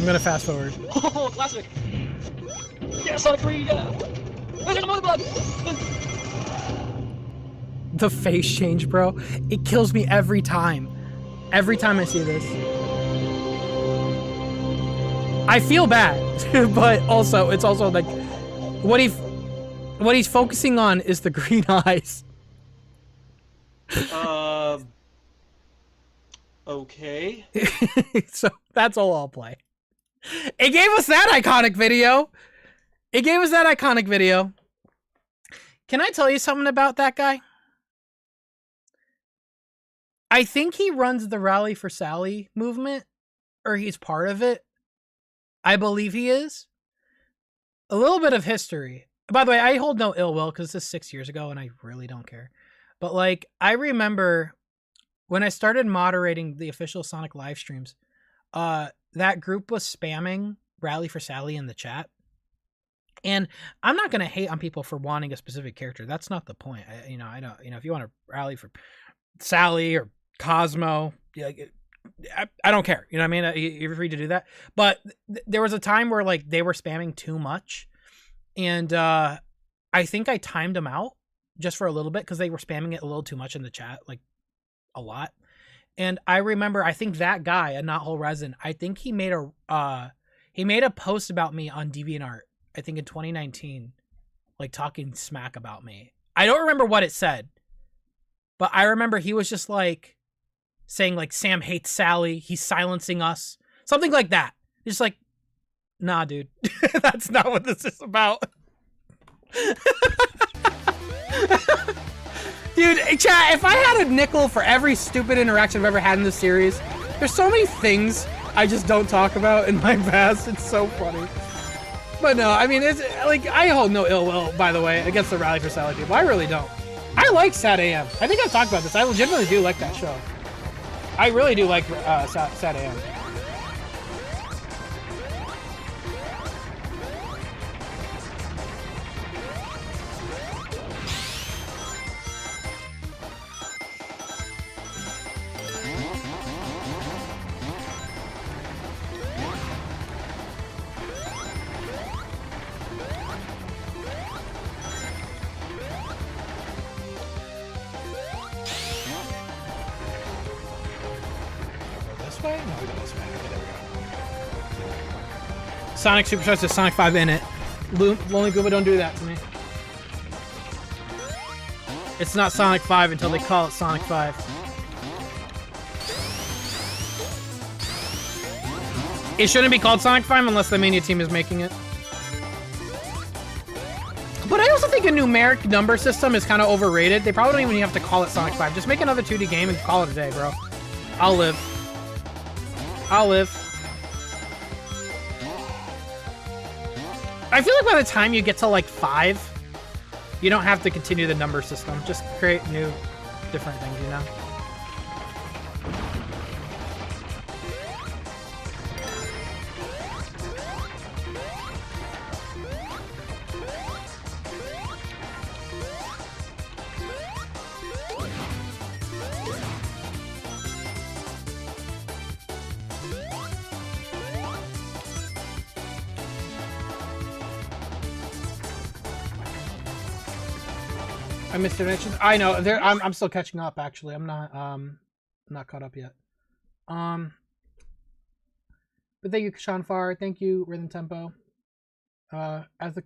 gonna fast forward. Oh, classic! Yeah, Sonic 3, yeah! There's another bug! The face change, bro. It kills me every time. Every time I see this. I feel bad, but also, it's also like, what he's focusing on is the green eyes. Okay. So that's all I'll play. It gave us that iconic video. Can I tell you something about that guy? I think he runs the Rally for Sally movement, or he's part of it. I believe he is. A little bit of history. By the way, I hold no ill will because this is 6 years ago and I really don't care. But like, I remember when I started moderating the official Sonic live streams, that group was spamming Rally for Sally in the chat. And I'm not going to hate on people for wanting a specific character. That's not the point. I don't, if you want to rally for Sally or Cosmo, I don't care. You know what I mean? You're free to do that. But there was a time where like they were spamming too much. And I think I timed them out just for a little bit because they were spamming it a little too much in the chat, like a lot. And I remember, I think that guy, a Knothole Resin, I think he made a post about me on DeviantArt, I think in 2019, like talking smack about me. I don't remember what it said, but I remember he was just like saying like, Sam hates Sally, he's silencing us, something like that. Just like, nah, dude, that's not what this is about. Dude, chat, if I had a nickel for every stupid interaction I've ever had in this series, there's so many things I just don't talk about in my past. It's so funny. But no, I mean, it's like, I hold no ill will, by the way, against the Rally for Sally people. I really don't. I like Sad AM. I think I've talked about this. I legitimately do like that show. I really do like Sad AM. this way? No, we go this way. Okay, there we go. Sonic Superstars has Sonic 5 in it. Lonely Goomba, don't do that to me. It's not Sonic 5 until they call it Sonic 5. It shouldn't be called Sonic 5 unless the Mania team is making it. But I also think a numeric number system is kind of overrated. They probably don't even have to call it Sonic 5. Just make another 2D game and call it a day, bro. I'll live. I'll live. I feel like by the time you get to like 5, you don't have to continue the number system. Just create new, different things, you know? I missed donations. I know. I'm still catching up. Actually, I'm not caught up yet. But thank you, Sean Farr. Thank you, Rhythm Tempo. As the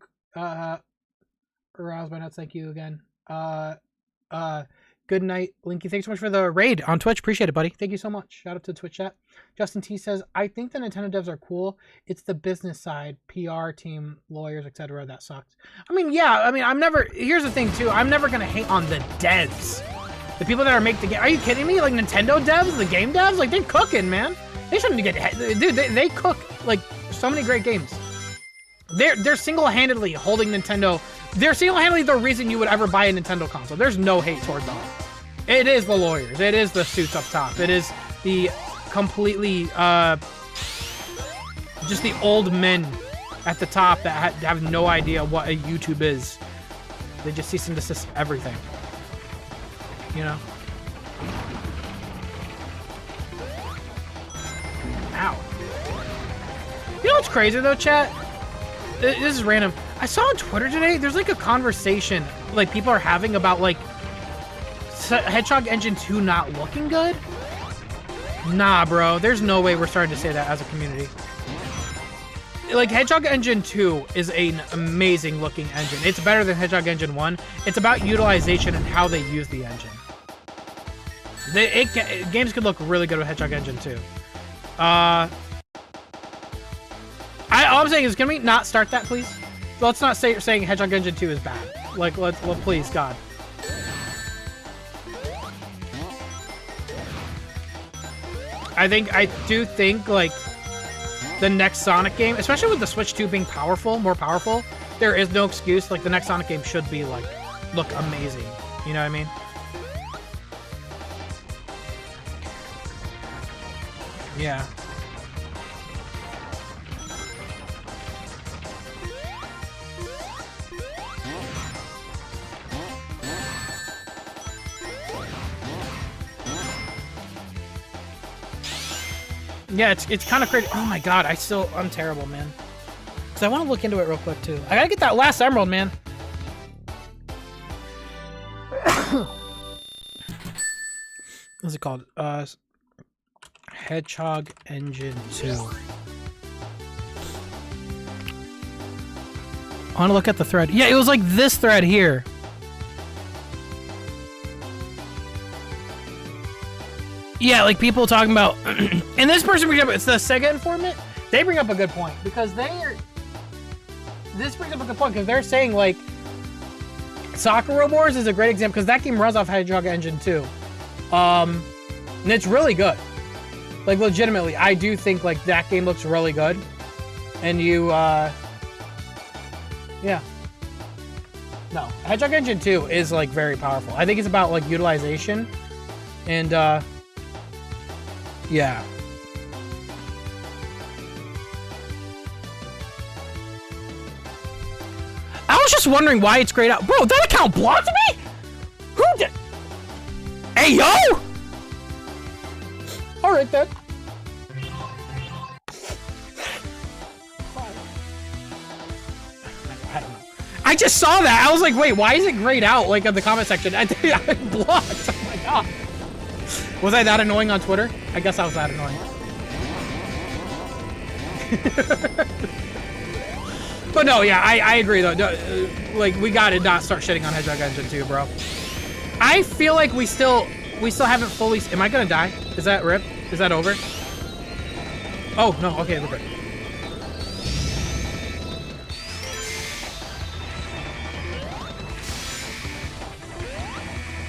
aroused by nuts. Thank you again. Good night, Linky. Thanks so much for the raid on Twitch. Appreciate it, buddy. Thank you so much. Shout out to Twitch chat. Justin T says, I think the Nintendo devs are cool. It's the business side, PR team, lawyers, etc. that sucks. I mean, yeah. I mean, here's the thing too. I'm never gonna hate on the devs, the people that are making the game. Are you kidding me? Like Nintendo devs, the game devs, like they're cooking, man. They shouldn't get, dude. They cook like so many great games. They're single-handedly holding Nintendo. They're single-handedly the reason you would ever buy a Nintendo console. There's no hate toward them. It is the lawyers. It is the suits up top. It is the completely, just the old men at the top that have no idea what a YouTube is. They just cease and desist everything. You know? Ow. You know what's crazy though, chat? This is random. I saw on Twitter today, there's like a conversation like people are having about like Hedgehog Engine 2 not looking good. Nah, bro. There's no way we're starting to say that as a community. Like, Hedgehog Engine 2 is an amazing looking engine. It's better than Hedgehog Engine 1. It's about utilization and how they use the engine. Games could look really good with Hedgehog Engine 2. All I'm saying is, can we not start that, please? Let's not saying Hedgehog Engine 2 is bad. Like, let's please, God. I do think, like, the next Sonic game, especially with the Switch 2 being more powerful, there is no excuse. Like, the next Sonic game should be, like, look amazing. You know what I mean? Yeah. Yeah, it's kind of crazy. Oh my god, I'm terrible, man. Because I want to look into it real quick, too. I gotta get that last emerald, man. What's it called? Hedgehog Engine 2. I want to look at the thread. Yeah, it was like this thread here. Yeah, like people talking about, and this person brings up, it's the Sega informant. They bring up a good point because this brings up a good point because they're saying like, Sakura Wars is a great example because that game runs off Hedgehog Engine 2. And it's really good. Like legitimately, I do think like that game looks really good. And yeah. No, Hedgehog Engine 2 is like very powerful. I think it's about like utilization and yeah. I was just wondering why it's grayed out. Bro, that account blocked me? Who did? Hey, yo! Alright, then. I don't know. I just saw that. I was like, wait, why is it grayed out, like, in the comment section? I blocked. Oh, my God. Was I that annoying on Twitter? I guess I was that annoying. But no, yeah, I agree though. No, like, we gotta not start shitting on Hedgehog Engine 2, bro. I feel like we still haven't fully. Am I gonna die? Is that rip? Is that over? Oh no. Okay, we're good.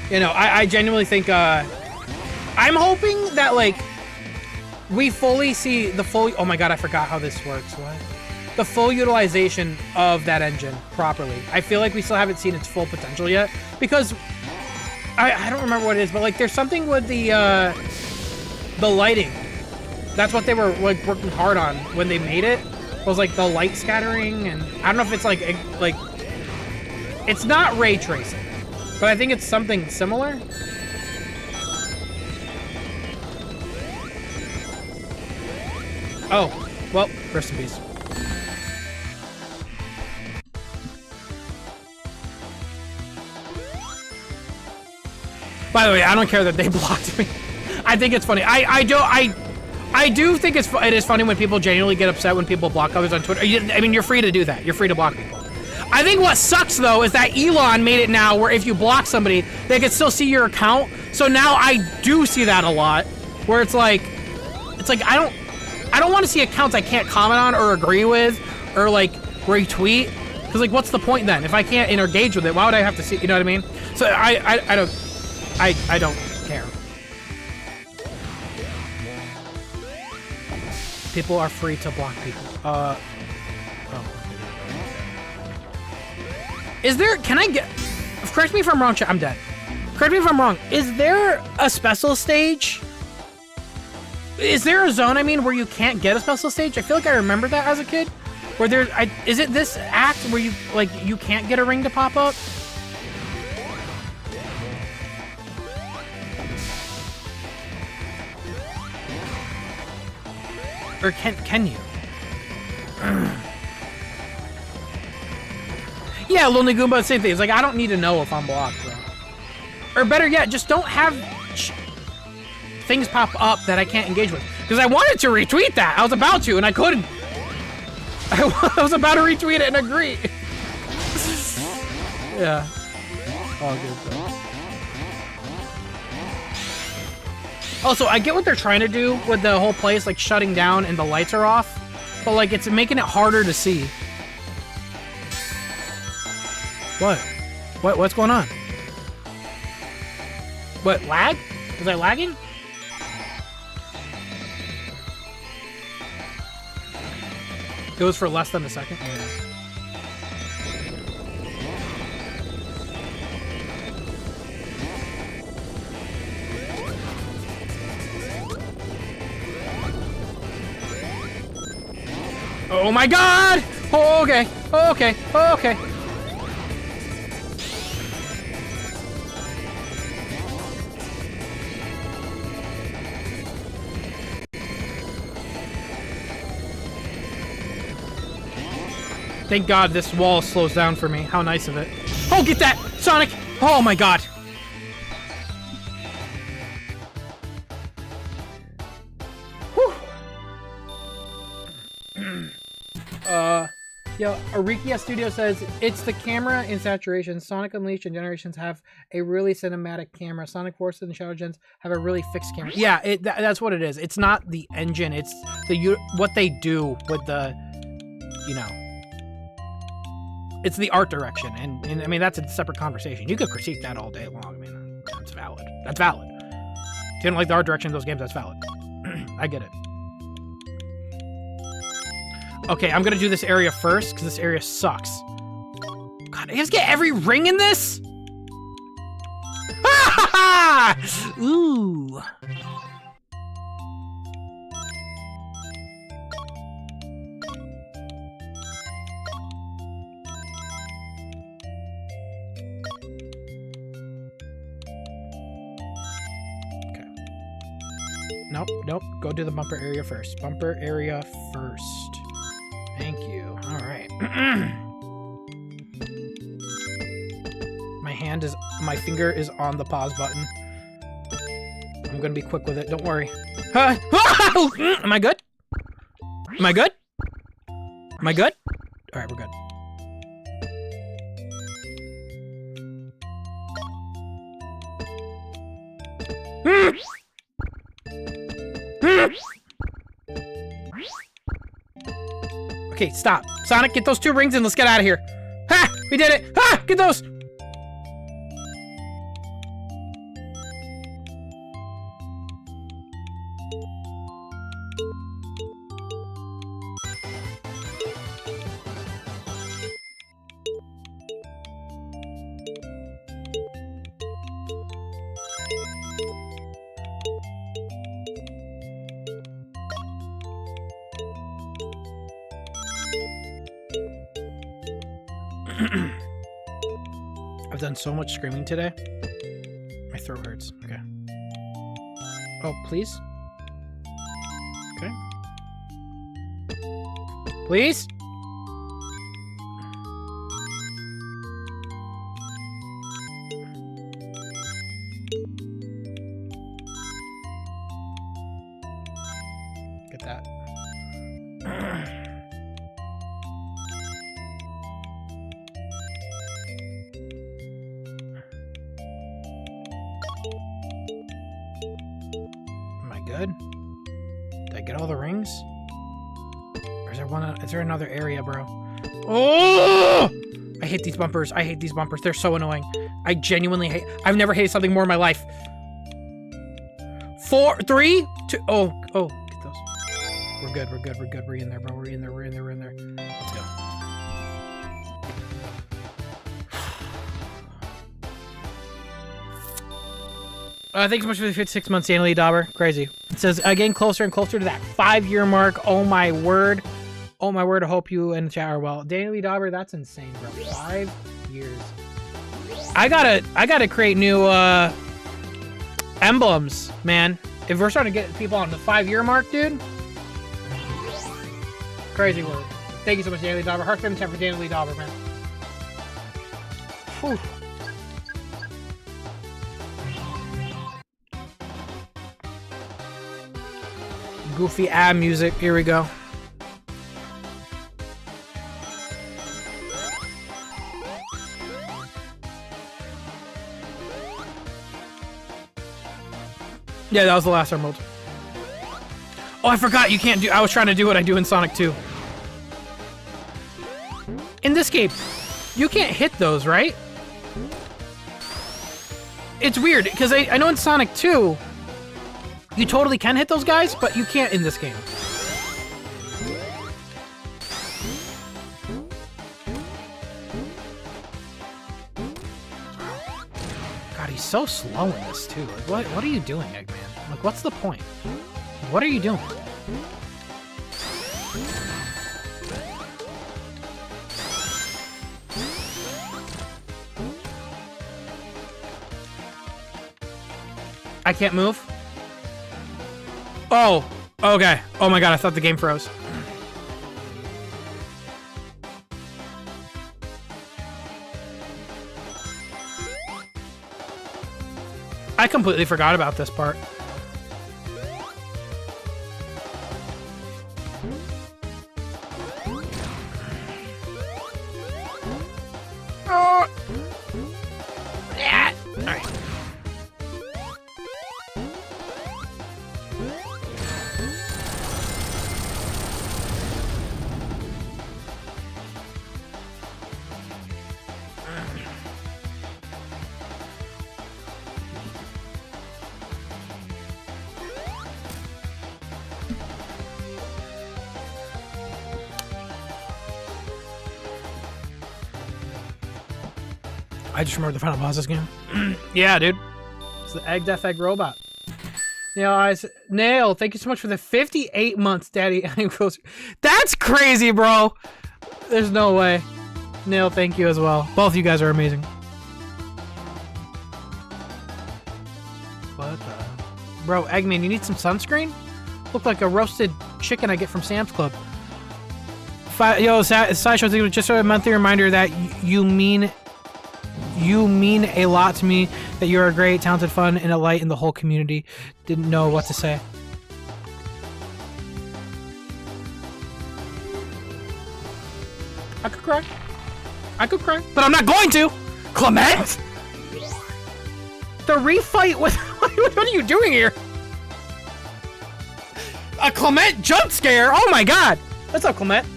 You know, I genuinely think. I'm hoping that like we fully see the full. Oh my god, I forgot how this works. What? The full utilization of that engine properly. I feel like we still haven't seen its full potential yet because I don't remember what it is, but like there's something with the lighting. That's what they were like working hard on when they made it. It was like the light scattering, and I don't know if it's like it's not ray tracing, but I think it's something similar. Oh, well, rest in peace. By the way, I don't care that they blocked me. I think it's funny. I do think it is funny when people genuinely get upset when people block others on Twitter. I mean, you're free to do that. You're free to block people. I think what sucks though is that Elon made it now where if you block somebody, they can still see your account. So now I do see that a lot, where it's like I don't want to see accounts I can't comment on or agree with or like retweet, because like what's the point then if I can't engage with it? Why would I have to see? You know what I mean? So I don't care. People are free to block people. Oh. Is there, can I get, correct me if I'm wrong, I'm dead. Correct me if I'm wrong. Is there a special stage? Is there a zone, I mean, where you can't get a special stage? I feel like I remember that as a kid. Where there, is it this act where you, like, you can't get a ring to pop up? Or can you? Yeah, Lonely Goomba, same thing. It's like, I don't need to know if I'm blocked, bro. Or better yet, just don't have things pop up that I can't engage with. Because I wanted to retweet that. I was about to, and I couldn't. I was about to retweet it and agree. Yeah. All good, bro. Also, I get what they're trying to do with the whole place, like, shutting down and the lights are off. But, like, it's making it harder to see. What? What's going on? What, lag? Was I lagging? It was for less than a second. Yeah. Oh my god! Oh, okay. Oh, okay. Oh, okay. Thank God this wall slows down for me. How nice of it. Oh, get that! Sonic! Oh my god! Whew. Yo, Arikia Studio says, it's the camera in saturation. Sonic Unleashed and Generations have a really cinematic camera. Sonic Forces and Shadow Gens have a really fixed camera. Yeah, that's what it is. It's not the engine. It's the what they do with the, you know, it's the art direction. And I mean, that's a separate conversation. You could critique that all day long. I mean, that's valid. That's valid. If you don't like the art direction of those games, that's valid. I get it. Okay, I'm gonna do this area first, because this area sucks. God, I just get every ring in this? Ooh. Okay. Nope. Go do the bumper area first. Bumper area first. Thank you. All right. My finger is on the pause button. I'm gonna be quick with it. Don't worry. Am I good? Am I good? Am I good? All right, we're good. Okay, stop. Sonic, get those 2 rings and let's get out of here. Ha! We did it! Ha! Get those! I've done so much screaming today. My throat hurts. Okay. Oh, please? Okay. Please? Get that. Good. Did I get all the rings? Or is there one? Is there another area, bro? Oh! I hate these bumpers. I hate these bumpers. They're so annoying. I genuinely hate. I've never hated something more in my life. 4, 3, 2. Oh, get those. We're good. We're good. We're good. We're in there, bro. We're in there. We're in there. We're in there. Let's go. Thanks so much for the 56 months, Stanley Dauber. Crazy. It says, getting closer and closer to that 5-year mark. Oh my word. Oh my word. I hope you and the chat are well. Stanley Dauber, that's insane, bro. 5 years. I gotta create new emblems, man. If we're starting to get people on the 5-year mark, dude. Crazy word. Thank you so much, Stanley Dauber. Heart in the chat for Stanley Dauber, man. Whew. Goofy ad music. Here we go. Yeah, that was the last emerald. Oh, I forgot you can't do. I was trying to do what I do in Sonic 2. In this game, you can't hit those, right? It's weird because I know in Sonic 2. You totally can hit those guys, but you can't in this game. God, he's so slow in this too. Like, what are you doing, Eggman? Like, what's the point? What are you doing? I can't move? Oh, okay. Oh my god, I thought the game froze. I completely forgot about this part. Oh. Yeah. All right. I just remember the final boss of this game. Yeah, dude. It's the Egg Death Egg Robot. Nail, thank you so much for the 58 months, Daddy. I'm closer. That's crazy, bro. There's no way. Nail, thank you as well. Both of you guys are amazing. What the? Bro, Eggman, you need some sunscreen? Look like a roasted chicken I get from Sam's Club. Sideshow, just a monthly reminder that you mean a lot to me, that you're a great, talented, fun, and a light in the whole community. Didn't know what to say. I could cry. I could cry, but I'm not going to. Clement? The refight with what are you doing here? A Clement jump scare? Oh my god! What's up, Clement?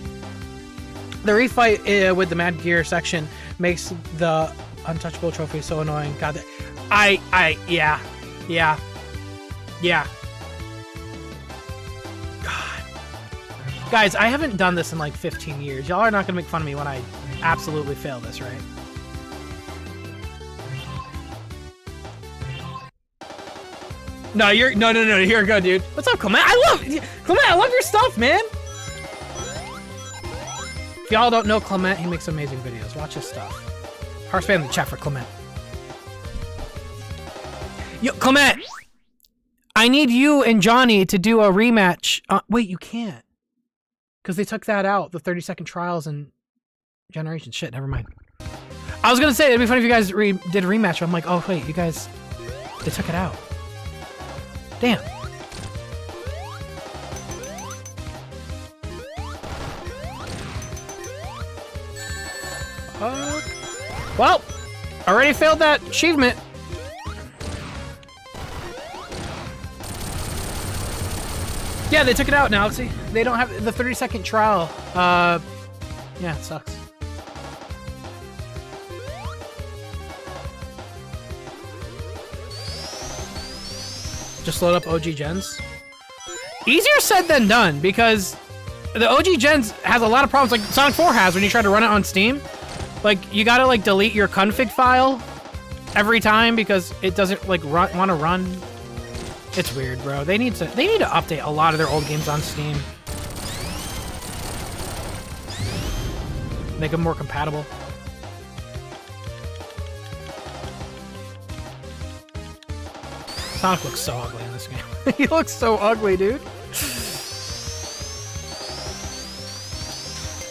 The refight with the Mad Gear section makes the untouchable trophy so annoying. God, yeah. God. Guys, I haven't done this in like 15 years. Y'all are not gonna make fun of me when I absolutely fail this, right? No, no, you're good, dude. What's up, Clement? Clement, I love your stuff, man. If y'all don't know Clement, he makes amazing videos. Watch his stuff. Heart spam in the chat for Clement. Yo, Clement! I need you and Johnny to do a rematch. Wait, you can't. Because they took that out. The 30-second trials and generation. Shit, never mind. I was gonna say, it'd be funny if you guys did a rematch. I'm like, oh wait, you guys, they took it out. Damn. Well, already failed that achievement. Yeah, they took it out now. See, they don't have the 30-second trial. Yeah, it sucks. Just load up OG Gens. Easier said than done, because the OG Gens has a lot of problems, like Sonic 4 has when you try to run it on Steam. Like, you gotta, like, delete your config file every time because it doesn't, like, want to run. It's weird, bro. They need to update a lot of their old games on Steam. Make them more compatible. Sonic looks so ugly in this game. He looks so ugly, dude.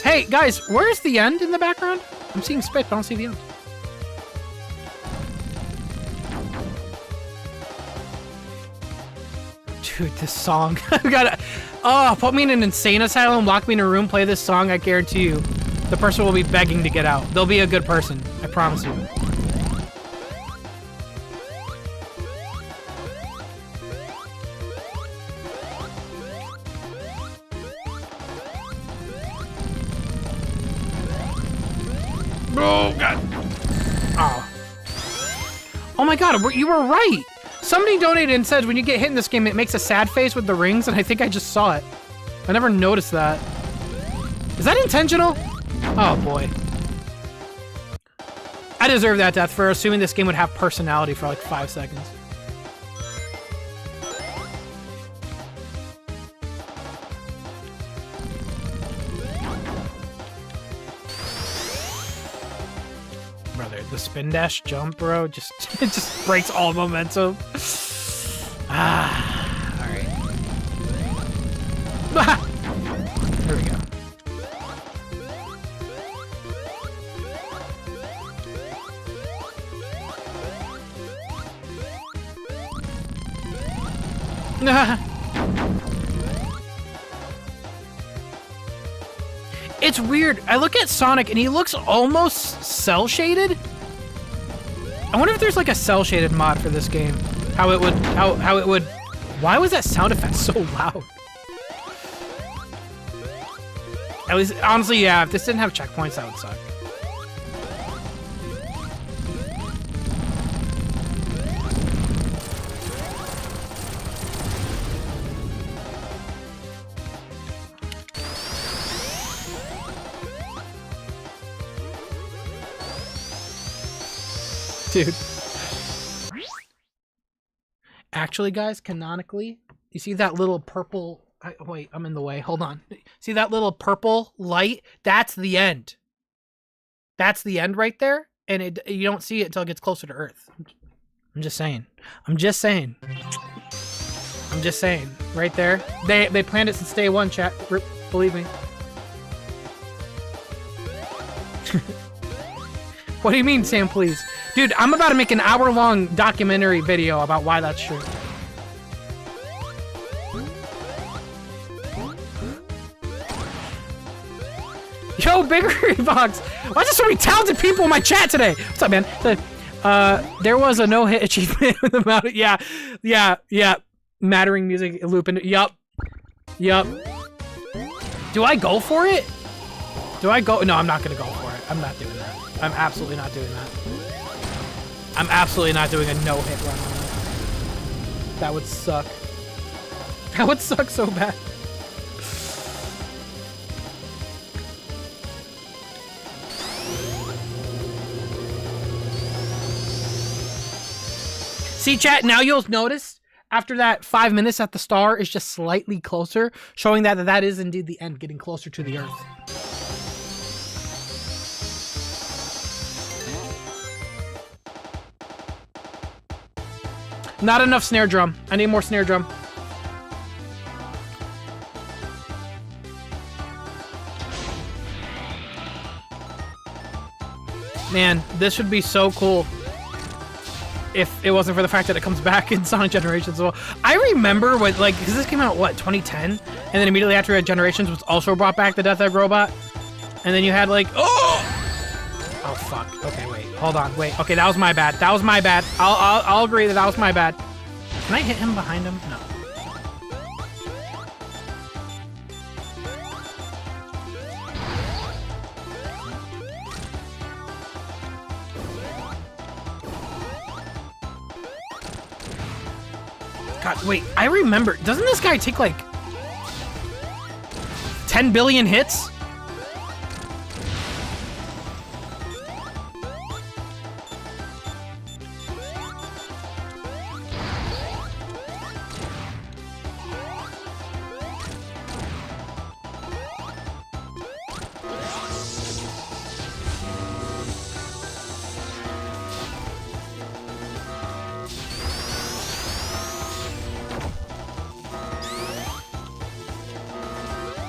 Hey, guys, where's the end in the background? I'm seeing spit, but I don't see the end. Dude, this song. We gotta... Oh, put me in an insane asylum, lock me in a room, play this song, I guarantee you, the person will be begging to get out. They'll be a good person. I promise you. Oh, God. Oh. Oh, my God. You were right. Somebody donated and said when you get hit in this game, it makes a sad face with the rings, and I think I just saw it. I never noticed that. Is that intentional? Oh, boy. I deserve that death for assuming this game would have personality for like 5 seconds. The spin dash jump, bro, it just breaks all momentum. Ah, all right. Ah! There we go. It's weird. I look at Sonic and he looks almost cel-shaded. I wonder if there's like a cel-shaded mod for this game. How it would. Why was that sound effect so loud? At least, honestly, yeah. If this didn't have checkpoints, that would suck. Dude. Actually, guys, canonically, you see that little purple... wait, I'm in the way. Hold on. See that little purple light? That's the end. That's the end right there. And you don't see it until it gets closer to Earth. I'm just saying. I'm just saying. I'm just saying. Right there. They planned it since day one, chat. Believe me. What do you mean, Sam, please? Dude, I'm about to make an hour-long documentary video about why that's true. Yo, Biggery Box. Why there's so many talented people in my chat today? What's up, man? There was a no-hit achievement with the mountain. Yeah. Mattering music looping. Yup. Do I go for it? Do I go? No, I'm not gonna go for it. I'm not doing that. I'm absolutely not doing that. I'm absolutely not doing a no-hit run on that. That would suck. That would suck so bad. See, chat, now you'll notice after that 5 minutes that the star is just slightly closer, showing that that is indeed the end, getting closer to the Earth. Not enough snare drum. I need more snare drum. Man, this would be so cool if it wasn't for the fact that it comes back in Sonic Generations as well. I remember when, like, because this came out, what, 2010? And then immediately after it, Generations was also brought back the Death Egg Robot. And then you had, like, oh, fuck. Okay, wait. Hold on. Wait. Okay, that was my bad. That was my bad. I'll agree that was my bad. Can I hit him behind him? No. God, wait, I remember. Doesn't this guy take like 10 billion hits?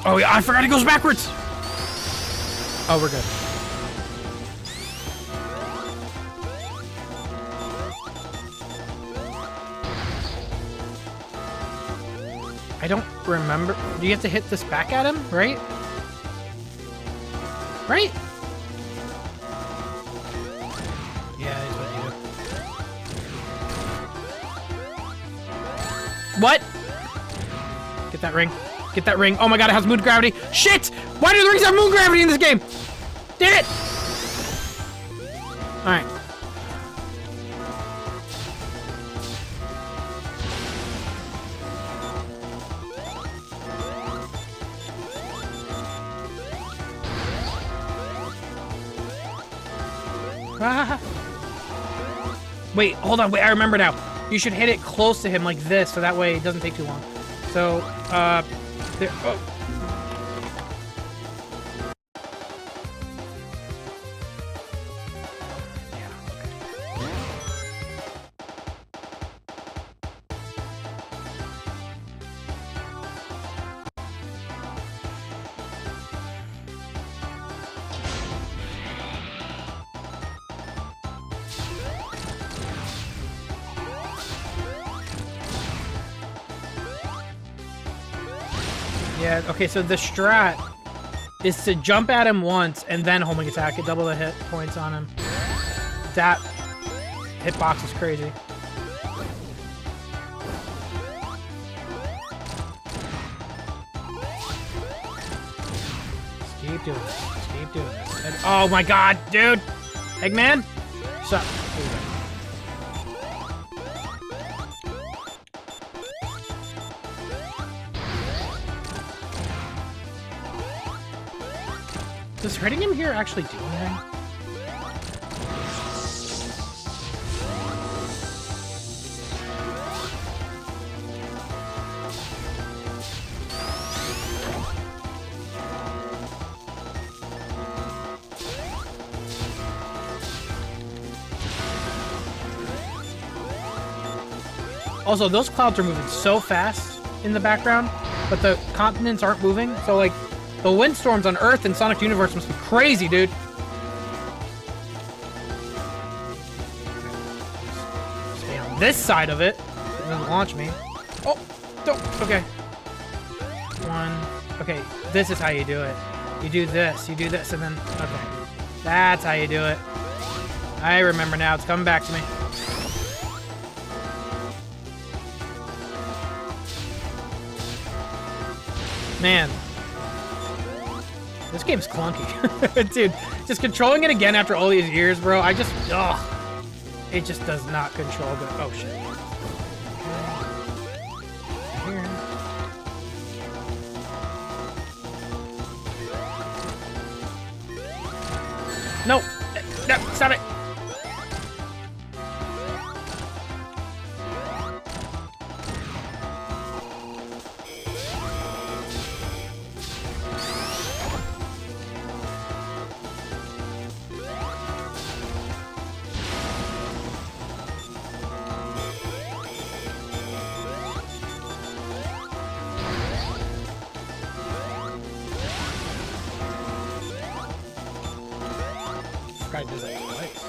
Oh yeah, I forgot it goes backwards. Oh, we're good. I don't remember. Do you have to hit this back at him, right? Right? Yeah, that's what you do. What? Get that ring. Get that ring. Oh my god, it has moon gravity. Shit! Why do the rings have moon gravity in this game? Damn it! Alright. Ah. Wait, hold on. Wait, I remember now. You should hit it close to him like this, so that way it doesn't take too long. So, there. Oh. Yeah, okay. Yeah, okay, so the strat is to jump at him once and then homing attack it, double the hit points on him. That hitbox is crazy. Just keep doing this. Just keep doing this. And, oh my god, dude! Eggman? Sup? Does hurting him here actually do anything? Also, those clouds are moving so fast in the background, but the continents aren't moving, so like the windstorms on Earth and Sonic Universe must be crazy, dude. Stay on this side of it. It doesn't launch me. Oh, don't. Okay. One. Okay, this is how you do it. You do this, and then... Okay. That's how you do it. I remember now. It's coming back to me. Man. This game's clunky. Dude, just controlling it again after all these years, bro, I just... Ugh. It just does not control good. Oh, shit. Here. No! No, stop it! Guy does that twice.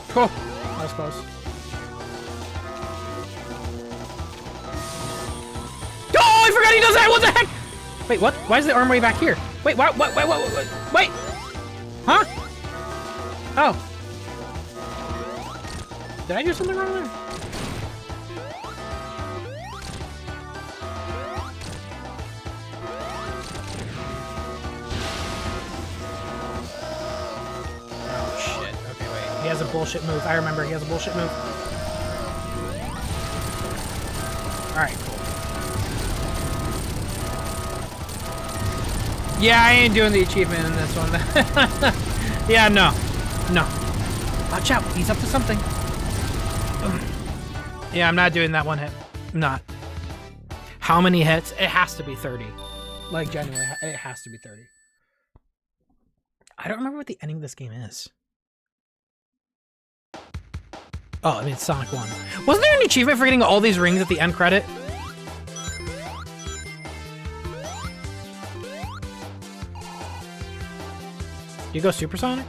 Cool. I suppose. Oh, I forgot he does that! What the heck? Wait, what? Why is the arm way back here? Wait, what? Wait! Huh? Oh. Did I do something wrong there? He has a bullshit move. I remember he has a bullshit move. Alright, cool. Yeah, I ain't doing the achievement in this one. Yeah, no. No. Watch out. He's up to something. Yeah, I'm not doing that one hit. I'm not. How many hits? It has to be 30. Like, genuinely, it has to be 30. I don't remember what the ending of this game is. Oh, I mean, it's Sonic 1. Wasn't there an achievement for getting all these rings at the end credit? Do you go Supersonic?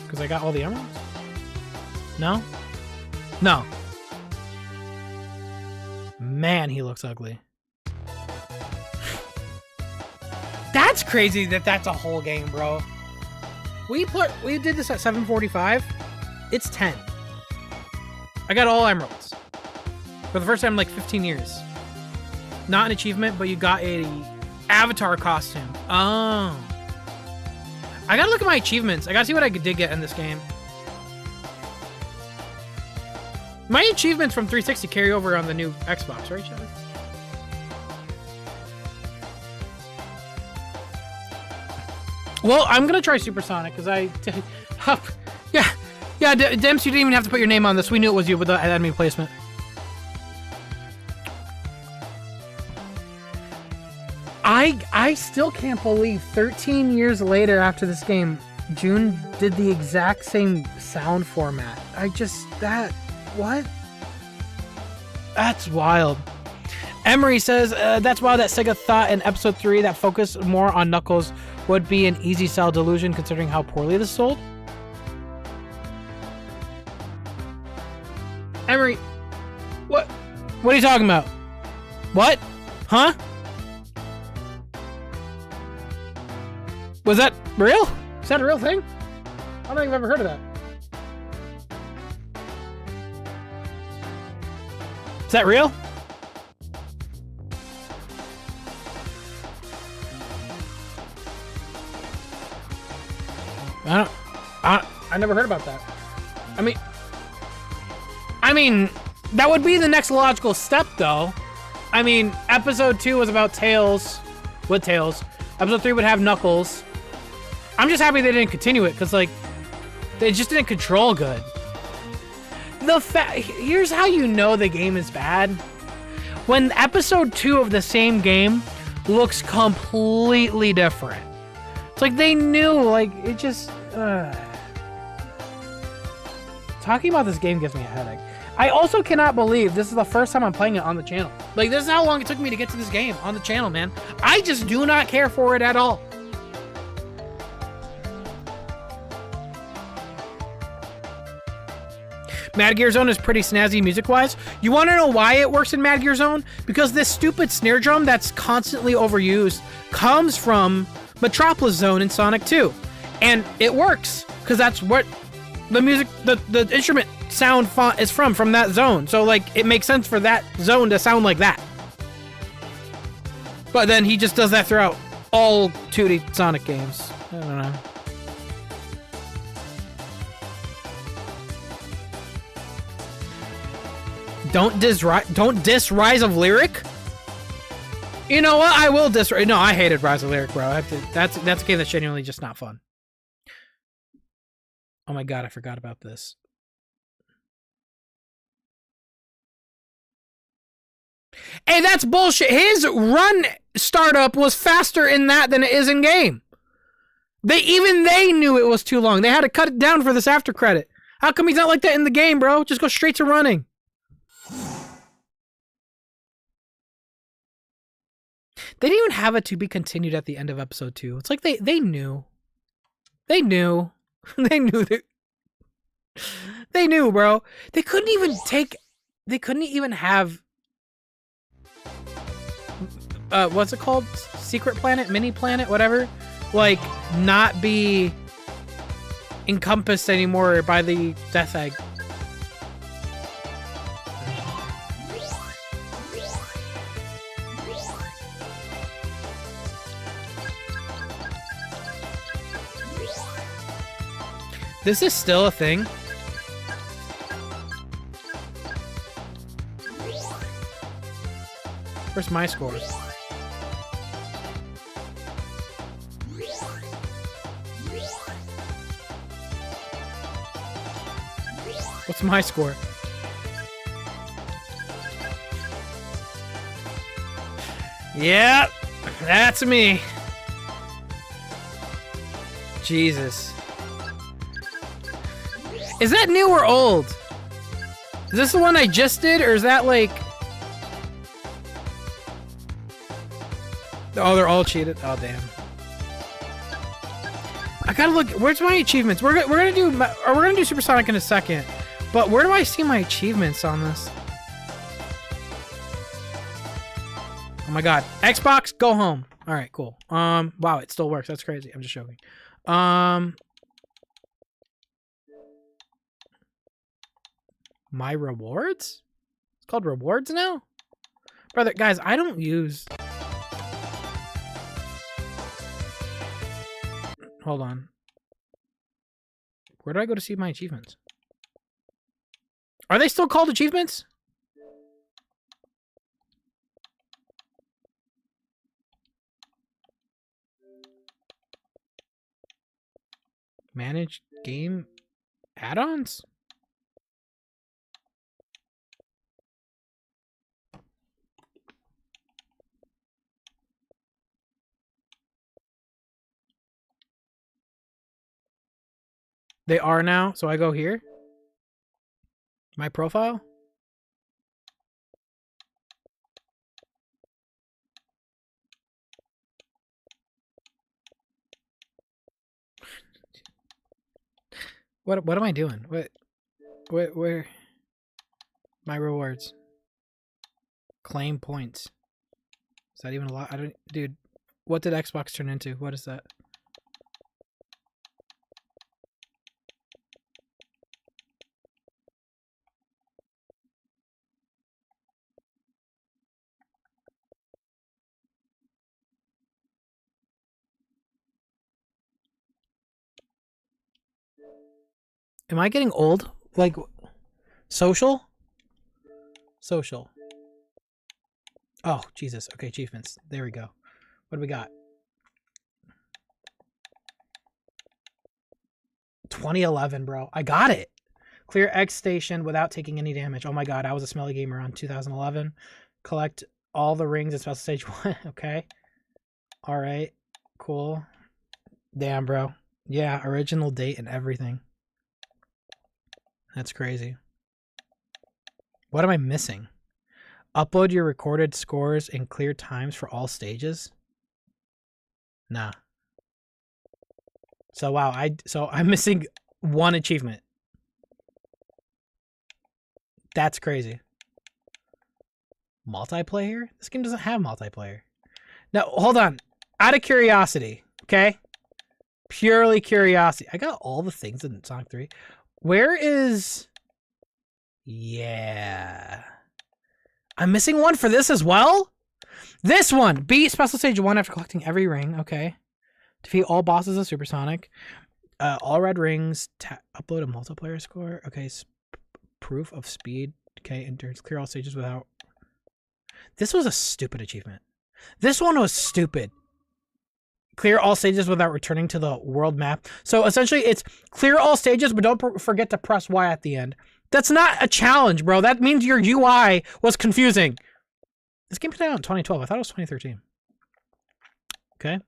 Because I got all the emeralds? No? No. Man, he looks ugly. That's crazy that that's a whole game, bro. We did this at 7:45. It's 10. I got all emeralds. For the first time in like 15 years. Not an achievement, but you got a avatar costume. Oh. I gotta look at my achievements. I gotta see what I did get in this game. My achievements from 360 carry over on the new Xbox, right, Chad? Well, I'm gonna try Supersonic, because yeah, Dems, you didn't even have to put your name on this. We knew it was you with the enemy placement. I still can't believe 13 years later after this game, June did the exact same sound format. What? That's wild. Emery says, that's wild that Sega thought in episode 3 that focus more on Knuckles would be an easy sell delusion considering how poorly this sold. Emery, what are you talking about? What? Huh? Was that real? Is that a real thing? I don't think I've ever heard of that. Is that real? I never heard about that. I mean, that would be the next logical step, though. I mean, episode 2 was about Tails, with Tails. Episode 3 would have Knuckles. I'm just happy they didn't continue it, because, like, they just didn't control good. Here's how you know the game is bad. When episode 2 of the same game looks completely different. It's like they knew, like, it just... Talking about this game gives me a headache. I also cannot believe this is the first time I'm playing it on the channel. Like, this is how long it took me to get to this game on the channel, man. I just do not care for it at all. Mad Gear Zone is pretty snazzy music-wise. You want to know why it works in Mad Gear Zone? Because this stupid snare drum that's constantly overused comes from Metropolis Zone in Sonic 2. And it works, because that's what the music, the instrument sound is from that zone. So, like, it makes sense for that zone to sound like that. But then he just does that throughout all 2D Sonic games. I don't know. Don't diss Rise of Lyric? You know what? I will diss... No, I hated Rise of Lyric, bro. That's a game that's genuinely just not fun. Oh my god, I forgot about this. Hey, that's bullshit. His run startup was faster in that than it is in game. Even they knew it was too long. They had to cut it down for this after credit. How come he's not like that in the game, bro? Just go straight to running. They didn't even have it to be continued at the end of episode 2. It's like they knew. They knew. They knew that. They knew, bro. They couldn't even have what's it called? Secret Planet, Mini Planet, whatever. Like, not be encompassed anymore by the Death Egg. This is still a thing. Where's my score? What's my score? Yep, that's me. Jesus. Is that new or old? Is this the one I just did, or is that like... Oh, they're all cheated. Oh, damn. I gotta look. Where's my achievements? We're gonna do Supersonic in a second. But where do I see my achievements on this? Oh my god. Xbox, go home. All right, cool. Wow, it still works. That's crazy. I'm just joking. My rewards? It's called rewards now? Brother, guys, I don't use... Hold on. Where do I go to see my achievements? Are they still called achievements? Manage game add-ons? They are now, so I go here. My profile. What am I doing? Where? My rewards. Claim points. Is that even a lot? Dude, what did Xbox turn into? What is that? Am I getting old? Like, social? Social. Oh, Jesus. Okay, achievements. There we go. What do we got? 2011, bro. I got it. Clear X station without taking any damage. Oh my god, I was a smelly gamer on 2011. Collect all the rings in Special Stage 1. Okay. Alright. Cool. Damn, bro. Yeah, original date and everything. That's crazy. What am I missing? Upload your recorded scores and clear times for all stages? Nah. So wow, I'm missing one achievement. That's crazy. Multiplayer? This game doesn't have multiplayer. Now, hold on. Out of curiosity, okay? Purely curiosity. I got all the things in Sonic 3. Where is... Yeah. I'm missing one for this as well? This one! Beat Special Stage 1 after collecting every ring. Okay. Defeat all bosses of Supersonic. All red rings. Upload a multiplayer score. Okay. Proof of speed. Okay. Endurance. Clear all stages without... This was a stupid achievement. This one was stupid. Clear all stages without returning to the world map. So essentially it's clear all stages, but don't forget to press Y at the end. That's not a challenge, bro. That means your UI was confusing. This game came out in 2012. I thought it was 2013. Okay.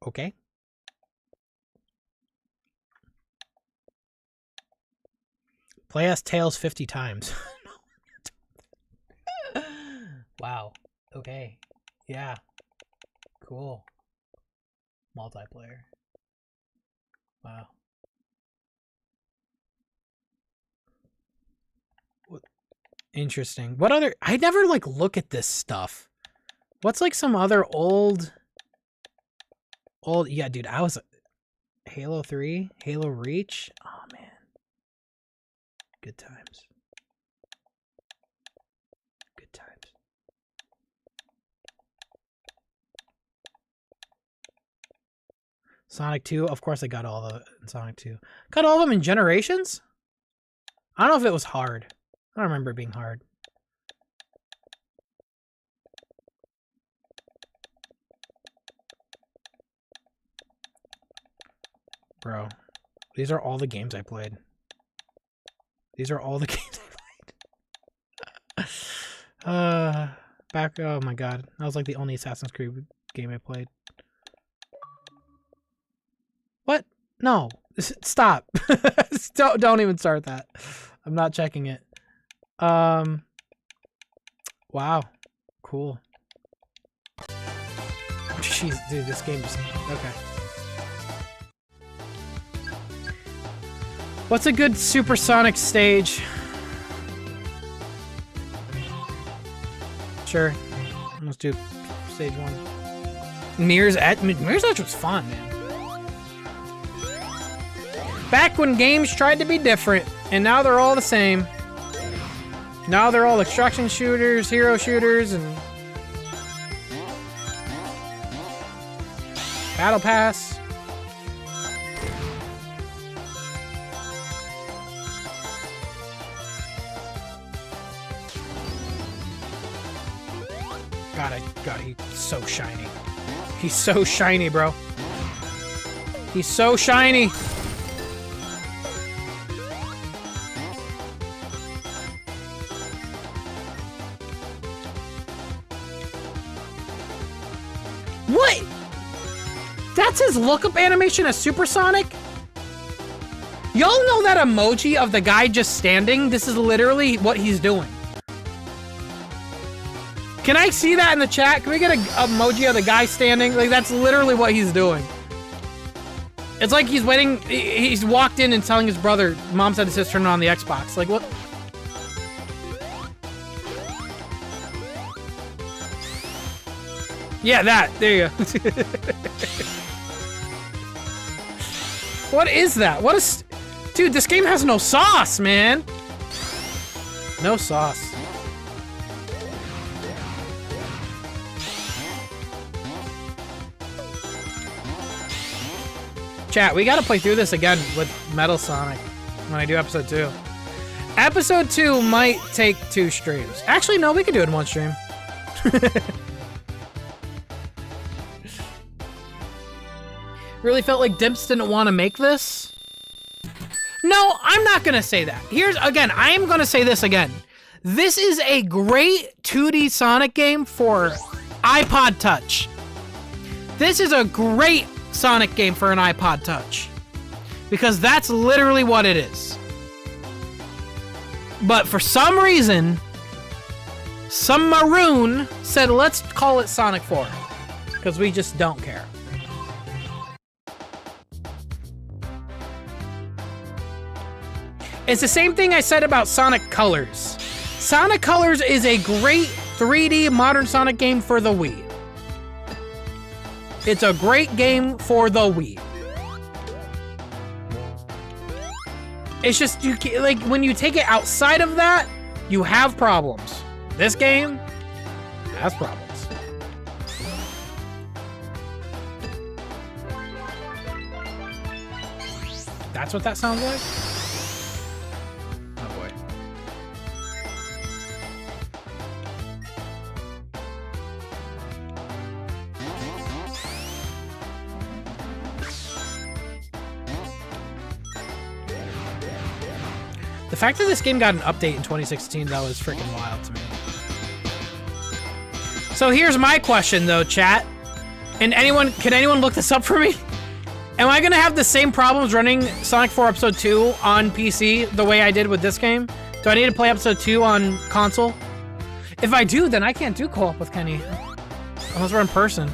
Okay. Play as Tails 50 times. Wow. Okay. Yeah. Cool. Multiplayer. Wow. What? Interesting. What other... I never, like, look at this stuff. What's, like, some other old... Yeah, dude, I was... Halo 3? Halo Reach? Oh, man. Good times. Good times. Sonic 2, of course I got all the in Sonic 2. Got all of them in Generations? I don't know if it was hard. I don't remember it being hard. Bro, these are all the games I played. These are all the games I played. Oh my god. That was like the only Assassin's Creed game I played. What? No. Stop. Don't even start that. I'm not checking it. Wow. Cool. Jeez, dude, this game just... Okay. What's a good Supersonic stage? Sure. Let's do stage 1. Mirror's Edge was fun, man. Back when games tried to be different, and now they're all the same. Now they're all extraction shooters, hero shooters, and... Battle Pass. God, he's so shiny. He's so shiny, bro. He's so shiny. What? That's his lookup animation as Supersonic? Y'all know that emoji of the guy just standing? This is literally what he's doing. Can I see that in the chat? Can we get an emoji of the guy standing? Like, that's literally what he's doing. It's like he's waiting. He's walked in and telling his brother, Mom said to turn on the Xbox. Like, what? Yeah, that. There you go. What is that? What is... Dude, this game has no sauce, man. No sauce. Chat, we gotta play through this again with Metal Sonic when I do episode 2. Episode 2 might take 2 streams. Actually, no, we could do it in 1 stream. Really felt like Dimps didn't want to make this? No, I'm not gonna say that. I am gonna say this again. This is a great 2D Sonic game for iPod Touch. This is a great Sonic game for an iPod Touch. Because that's literally what it is. But for some reason, some maroon said, let's call it Sonic 4. Because we just don't care. It's the same thing I said about Sonic Colors. Sonic Colors is a great 3D modern Sonic game for the Wii. It's a great game for the Wii. It's just, you like, when you take it outside of that, you have problems. This game has problems. That's what that sounds like? Oh boy. The fact that this game got an update in 2016, though, is freaking wild to me. So here's my question, though, chat. And can anyone look this up for me? Am I gonna have the same problems running Sonic 4 Episode 2 on PC the way I did with this game? Do I need to play Episode 2 on console? If I do, then I can't do co-op with Kenny. Unless we're in person.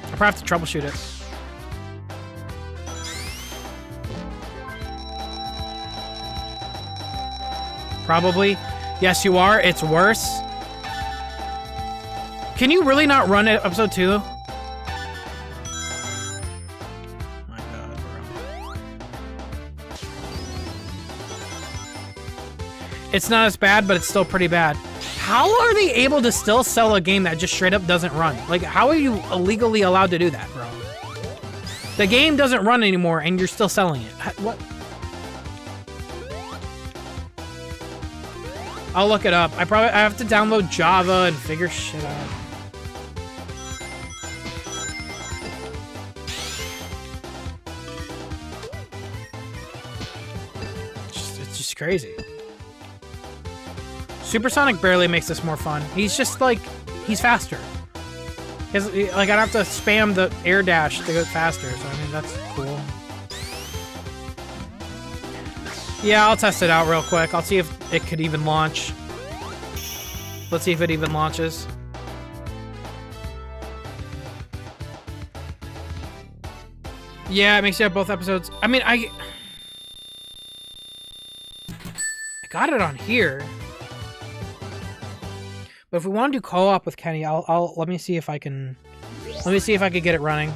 I'll probably have to troubleshoot it. Probably. Yes, you are. It's worse. Can you really not run Episode 2? My God, bro. It's not as bad, but it's still pretty bad. How are they able to still sell a game that just straight up doesn't run? Like, how are you illegally allowed to do that, bro? The game doesn't run anymore, and you're still selling it. What? I'll look it up. I have to download Java and figure shit out. It's just crazy. Supersonic barely makes this more fun. He's just like, he's faster. Like, I don't have to spam the air dash to go faster, so I mean, that's cool. Yeah, I'll test it out real quick. I'll see if it could even launch. Let's see if it even launches. Yeah, it makes you have both episodes. I mean, I got it on here. But if we want to do co-op with Kenny, let me see if I can get it running.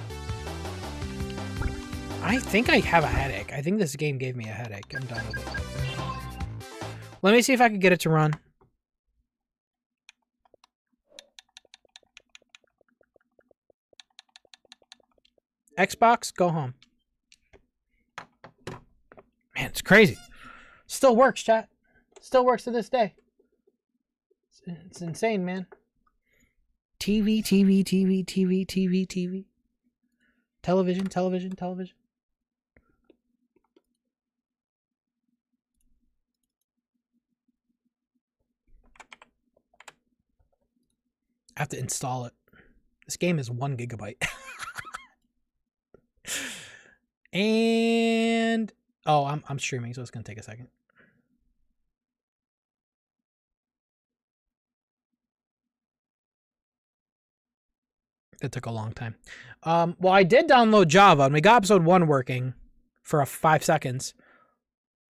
I think I have a headache. I think this game gave me a headache. I'm done with it. Let me see if I can get it to run. Xbox, go home. Man, it's crazy. Still works, chat. Still works to this day. It's insane, man. TV. Television. I have to install it. This game is 1 gigabyte. And oh, I'm streaming, so it's gonna take a second. It took a long time. Well, I did download Java, and we got episode 1 working for 5 seconds.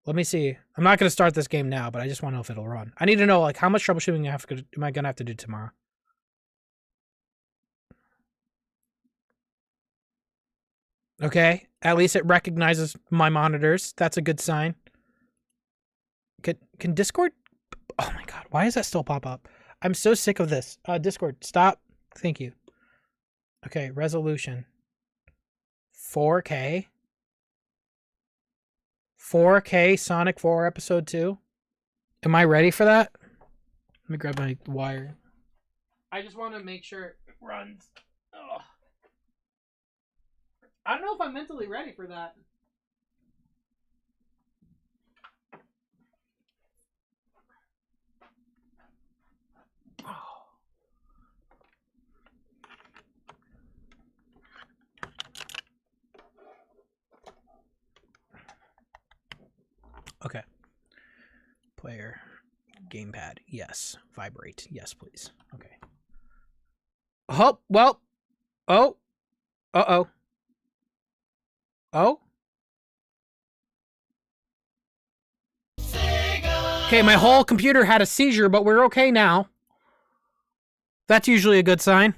Let me see. I'm not gonna start this game now, but I just want to know if it'll run. I need to know, like, how much troubleshooting am I gonna have to do tomorrow? Okay, at least it recognizes my monitors. That's a good sign. Can Discord? Oh my God, why does that still pop up? I'm so sick of this. Discord, stop. Thank you. Okay, resolution. 4K. 4K Sonic 4 Episode 2. Am I ready for that? Let me grab my wire. I just want to make sure it runs. Ugh. I don't know if I'm mentally ready for that. Oh. Okay. Player. Gamepad. Yes. Vibrate. Yes, please. Okay. Oh, well. Oh. Uh-oh. Oh? Okay, my whole computer had a seizure, but we're okay now. That's usually a good sign.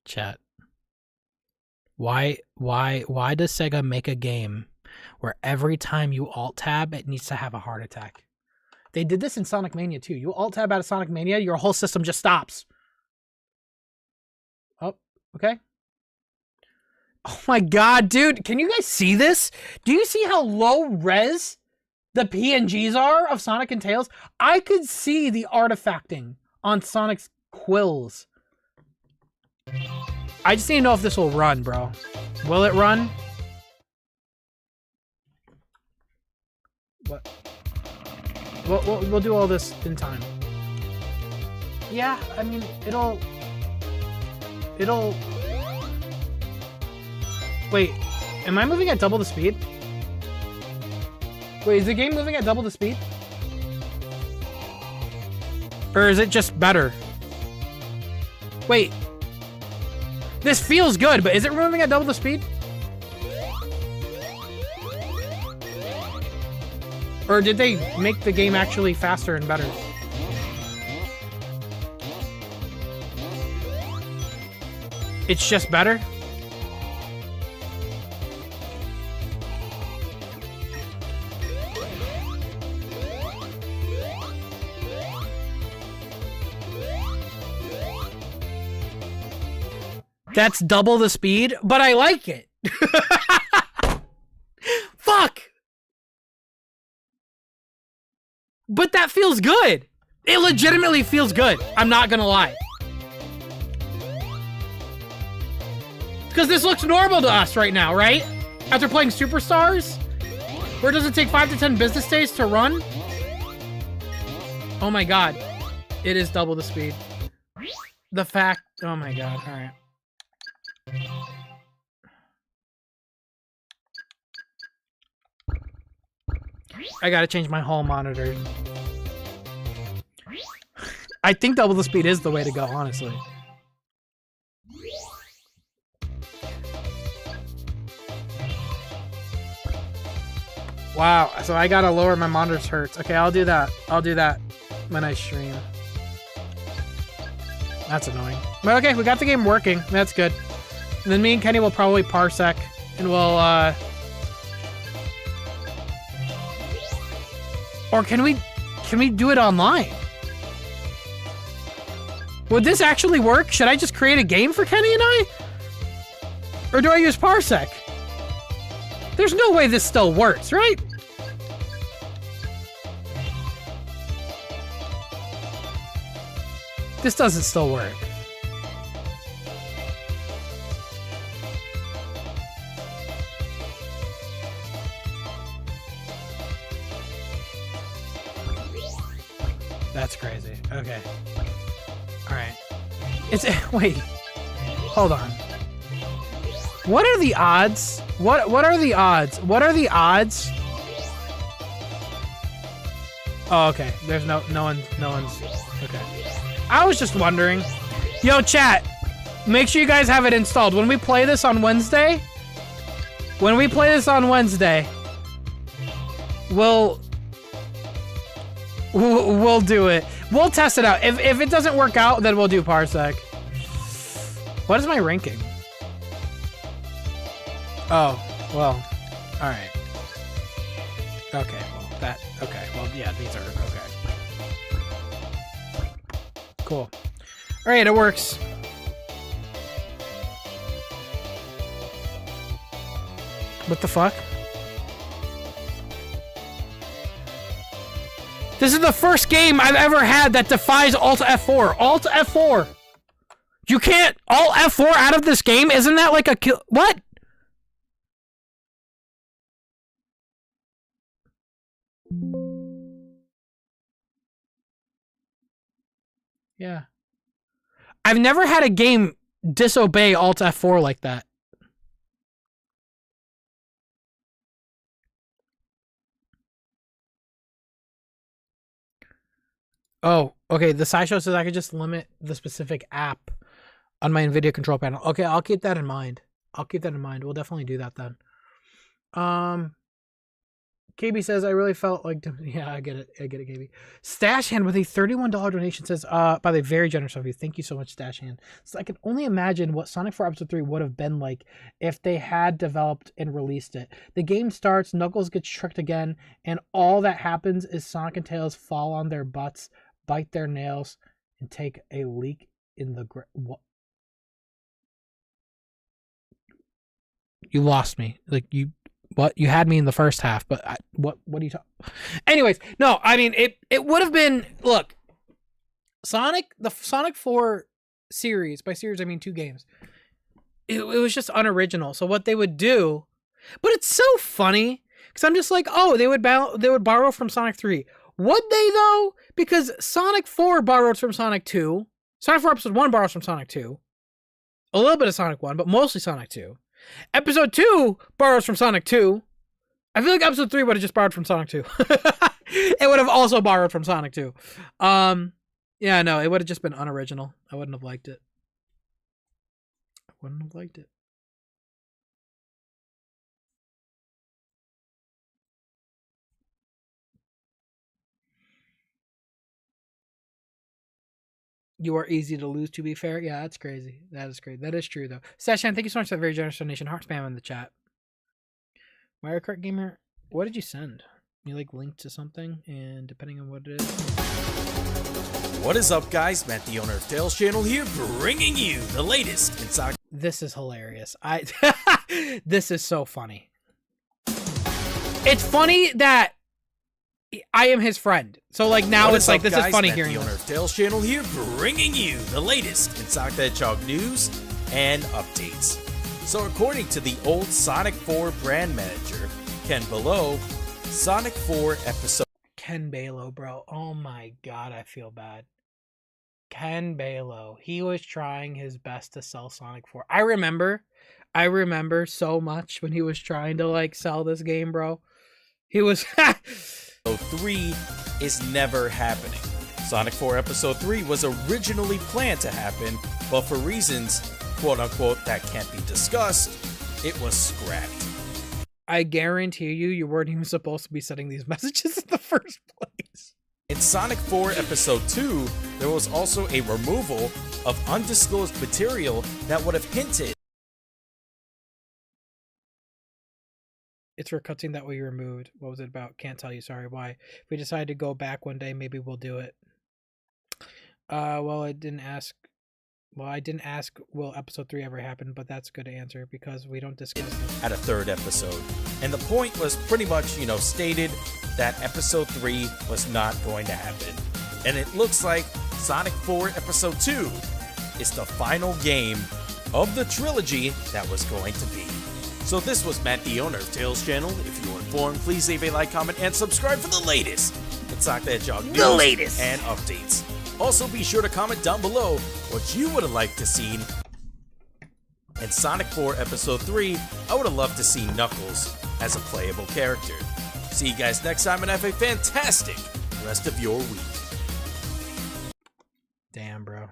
Chat. Why does Sega make a game where every time you alt-tab, it needs to have a heart attack? They did this in Sonic Mania too. You alt-tab out of Sonic Mania, your whole system just stops. Oh, okay. Oh my god, dude. Can you guys see this? Do you see how low res the PNGs are of Sonic and Tails? I could see the artifacting on Sonic's quills. I just need to know if this will run, bro. Will it run? What? We'll do all this in time. Yeah, I mean, it'll... Wait, am I moving at double the speed? Wait, is the game moving at double the speed? Or is it just better? Wait. This feels good, but is it moving at double the speed? Or did they make the game actually faster and better? It's just better? That's double the speed, but I like it. Fuck! But that feels good. It legitimately feels good. I'm not gonna lie. Because this looks normal to us right now, right? After playing Superstars? Where does it take 5 to 10 business days to run? Oh my god. It is double the speed. The fact... Oh my god, alright. I gotta change my whole monitor. I think double the speed is the way to go, honestly. Wow, so I gotta lower my monitor's hertz. Okay, I'll do that. I'll do that when I stream. That's annoying. But okay, we got the game working. That's good. And then me and Kenny will probably parsec, and we'll, Or can we do it online? Would this actually work? Should I just create a game for Kenny and I? Or do I use parsec? There's no way this still works, right? This doesn't still work. That's crazy. Okay. Alright. It's... Wait. Hold on. What are the odds? What are the odds? What are the odds? Oh, okay. There's no one's... Okay. I was just wondering. Yo, chat. Make sure you guys have it installed. When we play this on Wednesday... We'll do it. We'll test it out. If it doesn't work out, then we'll do parsec. What is my ranking? Oh, well, all right. Okay, well, okay, well, yeah, these are, okay. Cool. All right, it works. What the fuck? This is the first game I've ever had that defies Alt F4. Alt F4. You can't Alt F4 out of this game? Isn't that like a kill? What? Yeah. I've never had a game disobey Alt F4 like that. Oh, okay. The sideshow says I could just limit the specific app on my NVIDIA control panel. Okay, I'll keep that in mind. We'll definitely do that then. KB says, I really felt like... Yeah, I get it, KB. Stash Hand with a $31 donation says, by the very generous of you. Thank you so much, Stash Hand. So I can only imagine what Sonic 4 Episode 3 would have been like if they had developed and released it. The game starts, Knuckles gets tricked again, and all that happens is Sonic and Tails fall on their butts, bite their nails, and take a leak in the... What? You lost me. Like, you... What? You had me in the first half, but what are you talking? Anyways, no, I mean, it would have been, look, the Sonic 4 series, by series I mean 2 games, it was just unoriginal. So what they would do, but it's so funny, because I'm just like, oh, they would borrow from Sonic 3. Would they, though? Because Sonic 4 borrowed from Sonic 2. Sonic 4 Episode 1 borrows from Sonic 2. A little bit of Sonic 1, but mostly Sonic 2. Episode 2 borrows from Sonic 2. I feel like Episode 3 would have just borrowed from Sonic 2. It would have also borrowed from Sonic 2. Yeah, no, it would have just been unoriginal. I wouldn't have liked it. You are easy to lose, to be fair. Yeah, that's crazy. That is crazy. That is true, though. Sashan, thank you so much for that very generous donation. Heart spam in the chat. Mario Kart Gamer, what did you send? You like linked to something, and depending on what it is. What is up, guys? Matt, the owner of Tails Channel here, bringing you the latest in Sonic. This is hilarious. This is so funny. It's funny that I am his friend. So like now it's like, this is funny hearing. The owner of Tails Channel here, bringing you the latest in Sonic the Hedgehog news and updates. So according to the old Sonic 4 brand manager, Ken Below, Sonic 4 episode... Ken Balow, bro. Oh my god, I feel bad. Ken Balow. He was trying his best to sell Sonic 4. I remember so much when he was trying to like sell this game, bro. He was... 3 is never happening. Sonic 4 Episode 3 was originally planned to happen, but for reasons, quote-unquote, that can't be discussed, it was scrapped. I guarantee you weren't even supposed to be sending these messages in the first place. In Sonic 4 Episode 2, there was also a removal of undisclosed material that would have hinted. It's for cutscene that we removed. What was it about? Can't tell you. Sorry. Why? If we decide to go back one day, maybe we'll do it. Well, I didn't ask. Will Episode 3 ever happen? But that's a good answer because we don't discuss it. At a third episode. And the point was pretty much, stated that Episode 3 was not going to happen. And it looks like Sonic 4 Episode 2 is the final game of the trilogy that was going to be. So this was Matt, the owner of Tails Channel. If you were informed, please leave a like, comment, and subscribe for the latest in Sonic the Hedgehog news and updates. Also, be sure to comment down below what you would have liked to see in Sonic 4 Episode 3. I would have loved to see Knuckles as a playable character. See you guys next time and have a fantastic rest of your week. Damn, bro.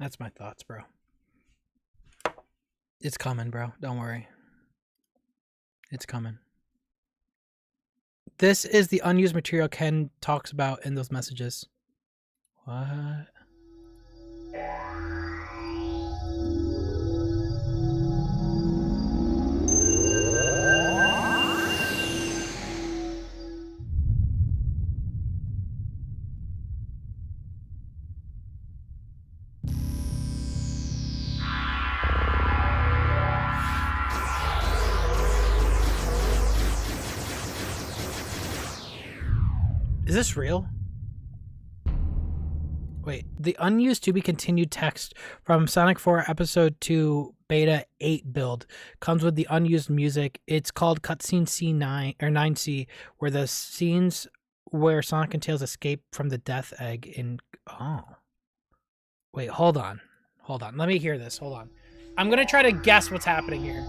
That's my thoughts, bro. It's coming, bro. Don't worry. It's coming. This is the unused material Ken talks about in those messages. What? Is this real? Wait, the unused to be continued text from Sonic 4 Episode 2 Beta 8 build comes with the unused music. It's called Cutscene C9 or 9C, where the scenes where Sonic and Tails escape from the Death Egg in. Oh, wait, hold on. Let me hear this. Hold on. I'm gonna try to guess what's happening here.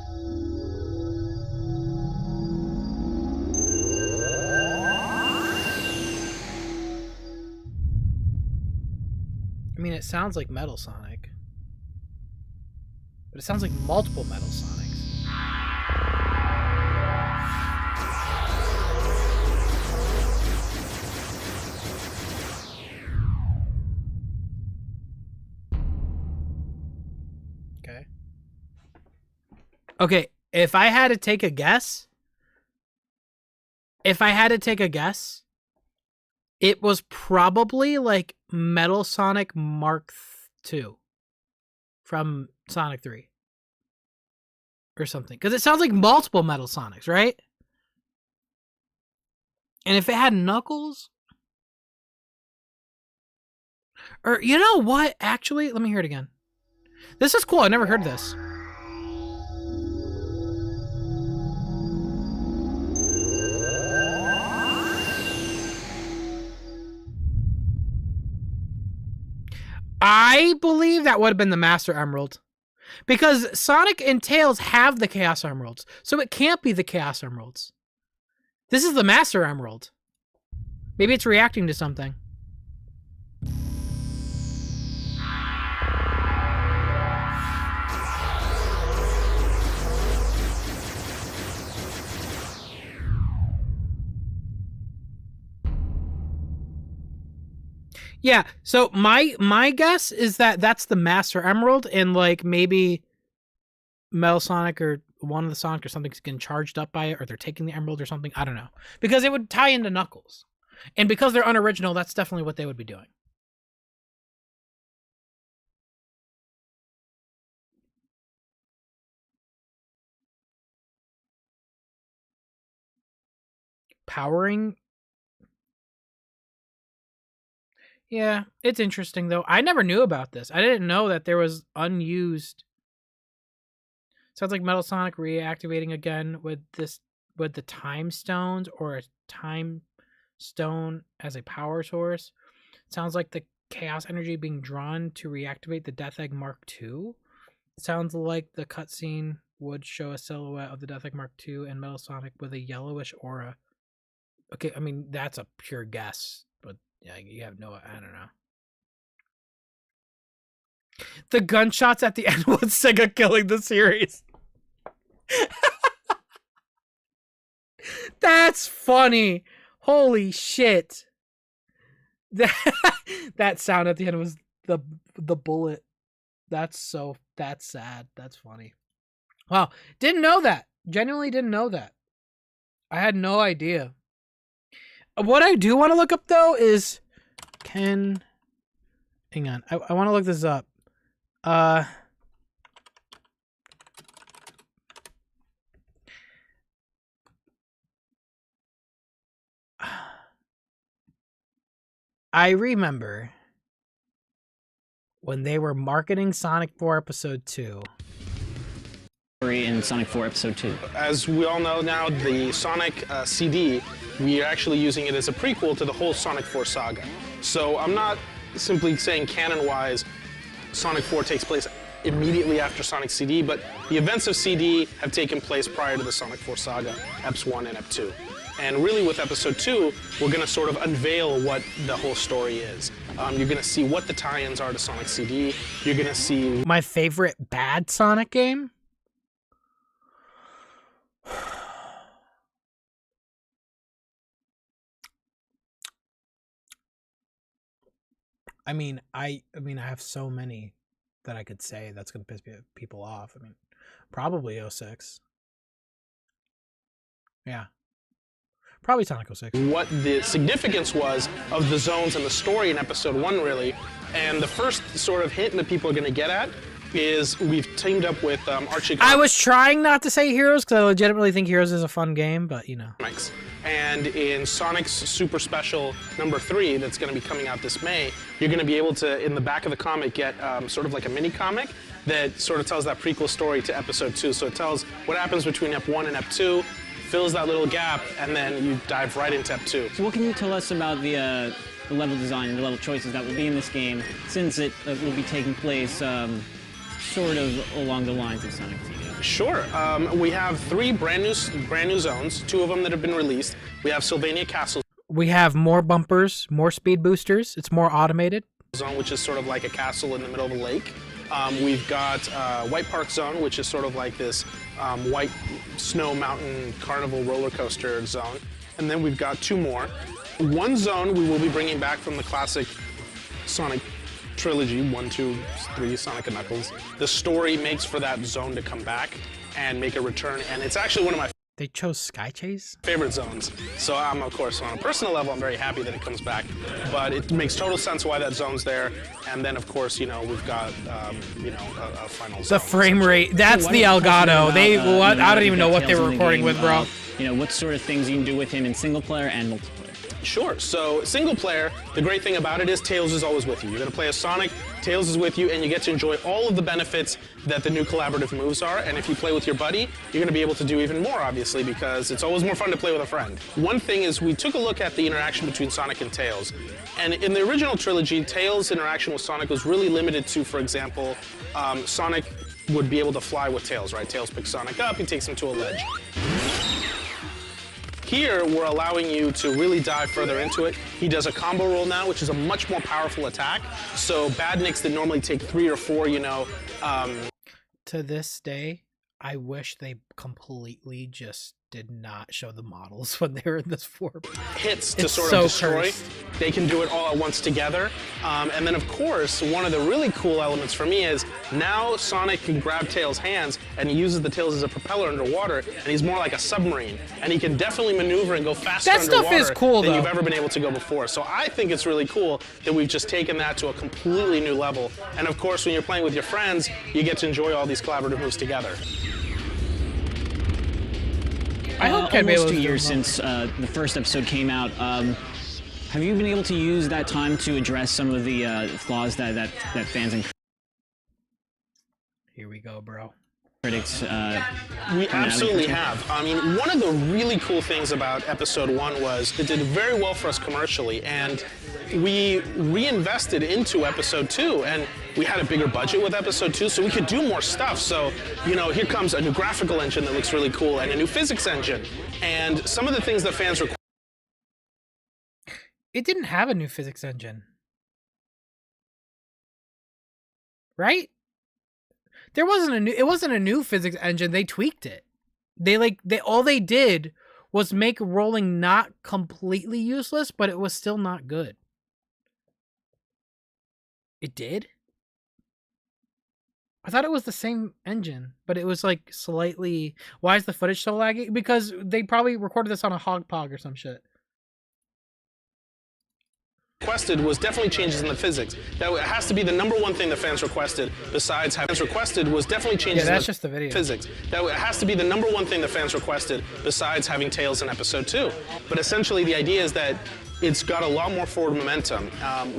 I mean, it sounds like Metal Sonic, but it sounds like multiple Metal Sonics. Okay, if I had to take a guess, it was probably like Metal Sonic Mark II from Sonic 3 or something. Because it sounds like multiple Metal Sonics, right? And if it had Knuckles... Or, you know what? Actually, let me hear it again. This is cool. I never heard this. I believe that would have been the Master Emerald. Because Sonic and Tails have the Chaos Emeralds. So it can't be the Chaos Emeralds. This is the Master Emerald. Maybe it's reacting to something. Yeah, so my guess is that that's the Master Emerald, and like maybe Metal Sonic or one of the Sonic or something's getting charged up by it, or they're taking the Emerald or something. I don't know. Because it would tie into Knuckles. And because they're unoriginal, that's definitely what they would be doing. Powering? Yeah, it's interesting though. I never knew about this. I didn't know that there was unused. Sounds like Metal Sonic reactivating again with the time stones, or a time stone as a power source. Sounds like the chaos energy being drawn to reactivate the Death Egg Mark II. Sounds like the cutscene would show a silhouette of the Death Egg Mark II and Metal Sonic with a yellowish aura. Okay, I mean, that's a pure guess, but yeah, you have no, I don't know. The gunshots at the end was Sega killing the series. That's funny. Holy shit. That sound at the end was the bullet. That's sad. That's funny. Wow. Didn't know that. Genuinely didn't know that. I had no idea. What I do want to look up though is hang on. I want to look this up. I remember when they were marketing Sonic 4 Episode 2. In Sonic 4 Episode 2. As we all know now, the Sonic CD, we are actually using it as a prequel to the whole Sonic 4 saga. So I'm not simply saying canon-wise Sonic 4 takes place immediately after Sonic CD, but the events of CD have taken place prior to the Sonic 4 saga, Eps 1 and Ep 2. And really with Episode 2, we're going to sort of unveil what the whole story is. You're going to see what the tie-ins are to Sonic CD. You're going to see... My favorite bad Sonic game? I mean, I have so many that I could say that's going to piss people off. I mean, probably 06. Yeah. Probably Sonic 06. What the significance was of the zones and the story in Episode 1, really. And the first sort of hint that people are going to get at is we've teamed up with Archie. I was trying not to say Heroes because I legitimately think Heroes is a fun game, but you know. And in Sonic's Super Special number 3, that's going to be coming out this May, you're going to be able to, in the back of the comic, get sort of like a mini comic that sort of tells that prequel story to episode 2. So it tells what happens between Ep 1 and Ep 2, fills that little gap, and then you dive right into Ep 2. So what can you tell us about the level design and the level choices that will be in this game, since it will be taking place sort of along the lines of Sonic 2? Sure. We have 3 brand new zones, 2 of them that have been released. We have Sylvania Castle We have more bumpers, more speed boosters. It's more automated. Zone, which is sort of like a castle in the middle of a lake. We've got White Park Zone, which is sort of like this white snow mountain carnival roller coaster zone. And then we've got 2 more. One zone we will be bringing back from the classic Sonic trilogy, 1, 2, 3, Sonic and Knuckles. The story makes for that zone to come back and make a return, and it's actually one of my They chose Sky Chase? favorite zones. So I'm, of course, on a personal level, I'm very happy that it comes back, but it makes total sense why that zone's there. And then, of course, you know, we've got, you know, a final zone. The frame rate, that's the Elgato. They, what? I don't even know what they were recording with, bro. You know, what sort of things you can do with him in single player and multiplayer? Sure. So single player, the great thing about it is Tails is always with you. You're going to play as Sonic, Tails is with you, and you get to enjoy all of the benefits that the new collaborative moves are. And if you play with your buddy, you're going to be able to do even more, obviously, because it's always more fun to play with a friend. One thing is we took a look at the interaction between Sonic and Tails. And in the original trilogy, Tails' interaction with Sonic was really limited to, for example, Sonic would be able to fly with Tails, right? Tails picks Sonic up, he takes him to a ledge. Here, we're allowing you to really dive further into it. He does a combo roll now, which is a much more powerful attack. So badniks that normally take 3 or 4, you know. To this day, I wish they completely just did not show the models when they were in this form. Hits to It's sort so of destroy. cursed. They can do it all at once together. And then, of course, one of the really cool elements for me is now Sonic can grab Tails' hands and he uses the Tails as a propeller underwater, and he's more like a submarine. And he can definitely maneuver and go faster That stuff underwater is cool, than though. you've ever been able to go before. So I think it's really cool that we've just taken that to a completely new level. And of course, when you're playing with your friends, you get to enjoy all these collaborative moves together. I hope Ken almost Bayless 2 is years doing since the first episode came out. Have you been able to use that time to address some of the flaws that fans and Here we go, bro. critics? We absolutely have. I mean, one of the really cool things about episode 1 was it did very well for us commercially, and we reinvested into episode 2, and we had a bigger budget with episode 2, so we could do more stuff. So, you know, here comes a new graphical engine that looks really cool, and a new physics engine, and some of the things that fans require. It didn't have a new physics engine. Right? It wasn't a new physics engine. They tweaked it. All they did was make rolling not completely useless, but it was still not good. It did? I thought it was the same engine, but it was like slightly. Why is the footage so laggy? Because they probably recorded this on a hog pog or some shit. Requested was definitely changes in the physics. That has to be the number one thing the fans requested. Besides having requested was definitely changes Yeah, that's in just the video. physics. That has to be the number one thing the fans requested. Besides having Tails in episode 2. But essentially, the idea is that it's got a lot more forward momentum.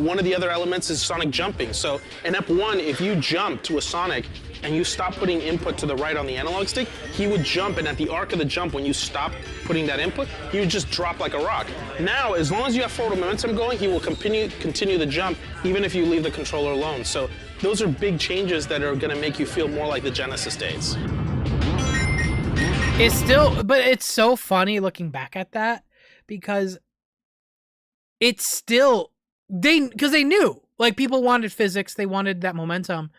One of the other elements is Sonic jumping. So in Ep 1, if you jump to a Sonic and you stop putting input to the right on the analog stick, he would jump, and at the arc of the jump, when you stop putting that input, he would just drop like a rock. Now, as long as you have forward momentum going, he will continue the jump, even if you leave the controller alone. So those are big changes that are going to make you feel more like the Genesis days. It's still, but it's so funny looking back at that because it's still, because they knew, like, people wanted physics, they wanted that momentum,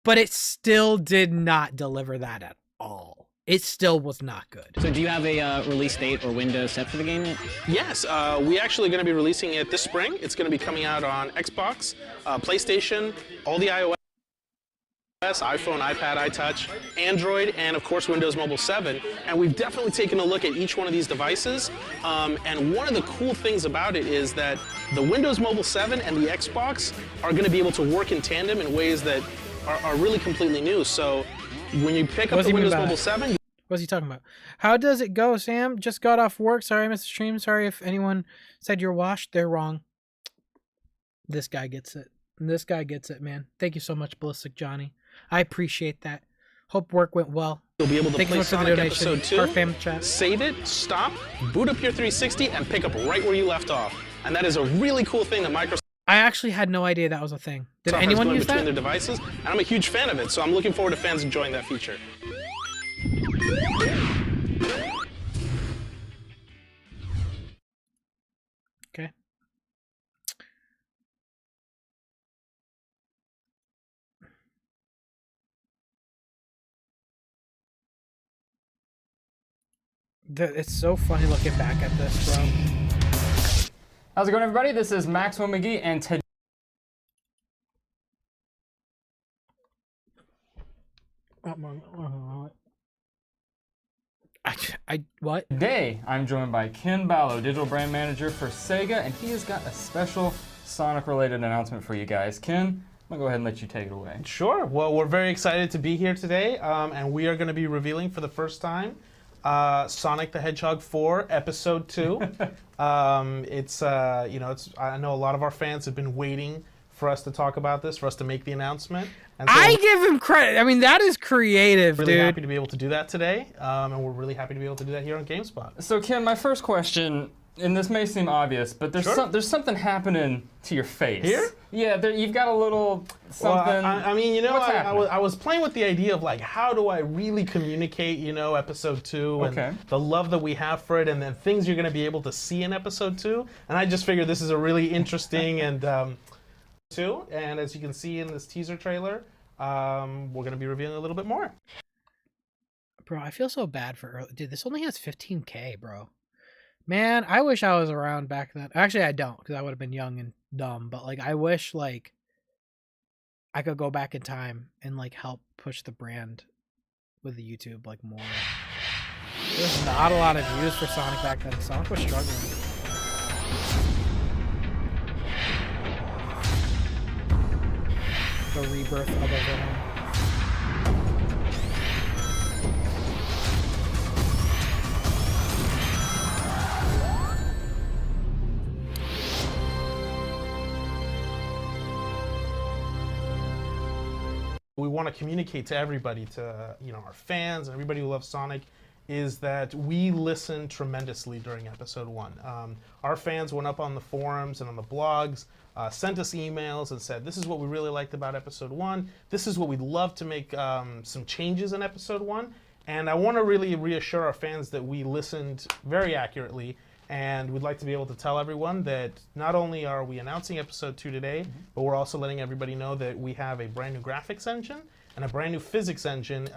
but it still did not deliver that at all. It still was not good. So do you have a release date or window set for the game yet? Yes, we actually going to be releasing it this spring. It's going to be coming out on Xbox, PlayStation, all the iOS, iPhone, iPad, iTouch, Android, and of course Windows Mobile 7. And we've definitely taken a look at each one of these devices. And one of the cool things about it is that the Windows Mobile 7 and the Xbox are going to be able to work in tandem in ways that are really completely new. So when you pick up What the do you mean Windows by Mobile that? 7, What What's he talking about? How does it go, Sam? Just got off work. Sorry I missed the stream. Sorry if anyone said you're washed. They're wrong. This guy gets it. This guy gets it, man. Thank you so much, Ballistic Johnny. I appreciate that. Hope work went well. You'll be able to Thank play you so much Sonic for the Episode donation. 2, Our family chat. save it, stop, boot up your 360, and pick up right where you left off. And that is a really cool thing that Microsoft I actually had no idea that was a thing. Did has anyone going use between that? their devices, and I'm a huge fan of it, so I'm looking forward to fans enjoying that feature. Okay. It's so funny looking back at this, bro. How's it going, everybody? This is Maxwell McGee, and What? today I'm joined by Ken Ballo, Digital Brand Manager for Sega, and he has got a special Sonic-related announcement for you guys. Ken, I'm gonna go ahead and let you take it away. Sure. Well, we're very excited to be here today, and we are going to be revealing for the first time Sonic the Hedgehog 4 Episode 2. I know a lot of our fans have been waiting for us to talk about this, for us to make the announcement. And so I give him credit. I mean, that is creative, we're really dude. happy to be able to do that today, and we're really happy to be able to do that here on GameSpot. So, Ken, my first question, and this may seem obvious, but there's Sure. there's something happening to your face. Here? Yeah, you've got a little something. Well, I mean, What's I happening? was playing with the idea of like, how do I really communicate, Episode 2 and Okay. the love that we have for it, and then things you're going to be able to see in Episode 2. And I just figured this is a really interesting and and as you can see in this teaser trailer, we're going to be revealing a little bit more. Bro, I feel so bad for early. Dude, this only has 15K, bro. Man, I wish I was around back then. Actually, I don't, because I would have been young and dumb. But like, I wish like I could go back in time and like help push the brand with the YouTube like more. There's not a lot of views for Sonic back then. Sonic was struggling. The rebirth of a villain. We want to communicate to everybody, to our fans and everybody who loves Sonic, is that we listened tremendously during Episode 1. Our fans went up on the forums and on the blogs, sent us emails and said, this is what we really liked about Episode 1. This is what we'd love to make some changes in Episode 1. And I want to really reassure our fans that we listened very accurately, and we'd like to be able to tell everyone that not only are we announcing Episode 2 today, but we're also letting everybody know that we have a brand new graphics engine and a brand new physics engine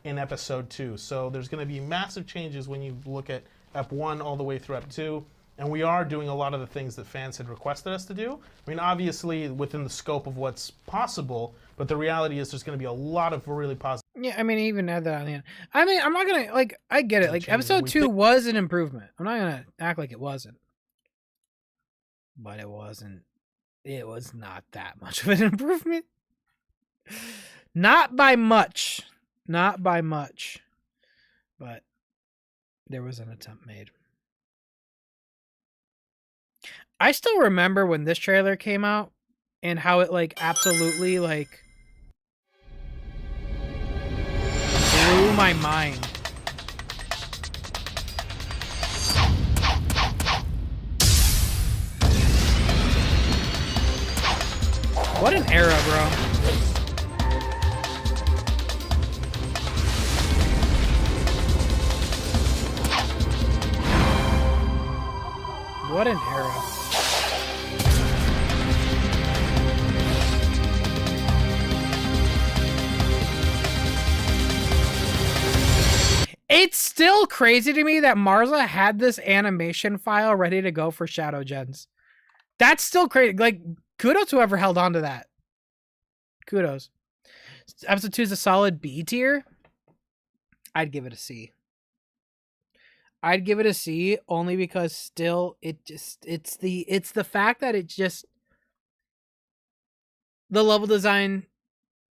in Episode 2. So there's going to be massive changes when you look at Ep 1 all the way through Ep 2. And we are doing a lot of the things that fans had requested us to do. I mean, obviously within the scope of what's possible, but the reality is there's going to be a lot of really positive Yeah, I mean, even add that on the end. I mean, I'm not gonna like. I get it. Like, changes. Episode We 2 think- was an improvement. I'm not gonna act like it wasn't, but it wasn't. It was not that much of an improvement. Not by much. Not by much. But there was an attempt made. I still remember when this trailer came out and how it like absolutely like blew my mind. What an era, bro. What an era. It's still crazy to me that Marza had this animation file ready to go for Shadow Gens. That's still crazy. Like, kudos to whoever held on to that. Kudos. Episode 2 is a solid B tier. I'd give it a C. I'd give it a C only because still it's the fact that it just, the level design,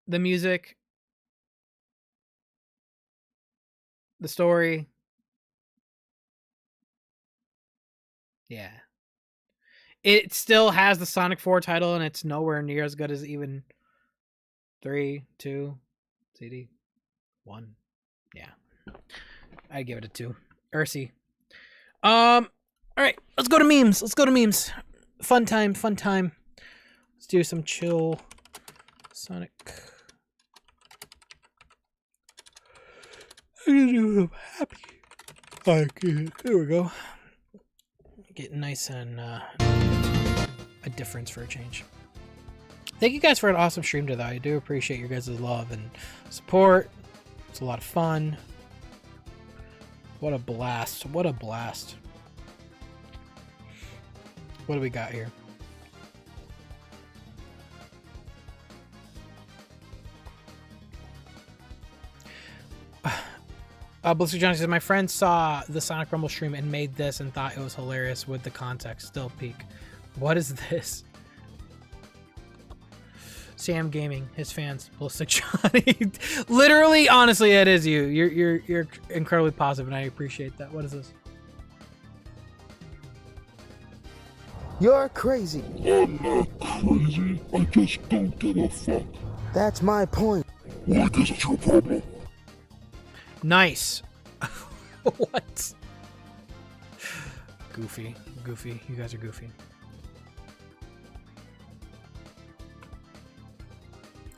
the music, The story. Yeah. It still has the Sonic 4 title, and it's nowhere near as good as even 3, 2, CD, 1. Yeah. I'd give it a 2. Ursi. All right, let's go to memes. Fun time. Let's do some chill Sonic. I'm happy. Okay, there we go. Getting nice and a difference for a change. Thank you guys for an awesome stream today. I do appreciate your guys' love and support. It's a lot of fun. What a blast. What do we got here? Blister Johnny says, my friend saw the Sonic Rumble stream and made this and thought it was hilarious with the context. Still peak. What is this? Sam Gaming, his fans, Blister Johnny. Literally, honestly, it is you. You're incredibly positive, and I appreciate that. What is this? You're crazy. I'm not crazy. I just don't give a fuck. That's my point. Why is it your problem? Nice. What? Goofy. You guys are goofy.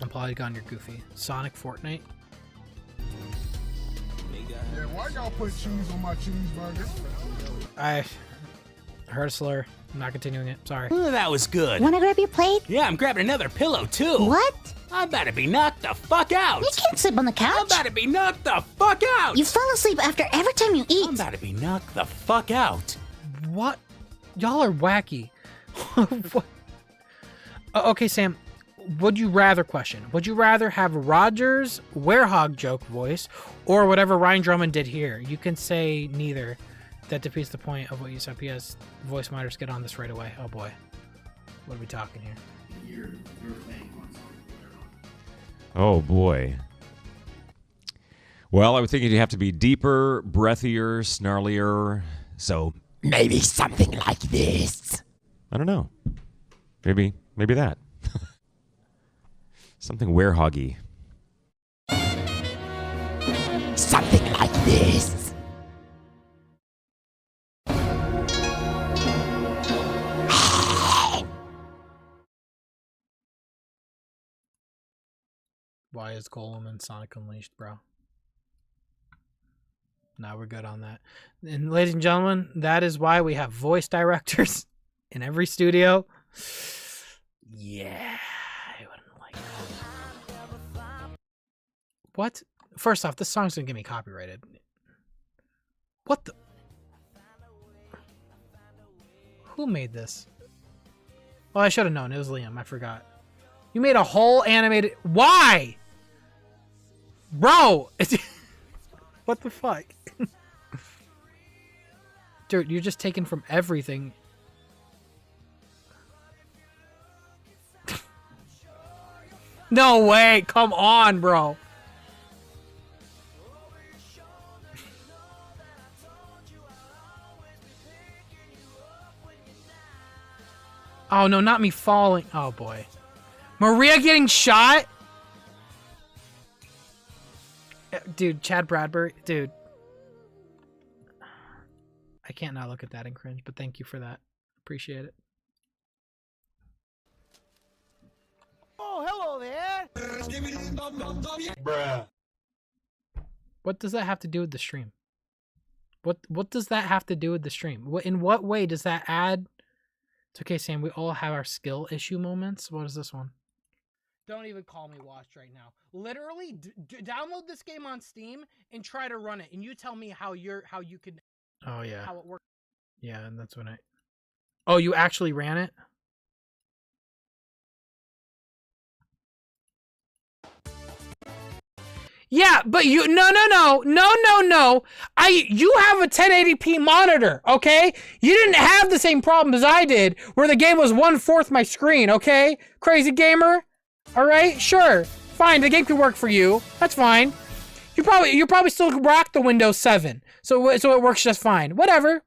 I'm Polygon, you're goofy. Sonic Fortnite. Yeah, why y'all put cheese on my cheeseburger? I heard a slur. I'm not continuing it. Sorry. Ooh, that was good. Wanna grab your plate? Yeah, I'm grabbing another pillow too. What? I'm about to be knocked the fuck out. You can't sleep on the couch. I'm about to be knocked the fuck out. You fall asleep after every time you eat. I'm about to be knocked the fuck out. What? Y'all are wacky. What? Okay, Sam. Would you rather question? Would you rather have Roger's Werehog joke voice or whatever Ryan Drummond did here? You can say neither. That defeats the point of what you said. P.S. Voice monitors, get on this right away. Oh boy. What are we talking here? Oh boy. Well, I would think you'd have to be deeper, breathier, snarlier. So Maybe something like this. I don't know. Maybe that. Something werehoggy. Something like this. Why is Golem and Sonic Unleashed, bro? Now we're good on that. And ladies and gentlemen, that is why we have voice directors in every studio. Yeah, I wouldn't like that. What? First off, this song's gonna get me copyrighted. What the? Who made this? Well, I should have known. It was Liam. I forgot. You made a whole animated... Why? Bro! What the fuck? Dude, you're just taking from everything. No way! Come on, bro! Oh no, not me falling. Oh boy. Maria getting shot? Dude, Chad Bradbury. Dude. I can't not look at that and cringe, but thank you for that. Appreciate it. Oh, hello there. Bruh. What does that have to do with the stream? What does that have to do with the stream? In what way does that add? It's okay, Sam. We all have our skill issue moments. What is this one? Don't even call me washed right now. Literally, download this game on Steam and try to run it, and you tell me how you can. Oh yeah. How it works. Yeah, and that's when I. Oh, you actually ran it? Yeah, but you no. You have a 1080p monitor, okay? You didn't have the same problem as I did, where the game was 1/4 my screen, okay? Crazy gamer. All right, sure, fine. The game could work for you. That's fine. You you probably still rock the Windows 7, so it works just fine. Whatever.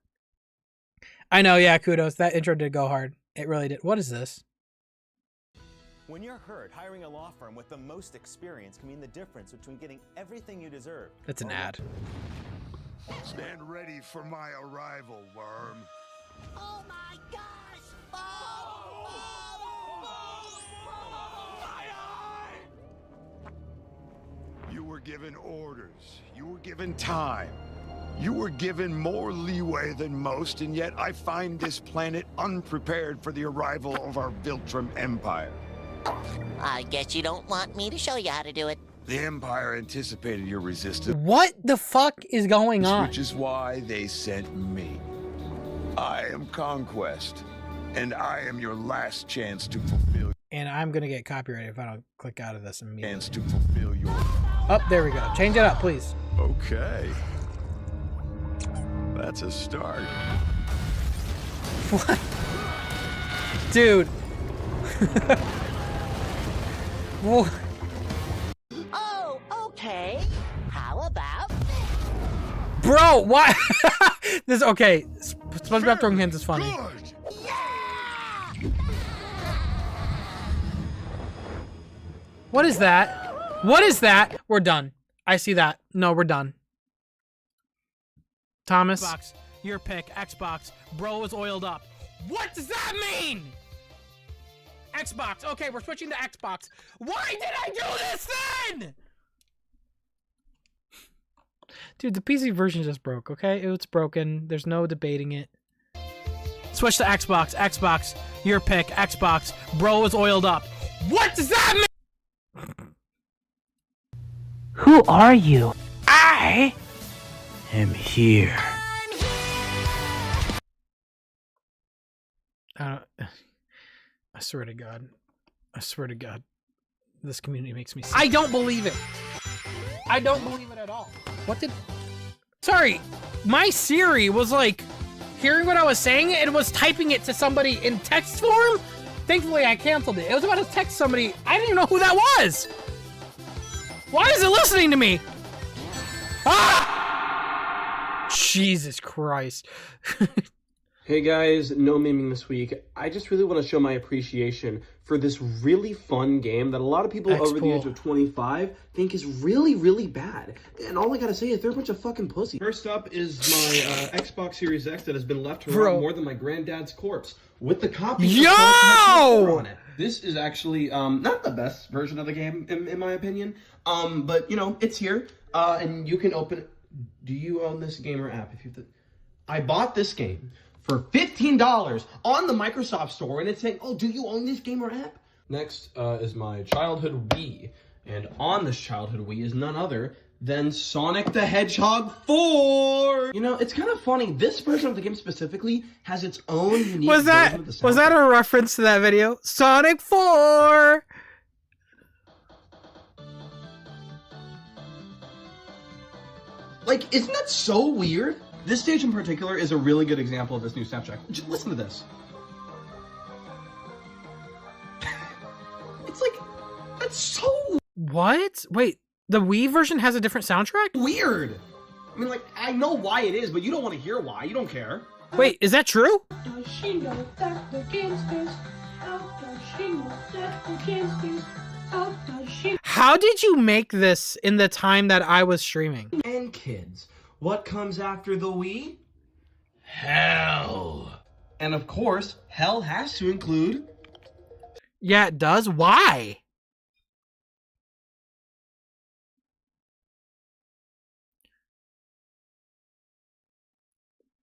I know, yeah, kudos. That intro did go hard. It really did. What is this? When you're hurt, hiring a law firm with the most experience can mean the difference between getting everything you deserve. That's an ad. Stand ready for my arrival, worm. Oh my gosh! You were given orders. You were given time. You were given more leeway than most, and yet I find this planet unprepared for the arrival of our Viltrum Empire. I guess you don't want me to show you how to do it. The Empire anticipated your resistance. What the fuck is going on? Which is why they sent me. I am Conquest, and I am your last chance to fulfill. And I'm gonna get copyrighted if I don't click out of this immediately. Chance to fulfill your. Oh, there we go. Change it up, please. Okay. That's a start. What? Dude. Whoa. Oh, okay. How about Bro, why? This okay. SpongeBob throwing hands is funny. What is that? What is that? We're done. I see that. No, we're done. Thomas. Xbox, your pick. Xbox. Bro is oiled up. What does that mean? Xbox. Okay, we're switching to Xbox. Why did I do this then? Dude, the PC version just broke, okay? It's broken. There's no debating it. Switch to Xbox. Xbox. Your pick. Xbox. Bro is oiled up. What does that mean? Who are you? I am here. I swear to God. I swear to God. This community makes me sick. I don't believe it. I don't believe it at all. What did... Sorry. My Siri was like hearing what I was saying and was typing it to somebody in text form. Thankfully, I canceled it. It was about to text somebody. I didn't even know who that was. Why is it listening to me? Ah! Jesus Christ. Hey guys, no memeing this week. I just really want to show my appreciation for this really fun game that a lot of people over the age of 25 think is really, really bad. And all I gotta say is they're a bunch of fucking pussies. First up is my Xbox Series X that has been left to rot more than my granddad's corpse with the copy on it. This is actually not the best version of the game in my opinion, but you know, it's here and you can open it. Do you own this gamer app? I bought this game for $15 on the Microsoft Store, and it's saying, oh, do you own this gamer app? Next is my childhood Wii, and on this childhood Wii is none other than Sonic the Hedgehog 4! You know, it's kind of funny, this version of the game specifically has its own unique version of the soundtrack. Was that a reference to that video? Sonic 4! Like, isn't that so weird? This stage in particular is a really good example of this new soundtrack. Just listen to this. It's like, that's so... What? Wait, the Wii version has a different soundtrack? Weird! I mean, like, I know why it is, but you don't want to hear why. You don't care. Wait, is that true? Does she know that the game's this? How does she know that the game's this? How does she... How did you make this in the time that I was streaming? And kids, what comes after the Wii? Hell. And of course, hell has to include... Yeah, it does. Why?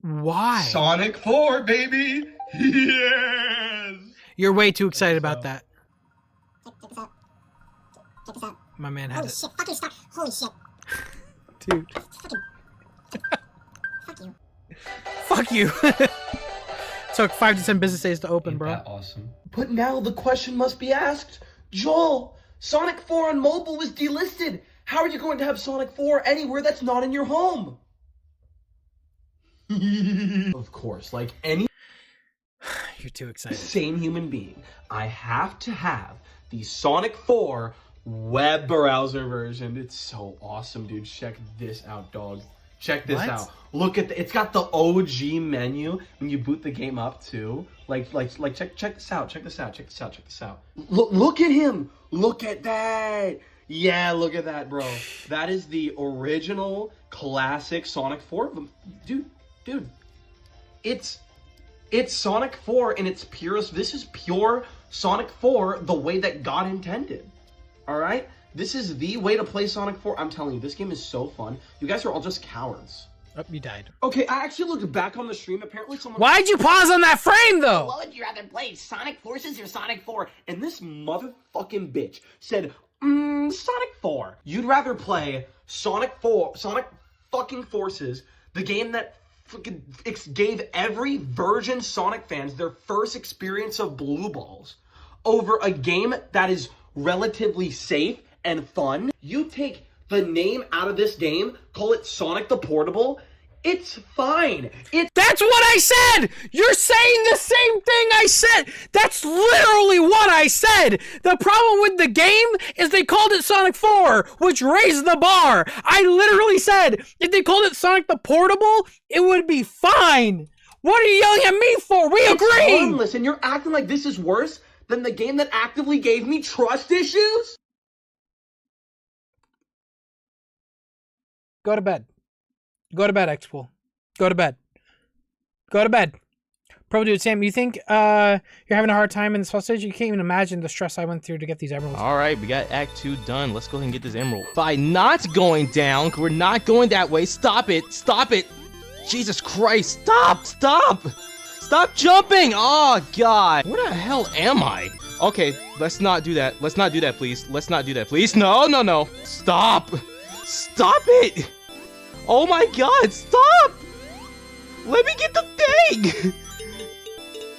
Why? Sonic 4, baby! Yes! You're way too excited about that. Check this out. Check this out. My man had Holy shit. Fucking stop. Holy shit. Dude. Fuck you. Fuck you. Took 5 to 10 business days to open, bro. Awesome. But now the question must be asked. Joel, Sonic 4 on mobile was delisted. How are you going to have Sonic 4 anywhere that's not in your home? Of course, like any... You're too excited. Sane human being, I have to have the Sonic 4 web browser version. It's so awesome, dude. Check this out, dog. Check this out. Look at it's got the OG menu when you boot the game up too. Like check this out. Check this out. Look at him. Look at that. Yeah, look at that, bro. That is the original classic Sonic 4. Dude. It's Sonic 4 in its purest. This is pure Sonic 4 the way that God intended. All right? This is the way to play Sonic 4. I'm telling you, this game is so fun. You guys are all just cowards. Oh, you died. Okay, I actually looked back on the stream. Apparently someone... Why'd you pause on that frame, though? What would you rather play, Sonic Forces or Sonic 4? And this motherfucking bitch said, Sonic 4. You'd rather play Sonic fucking Forces, the game that fucking gave every virgin Sonic fans their first experience of blue balls, over a game that is relatively safe and fun. You take the name out of this game, call it Sonic the Portable, it's fine. That's what I said! You're saying the same thing I said! That's literally what I said! The problem with the game is they called it Sonic 4, which raised the bar. I literally said, if they called it Sonic the Portable, it would be fine. What are you yelling at me for? We agree! Harmless, and you're acting like this is worse than the game that actively gave me trust issues? Go to bed. Go to bed, X-Pool. Go to bed. Go to bed. Pro Dude, Sam, you think you're having a hard time in this first stage? You can't even imagine the stress I went through to get these emeralds. All right, we got Act 2 done. Let's go ahead and get this emerald. By not going down, we're not going that way. Stop it. Stop it. Jesus Christ. Stop. Stop. Stop jumping. Oh, God. Where the hell am I? Okay, let's not do that. Let's not do that, please. Let's not do that, please. No, no, no. Stop. Stop it. Oh my God, stop! Let me get the thing!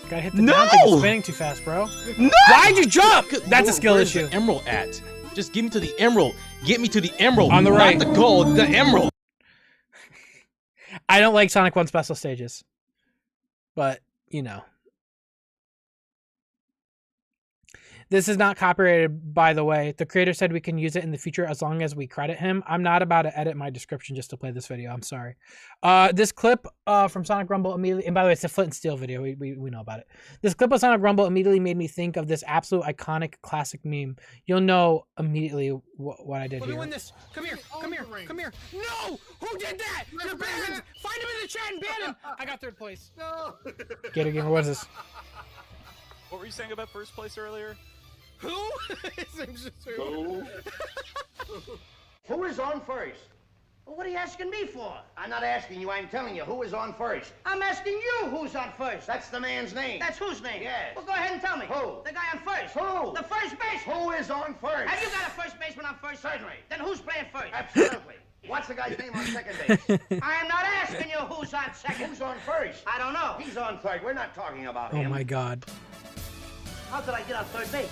Gotta hit the down thing. It's spinning too fast, bro. No! Why'd you jump? That's a skill Where's issue. The emerald at? Just give me to the emerald. Get me to the emerald. On the right. Not the gold, the emerald. I don't like Sonic 1 special stages. But, you know. This is not copyrighted, by the way. The creator said we can use it in the future as long as we credit him. I'm not about to edit my description just to play this video. I'm sorry. This clip from Sonic Rumble immediately, and by the way, it's a Flint and Steel video. We know about it. This clip of Sonic Rumble immediately made me think of this absolute iconic classic meme. You'll know immediately what I did here. Doing this. Come here. Come here. Come here. No! Who did that? You're banned! Find him in the chat and ban him! I got third place. No! Gator Gamer, what is this? What were you saying about first place earlier? Who? Who? Who is on first? Well, what are you asking me for? I'm not asking you, I'm telling you, who is on first? I'm asking you who's on first. That's the man's name. That's whose name? Yes. Well, go ahead and tell me. Who? The guy on first. Who? The first baseman. Who is on first? Have you got a first baseman on first? Certainly. Then who's playing first? Absolutely. What's the guy's name on second base? I am not asking you who's on second. Who's on first? I don't know. He's on third. We're not talking about him. Oh my God. How did I get on third base?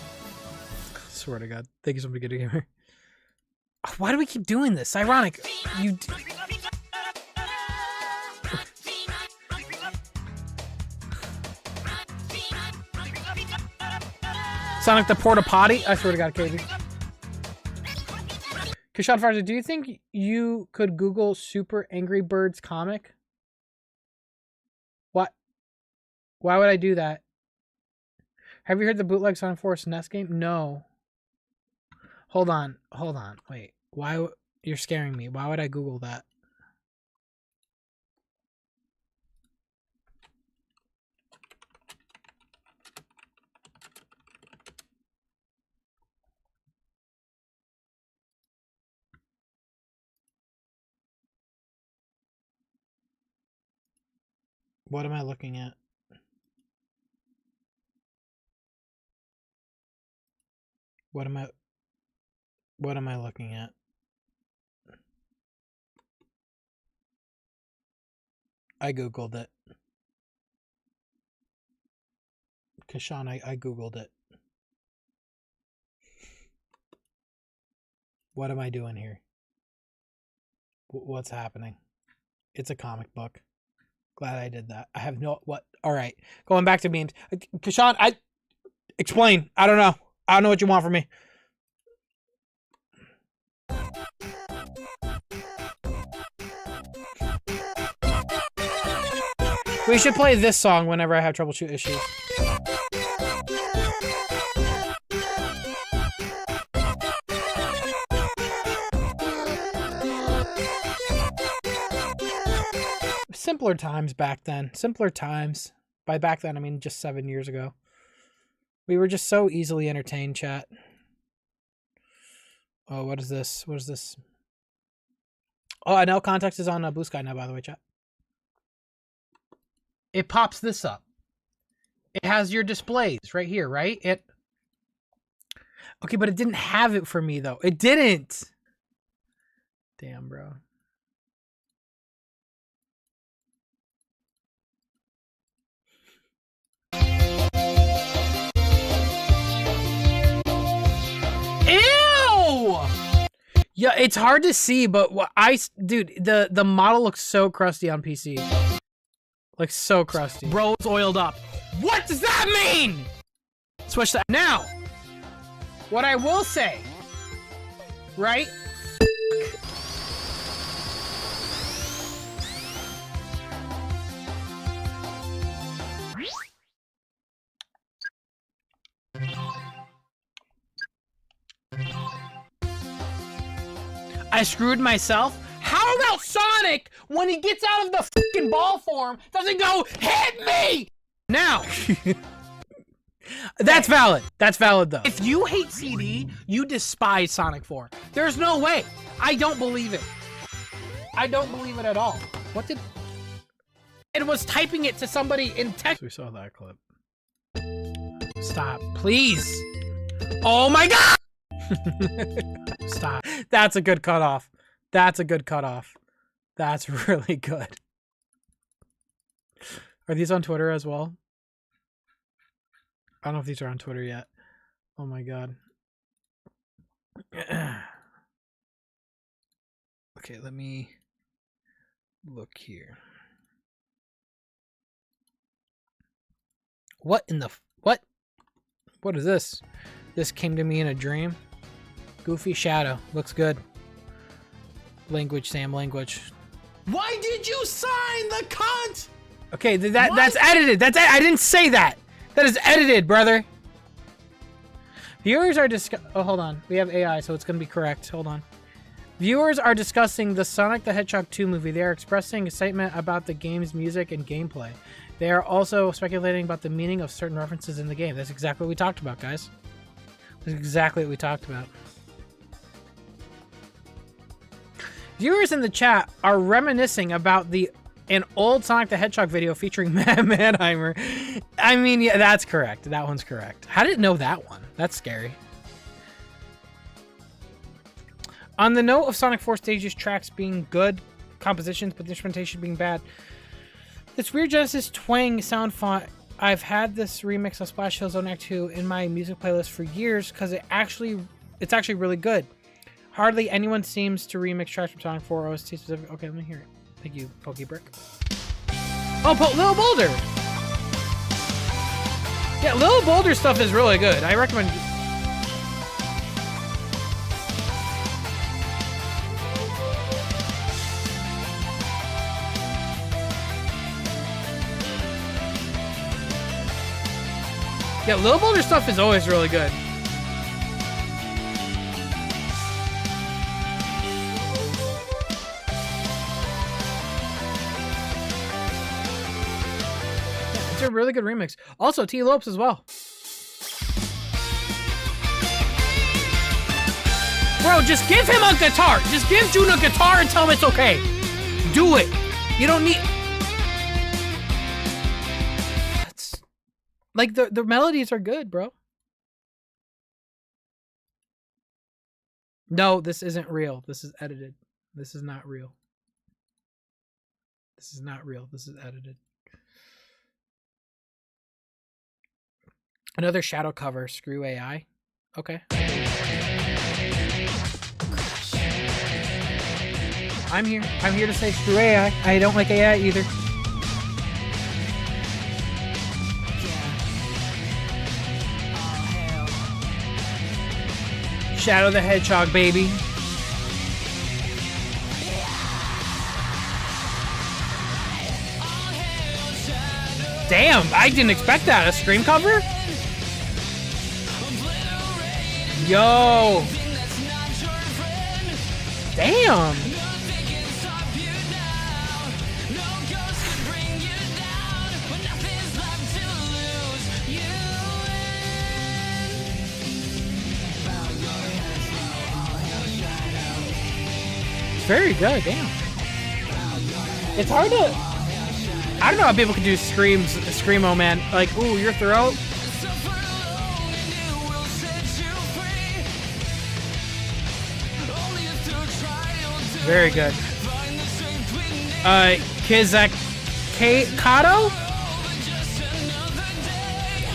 Swear to God. Thank you so much, Gator Gamer. Why do we keep doing this? Ironic. You. Sonic the Porta Potty? I swear to God, Katie. Kishon Farza, do you think you could Google Super Angry Birds comic? What? Why would I do that? Have you heard the bootleg Sonic 4 SNES game? No. Hold on. Hold on. Wait. Why? You're scaring me. Why would I Google that? What am I looking at? What am I looking at? I Googled it. Kashan, I Googled it. What am I doing here? What's happening? It's a comic book. Glad I did that. I have no... What? Alright. Going back to memes. Kashan, explain. I don't know. I don't know what you want from me. We should play this song whenever I have troubleshoot issues. Simpler times back then. Simpler times. By back then, I mean just 7 years ago. We were just so easily entertained, chat. Oh, what is this? What is this? Oh, I know context is on Blue Sky now, by the way, chat. It pops this up. It has your displays right here, right? Okay, but it didn't have it for me, though. It didn't. Damn, bro. Ew! Yeah, it's hard to see, but dude, the model looks so crusty on PC. Like, so crusty. Bro, it's oiled up. What does that mean? Switch that. Now, what I will say, right? I screwed myself. How about Sonic, when he gets out of the fucking ball form, doesn't go, hit me? Now. That's valid. That's valid, though. If you hate CD, you despise Sonic 4. There's no way. I don't believe it. I don't believe it at all. What did... It was typing it to somebody in text. We saw that clip. Stop, please. Oh my God! Stop. That's a good cutoff. That's a good cutoff. That's really good. Are these on Twitter as well? I don't know if these are on Twitter yet. Oh my God. Okay, let me look here. What in the... What? What is this? This came to me in a dream. Goofy Shadow. Looks good. Language, Sam, language. Why did you sign the cunt? Okay, that's edited. I didn't say that. That is edited, brother. Viewers are oh, hold on. We have AI, so it's going to be correct. Hold on. Viewers are discussing the Sonic the Hedgehog 2 movie. They are expressing excitement about the game's music and gameplay. They are also speculating about the meaning of certain references in the game. That's exactly what we talked about, guys. That's exactly what we talked about. Viewers in the chat are reminiscing about an old Sonic the Hedgehog video featuring Mannheimer. I mean, yeah, that's correct. That one's correct. How did it know that one? That's scary. On the note of Sonic 4 stages tracks being good, compositions, but the instrumentation being bad, this Weird Genesis twang sound font, I've had this remix of Splash Hill Zone Act 2 in my music playlist for years because it's actually really good. Hardly anyone seems to remix tracks from Sonic 4 OST specific. Okay, let me hear it. Thank you, Pokebrick. Oh, Lil Boulder! Yeah, Lil Boulder stuff is really good. I recommend... Yeah, Lil Boulder stuff is always really good. It's a really good remix. Also, T. Lopes as well. Bro, just give him a guitar. Just give June a guitar and tell him it's okay. Do it. You don't need... Like, the melodies are good, bro. No, this isn't real. This is edited. This is not real. This is not real. This is edited. Another shadow cover. Screw AI. Okay. I'm here. I'm here to say screw AI. I don't like AI either. Shadow the Hedgehog, baby. Damn, I didn't expect that. A Scream cover? Yo. Damn. Very good, damn. It's hard to... I don't know how people can do Screamo, man. Like, ooh, your throat. Very good.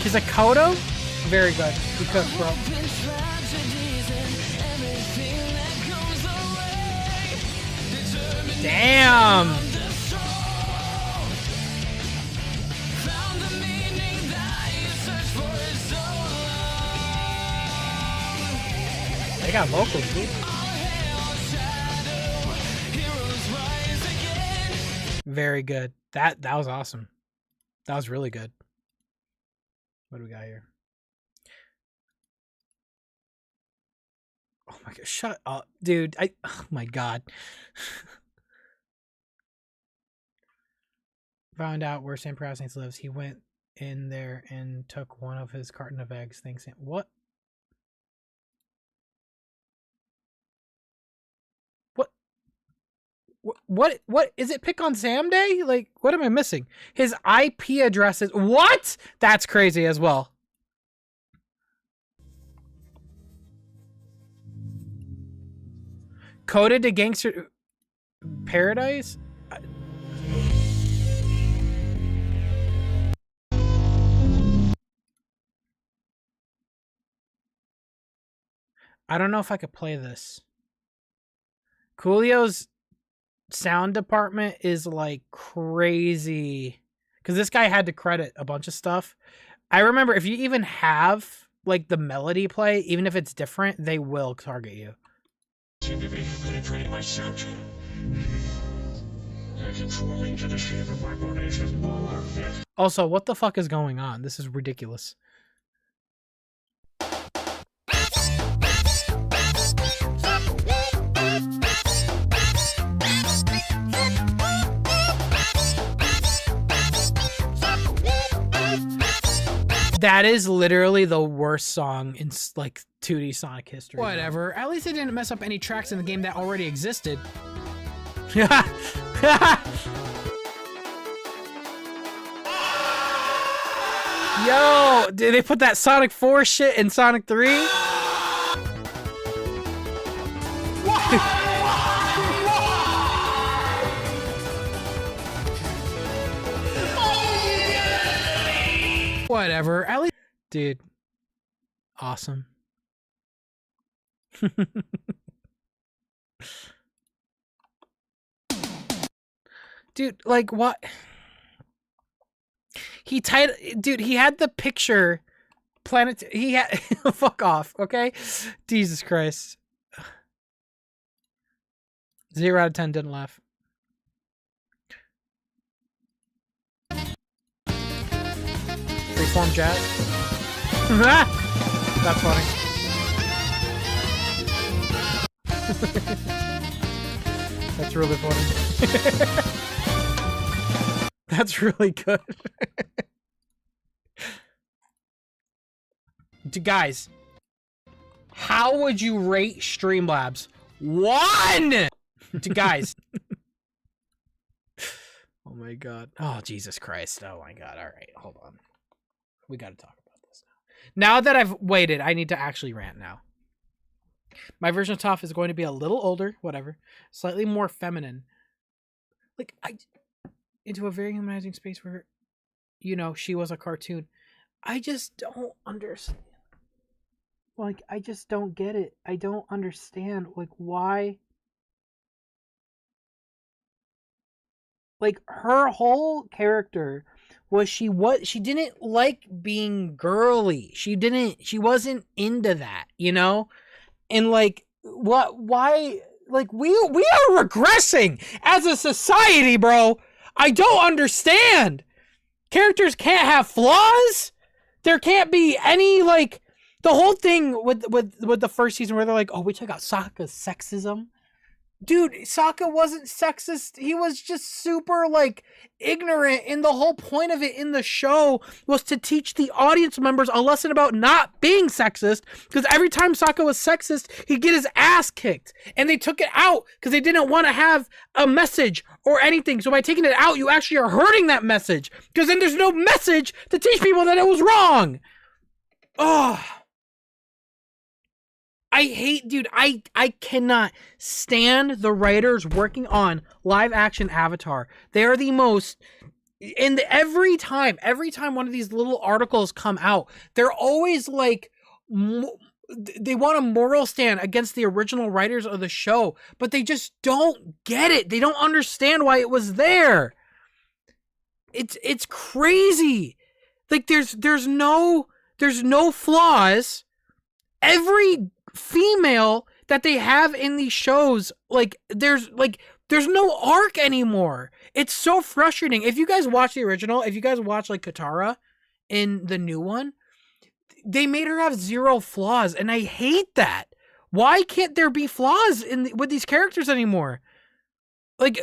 Kizakoto? Very good. You cooked, bro. Damn! They got vocals, dude. Very good. That was awesome. That was really good. What do we got here? Oh my god, shut up, dude. Oh my god. Found out where St. Procrastinates lives. He went in there and took one of his carton of eggs. Thanks. What? What is it? Pick on Sam Day? Like, what am I missing? His IP address is what? That's crazy as well. Coded to Gangster Paradise? I don't know if I could play this. Coolio's sound department is like crazy because this guy had to credit a bunch of stuff. I remember if you even have like the melody play, even if it's different, they will target you. Also, what the fuck is going on? This is ridiculous. That is literally the worst song in like 2D Sonic history. Whatever. At least they didn't mess up any tracks in the game that already existed. Yo, did they put that Sonic 4 shit in Sonic 3? Whatever. At least, dude, awesome. Dude, like what? He had the picture planet. He had fuck off, okay? Jesus Christ. 0 out of 10 didn't laugh. Freeform jazz. That's funny. That's really funny. That's really good. Guys, how would you rate Streamlabs? 1! Guys. Oh my god. Oh, Jesus Christ. Oh my god. All right, hold on. We got to talk about this now. Now that I've waited, I need to actually rant now. My version of Toph is going to be a little older, whatever, slightly more feminine. Like, into a very humanizing space where, you know, she was a cartoon. I just don't understand. Like, I just don't get it. I don't understand, like, why. Like, her whole character was she didn't like being girly. She wasn't into that, you know? And like, why, like, we are regressing as a society, bro. I don't understand. Characters can't have flaws. There can't be any, like, the whole thing with the first season where they're like, oh, we took out Sokka's sexism. Dude, Sokka wasn't sexist. He was just super, like, ignorant. And the whole point of it in the show was to teach the audience members a lesson about not being sexist. Because every time Sokka was sexist, he'd get his ass kicked. And they took it out because they didn't want to have a message or anything. So by taking it out, you actually are hurting that message. Because then there's no message to teach people that it was wrong. Oh. I hate, dude, I cannot stand the writers working on live action Avatar. They are the most, and every time one of these little articles come out, they're always like, they want a moral stand against the original writers of the show, but they just don't get it. They don't understand why it was there. It's crazy. Like there's no flaws. Every female that they have in these shows, there's no arc anymore. It's so frustrating. If you guys watch the original, if you guys watch like Katara in the new one, they made her have zero flaws, and I hate that. Why can't there be flaws with these characters anymore? Like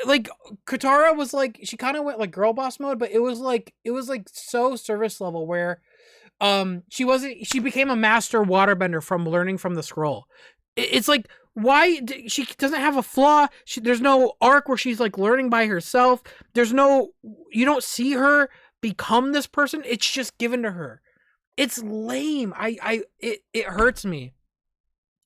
Katara was like, she kind of went like girl boss mode, but it was like so service level where she became a master waterbender from learning from the scroll. It's like, why she doesn't have a flaw. There's no arc where she's like learning by herself. You don't see her become this person. It's just given to her. It's lame. It hurts me.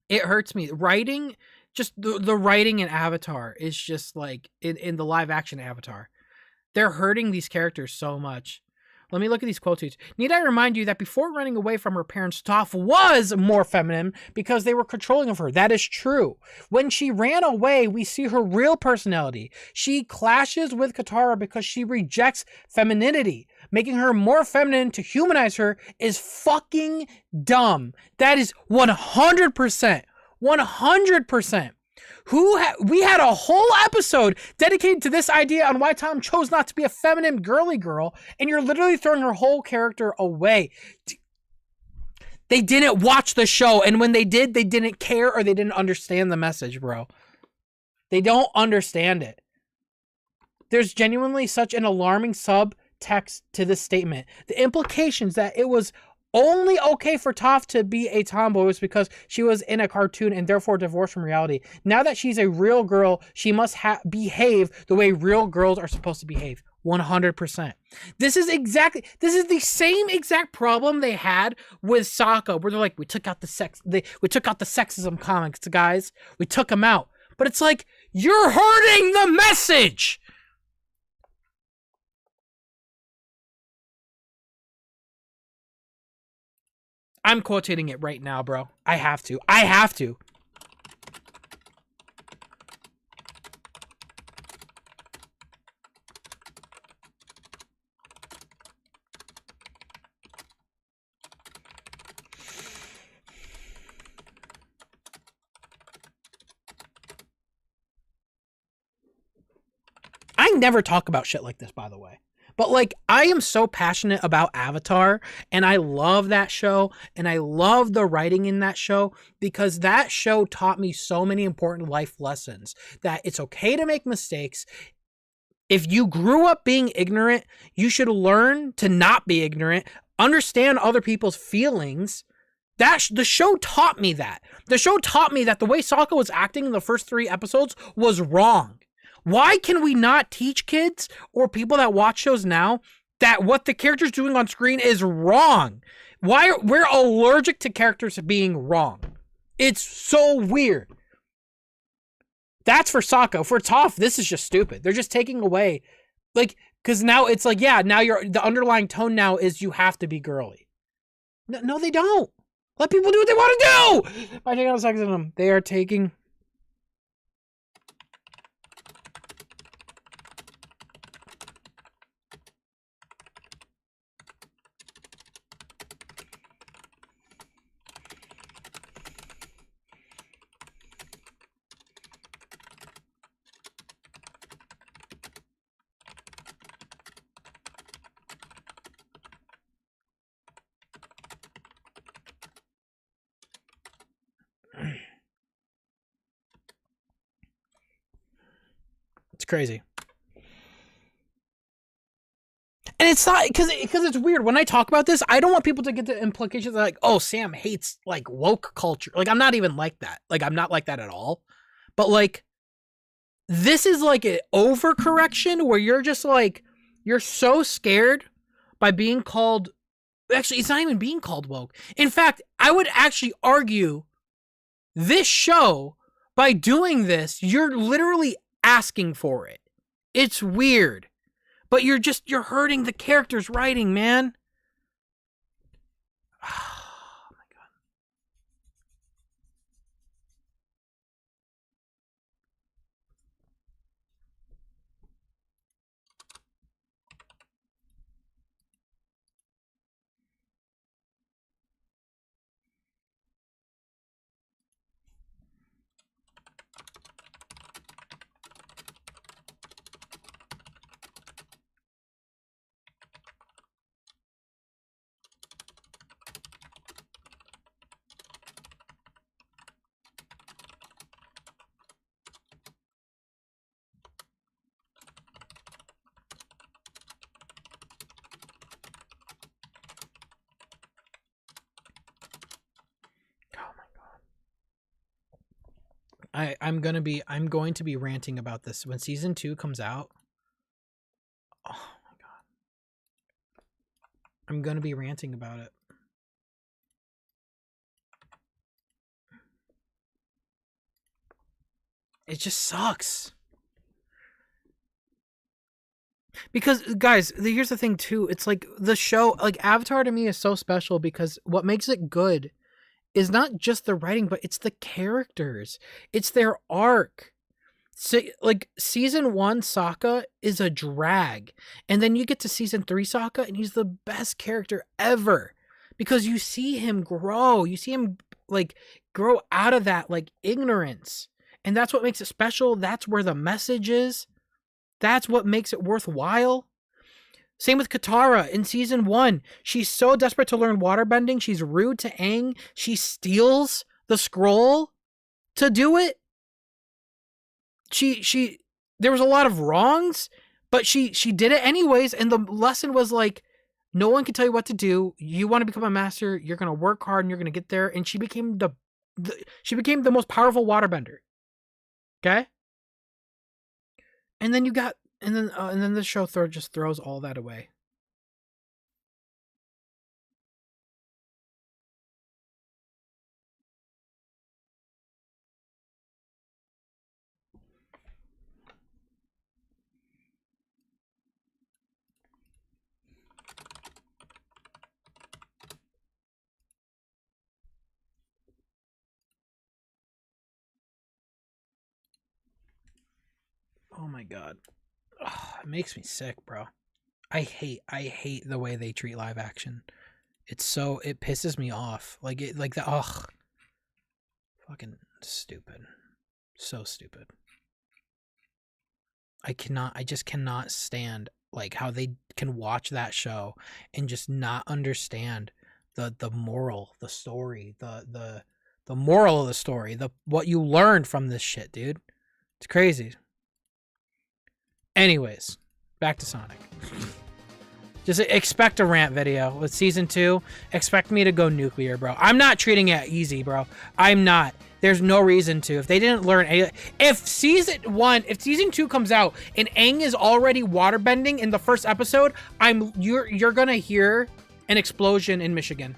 It hurts me. Writing, just the writing in Avatar is just like in the live action Avatar. They're hurting these characters so much. Let me look at these quote tweets. Need I remind you that before running away from her parents, Toph was more feminine because they were controlling of her. That is true. When she ran away, we see her real personality. She clashes with Katara because she rejects femininity. Making her more feminine to humanize her is fucking dumb. That is 100%. 100%. We had a whole episode dedicated to this idea on why Tom chose not to be a feminine girly girl, and you're literally throwing her whole character away. They didn't watch the show, and when they did, they didn't care or they didn't understand the message, bro. They don't understand it. There's genuinely such an alarming subtext to this statement. The implications that it was only okay for Toph to be a tomboy was because she was in a cartoon and therefore divorced from reality. Now that she's a real girl, she must behave the way real girls are supposed to behave. 100%. This is the same exact problem they had with Sokka, where they're like, we took out the sexism comics, guys. We took them out. But it's like, you're hurting the message. I'm quotating it right now, bro. I have to. I never talk about shit like this, by the way. But, like, I am so passionate about Avatar, and I love that show, and I love the writing in that show, because that show taught me so many important life lessons, that it's okay to make mistakes. If you grew up being ignorant, you should learn to not be ignorant, understand other people's feelings. The show taught me that. The show taught me that the way Sokka was acting in the first 3 episodes was wrong. Why can we not teach kids or people that watch shows now that what the character's doing on screen is wrong? We're allergic to characters being wrong. It's so weird. That's for Sokka. For Toph, this is just stupid. They're just taking away, like, because now it's like, yeah, now the underlying tone now is you have to be girly. No, they don't. Let people do what they want to do. By taking out sexism, they are taking. crazy. And it's not because it's weird when I talk about this. I don't want people to get the implications like, oh, Sam hates like woke culture. Like, I'm not even like that. Like, I'm not like that at all. But like, this is like an overcorrection where you're just like, you're so scared by being called. Actually, it's not even being called woke. In fact, I would actually argue this show, by doing this, you're literally asking for it. It's weird. But you're hurting the character's writing, man. Oh my god. I'm going to be ranting about this when season 2 comes out. Oh my god. I'm going to be ranting about it. It just sucks. Because guys, here's the thing too. It's like the show, like Avatar to me is so special because what makes it good is not just the writing, but it's the characters. It's their arc. So, like, season 1 Sokka is a drag. And then you get to season 3 Sokka, and he's the best character ever. Because you see him grow. You see him, like, grow out of that, like, ignorance. And that's what makes it special. That's where the message is. That's what makes it worthwhile. Same with Katara in season 1. She's so desperate to learn waterbending. She's rude to Aang. She steals the scroll to do it. There was a lot of wrongs, but she did it anyways. And the lesson was like, no one can tell you what to do. You want to become a master. You're going to work hard and you're going to get there. And she became the most powerful waterbender. Okay. And then and then the show just throws all that away. Oh my god. Ugh, it makes me sick, bro. I hate the way they treat live action. It pisses me off. Fucking stupid. So stupid. I just cannot stand like how they can watch that show and just not understand the moral, the story, the moral of the story, what you learned from this shit, dude. It's crazy. Anyways, back to Sonic. Just expect a rant video with season 2. Expect me to go nuclear, bro. I'm not treating it easy, bro. I'm not. There's no reason to. If they didn't learn if season 2 comes out and Aang is already waterbending in the first episode, you're gonna hear an explosion in Michigan.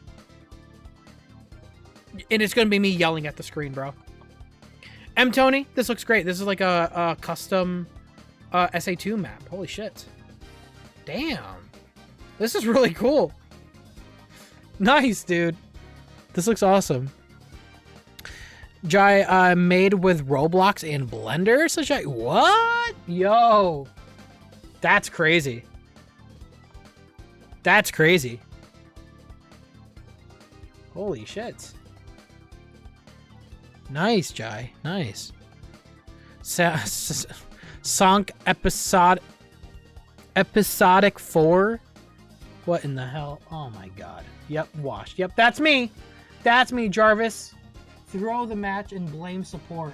And it's gonna be me yelling at the screen, bro. Tony, this looks great. This is like a custom SA2 map. Holy shit. Damn. This is really cool. Nice, dude. This looks awesome. Jai, made with Roblox and Blender? So Jai, what? Yo. That's crazy. That's crazy. Holy shit. Nice, Jai. Nice. Sonk episodic 4. What in the hell? Oh my god. Yep, washed. Yep, that's me. That's me, Jarvis. Throw the match and blame support.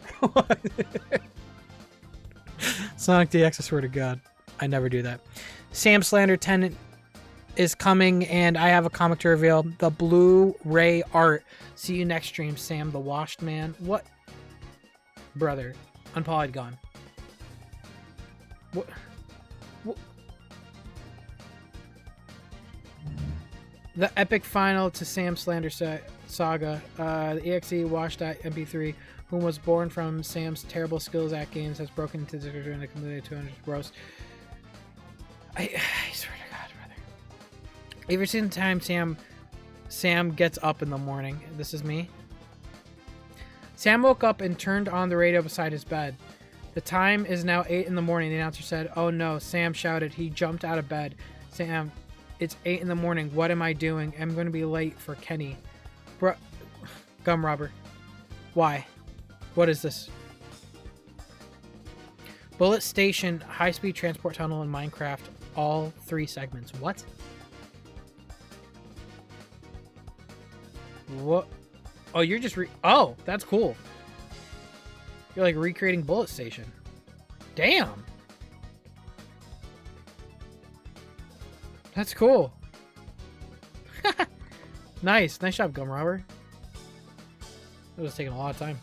Sonic DX, I swear to God. I never do that. Sam Slander 10 is coming, and I have a comic to reveal. The Blu-ray art. See you next stream, Sam the Washed Man. What? Brother. Unpolygon. What? The epic final to Sam Slander saga. The EXE washed out MP3, whom was born from Sam's terrible skills at games, has broken into the and accumulated 200 gross. I swear to God, brother. Every single time Sam gets up in the morning, this is me. Sam woke up and turned on the radio beside his bed. The time is now 8 in the morning. The announcer said, "Oh no," Sam shouted. He jumped out of bed. Sam, it's 8 in the morning. What am I doing? I'm going to be late for Kenny. Gum robber. Why? What is this? Bullet Station, high-speed transport tunnel in Minecraft. All 3 segments. What? What? Oh, you're just oh, that's cool. You're like recreating Bullet Station. Damn. That's cool. Nice job, Gum Robber. It was taking a lot of time.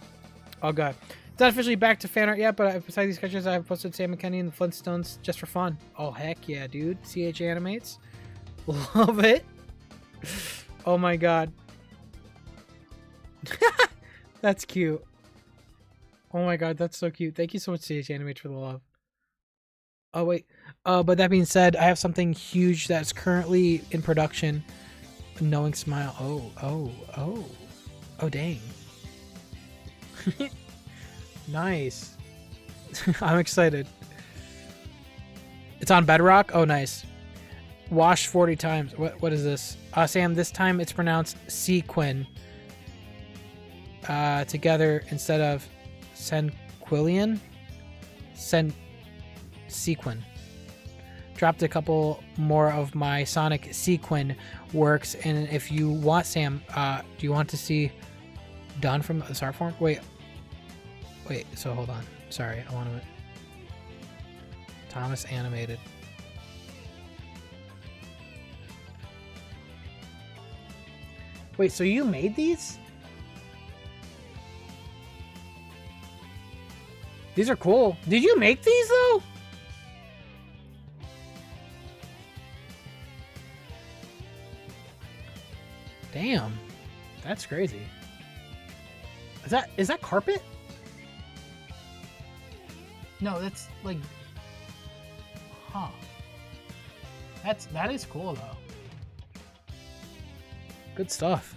Oh god. It's not officially back to fan art yet, but besides these sketches, I have posted Sam and Kenny and the Flintstones just for fun. Oh heck yeah, dude. CH Animates. Love it. Oh my god. That's cute. Oh my god, that's so cute. Thank you so much, CH Animates, for the love. Oh wait. But that being said, I have something huge that's currently in production. Knowing Smile. Oh dang. Nice. I'm excited. It's on Bedrock? Oh nice. Washed 40 times. What is this? Sam, this time it's pronounced sequin. Together instead of Senquillian. Sequin. Dropped a couple more of my Sonic Sequin works, and if you want, Sam, do you want to see done from the start form? Wait, so hold on. Sorry, I want to... Thomas Animated. Wait, so you made these? These are cool. Did you make these, though? Damn. That's crazy. Is that carpet? No, that's like... Huh. That is cool, though. Good stuff.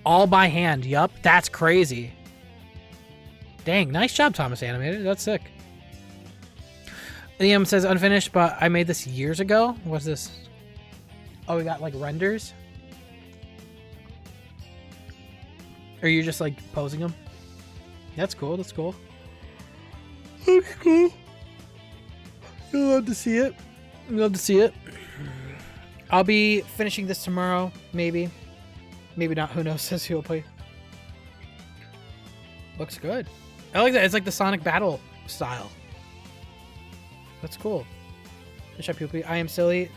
All by hand. Yup. That's crazy. Dang, nice job, Thomas Animated. That's sick. Liam says unfinished, but I made this years ago. What's this? Oh, we got like renders. Are you just like posing them? That's cool. That's cool. That's cool. You'll love to see it. Love to see it. I'll be finishing this tomorrow, maybe. Maybe not. Who knows? Says who'll play. Looks good. I like that. It's like the Sonic Battle style. That's cool. I am silly.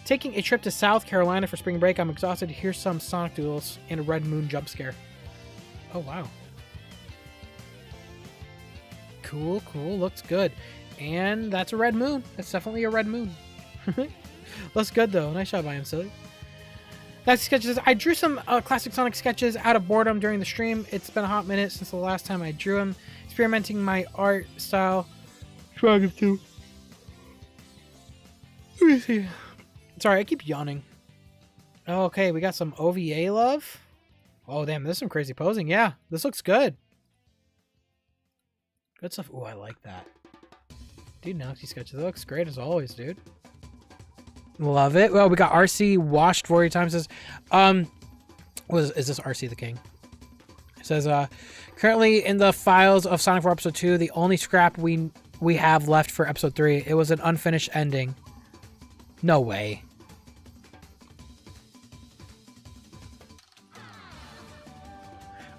Taking a trip to South Carolina for spring break. I'm exhausted. Here's some Sonic duels and a Red Moon jump scare. Oh, wow. Cool. Looks good. And that's a Red Moon. That's definitely a Red Moon. Looks good, though. Nice job, I am silly. Next sketches. I drew some classic Sonic sketches out of boredom during the stream. It's been a hot minute since the last time I drew them. Experimenting my art style. Trying to. Let me see. Sorry, I keep yawning. Okay, we got some OVA love. Oh, damn, this is some crazy posing. Yeah, this looks good. Good stuff. Oh, I like that. Dude, Galaxy sketches. That looks great as always, dude. Love it. Well, we got RC washed 40 times. Says, is this RC the King? It says, currently in the files of Sonic 4 Episode 2, the only scrap we have left for Episode 3. It was an unfinished ending. No way.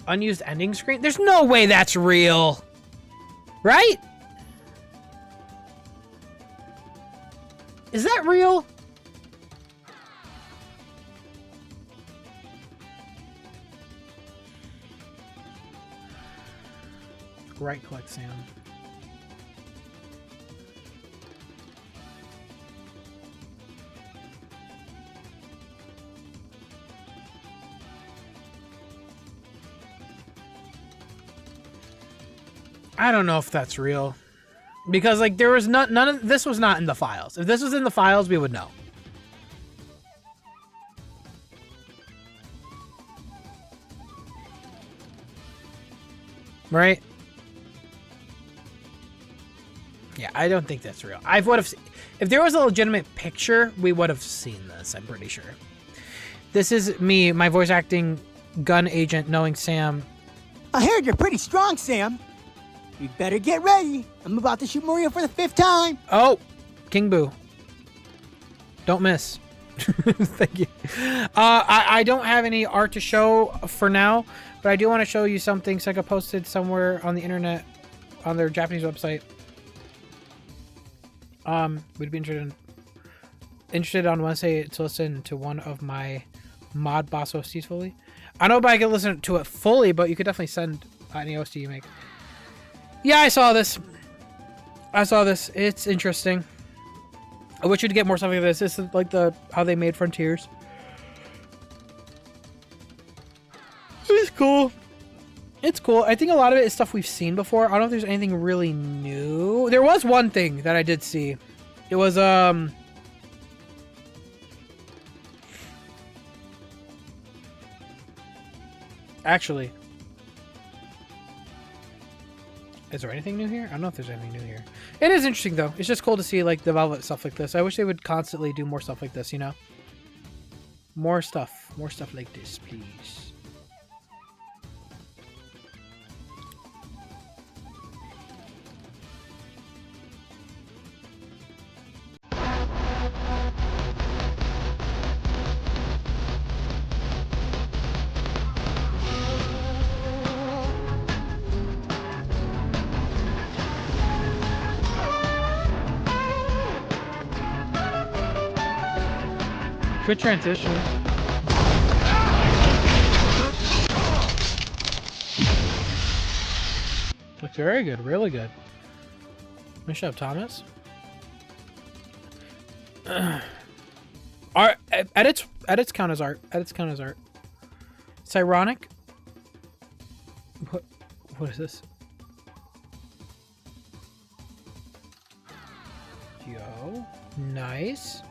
Unused ending screen? There's no way that's real. Right? Is that real? Right click, Sam. I don't know if that's real. Because like there was none of this was not in the files. If this was in the files, we would know. Right? Yeah, I don't think that's real. I would have, if there was a legitimate picture, we would have seen this. I'm pretty sure. This is me, my voice acting gun agent, knowing Sam. I heard you're pretty strong, Sam. You better get ready. I'm about to shoot Maria for the 5th time. Oh, King Boo. Don't miss. Thank you. I don't have any art to show for now, but I do want to show you something Sega posted somewhere on the internet on their Japanese website. We'd be interested on Wednesday to listen to one of my mod boss OSTs fully. I don't know if I can listen to it fully, but you could definitely send any OST you make. Yeah, I saw this. It's interesting. I wish you'd get more stuff like this. This is like how they made Frontiers. It's cool. It's cool. I think a lot of it is stuff we've seen before. I don't know if there's anything really new. There was one thing that I did see. It was actually, is there anything new here? I don't know if there's anything new here. It is interesting though. It's just cool to see like develop stuff like this. I wish they would constantly do more stuff like this, you know? More stuff like this, please. Good transition. Looks very good, really good. Nice job, Thomas. Art edits count as art. Edits count as art. It's ironic. What is this? Yo, nice.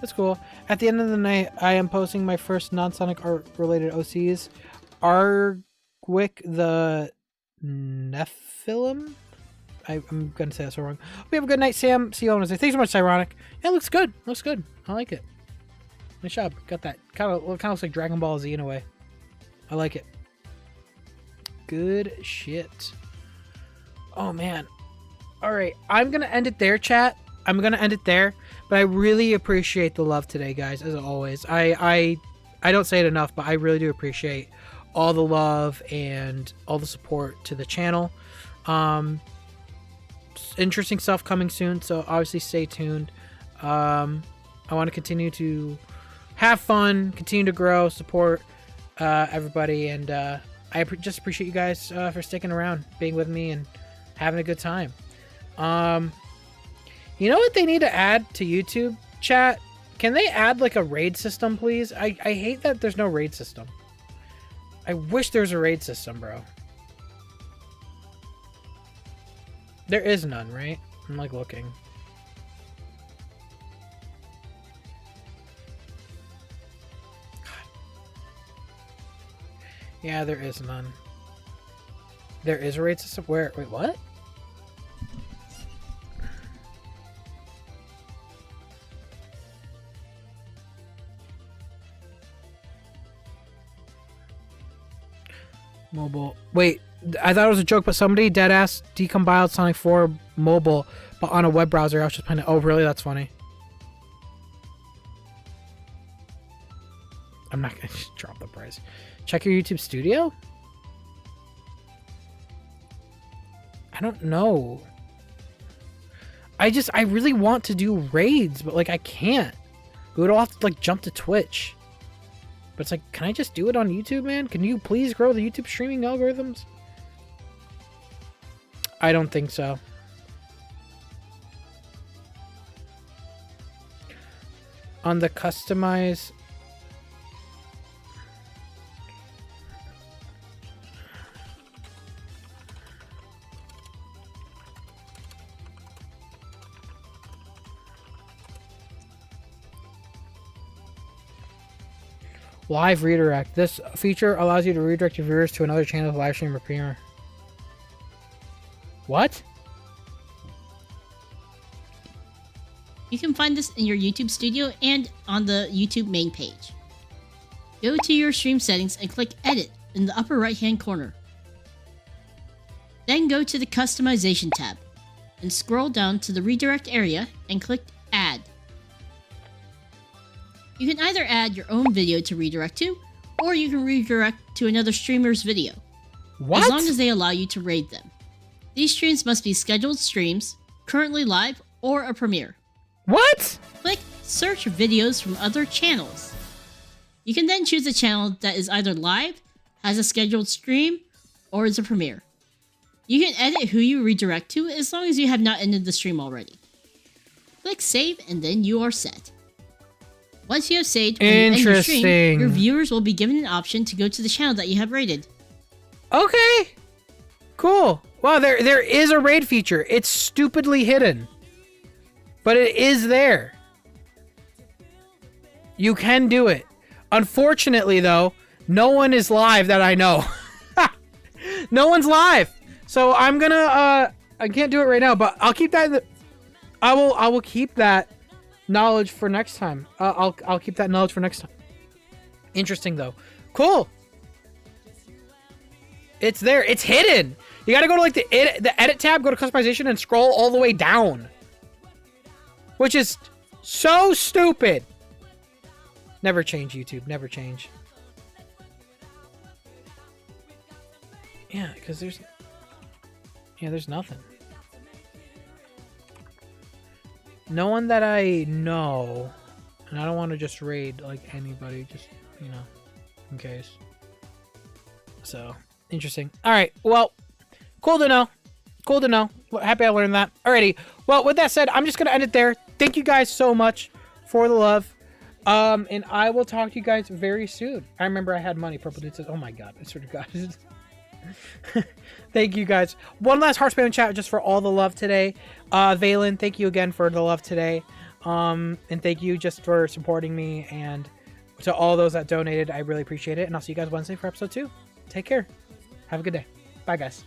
That's cool. At the end of the night, I am posting my first non-Sonic art-related OCs. Argwick the Nephilim? I'm gonna say that so wrong. We have a good night, Sam. See you on Wednesday. Thanks so much, Ironic. Yeah, it looks good. Looks good. I like it. Nice job. Got that. Kind of looks like Dragon Ball Z in a way. I like it. Good shit. Oh, man. All right. I'm gonna end it there, chat. I'm gonna end it there. But I really appreciate the love today, guys, as always. I don't say it enough, but I really do appreciate all the love and all the support to the channel. Interesting stuff coming soon, so obviously stay tuned. I want to continue to have fun, continue to grow, support everybody, and I just appreciate you guys for sticking around, being with me, and having a good time. You know what they need to add to YouTube, chat? Can they add like a raid system, please? I hate that there's no raid system. I wish there was a raid system, bro. There is none, right? I'm like looking. God. Yeah, there is none. There is a raid system? Where? Wait, what? Mobile. Wait, I thought it was a joke, but somebody deadass decompiled Sonic 4 mobile, but on a web browser. I was just playing it. Oh, really? That's funny. I'm not gonna just drop the price. Check your YouTube studio? don't know. I really want to do raids, but like I can't. We would all have to like jump to Twitch. But it's like, can I just do it on YouTube, man? Can you please grow the YouTube streaming algorithms? I don't think so. On the customize... Live redirect. This feature allows you to redirect your viewers to another channel's live stream or premiere. What? You can find this in your YouTube studio and on the YouTube main page. Go to your stream settings and click Edit in the upper right hand corner. Then go to the Customization tab and scroll down to the redirect area and click Add. You can either add your own video to redirect to, or you can redirect to another streamer's video. What? As long as they allow you to raid them. These streams must be scheduled streams, currently live, or a premiere. What? Click Search videos from other channels. You can then choose a channel that is either live, has a scheduled stream, or is a premiere. You can edit who you redirect to as long as you have not ended the stream already. Click Save and then you are set. Once you have saved when you end your stream, your viewers will be given an option to go to the channel that you have raided. Okay. Cool. Wow, there is a raid feature. It's stupidly hidden. But it is there. You can do it. Unfortunately, though, no one is live that I know. No one's live. So I'm gonna I can't do it right now, but I'll keep that I will keep that knowledge for next time. I'll keep that knowledge for next time. Interesting though. Cool. It's there. It's hidden. You gotta go to like the edit tab, go to customization, and scroll all the way down. Which is so stupid. Never change, YouTube. Never change. Yeah, because there's nothing. No one that I know, and I don't want to just raid like anybody, just, you know, in case. So, interesting. All right, well, cool to know. Cool to know. Happy I learned that. Alrighty. Well, with that said, I'm just going to end it there. Thank you guys so much for the love. And I will talk to you guys very soon. I remember I had money. Purple Dude says, oh my god, I swear to god. Thank you guys. One last heart spam chat just for all the love today. Valen, thank you again for the love today. And thank you just for supporting me, and to all those that donated, I really appreciate it. And I'll see you guys Wednesday for episode 2. Take care. Have a good day. Bye, guys.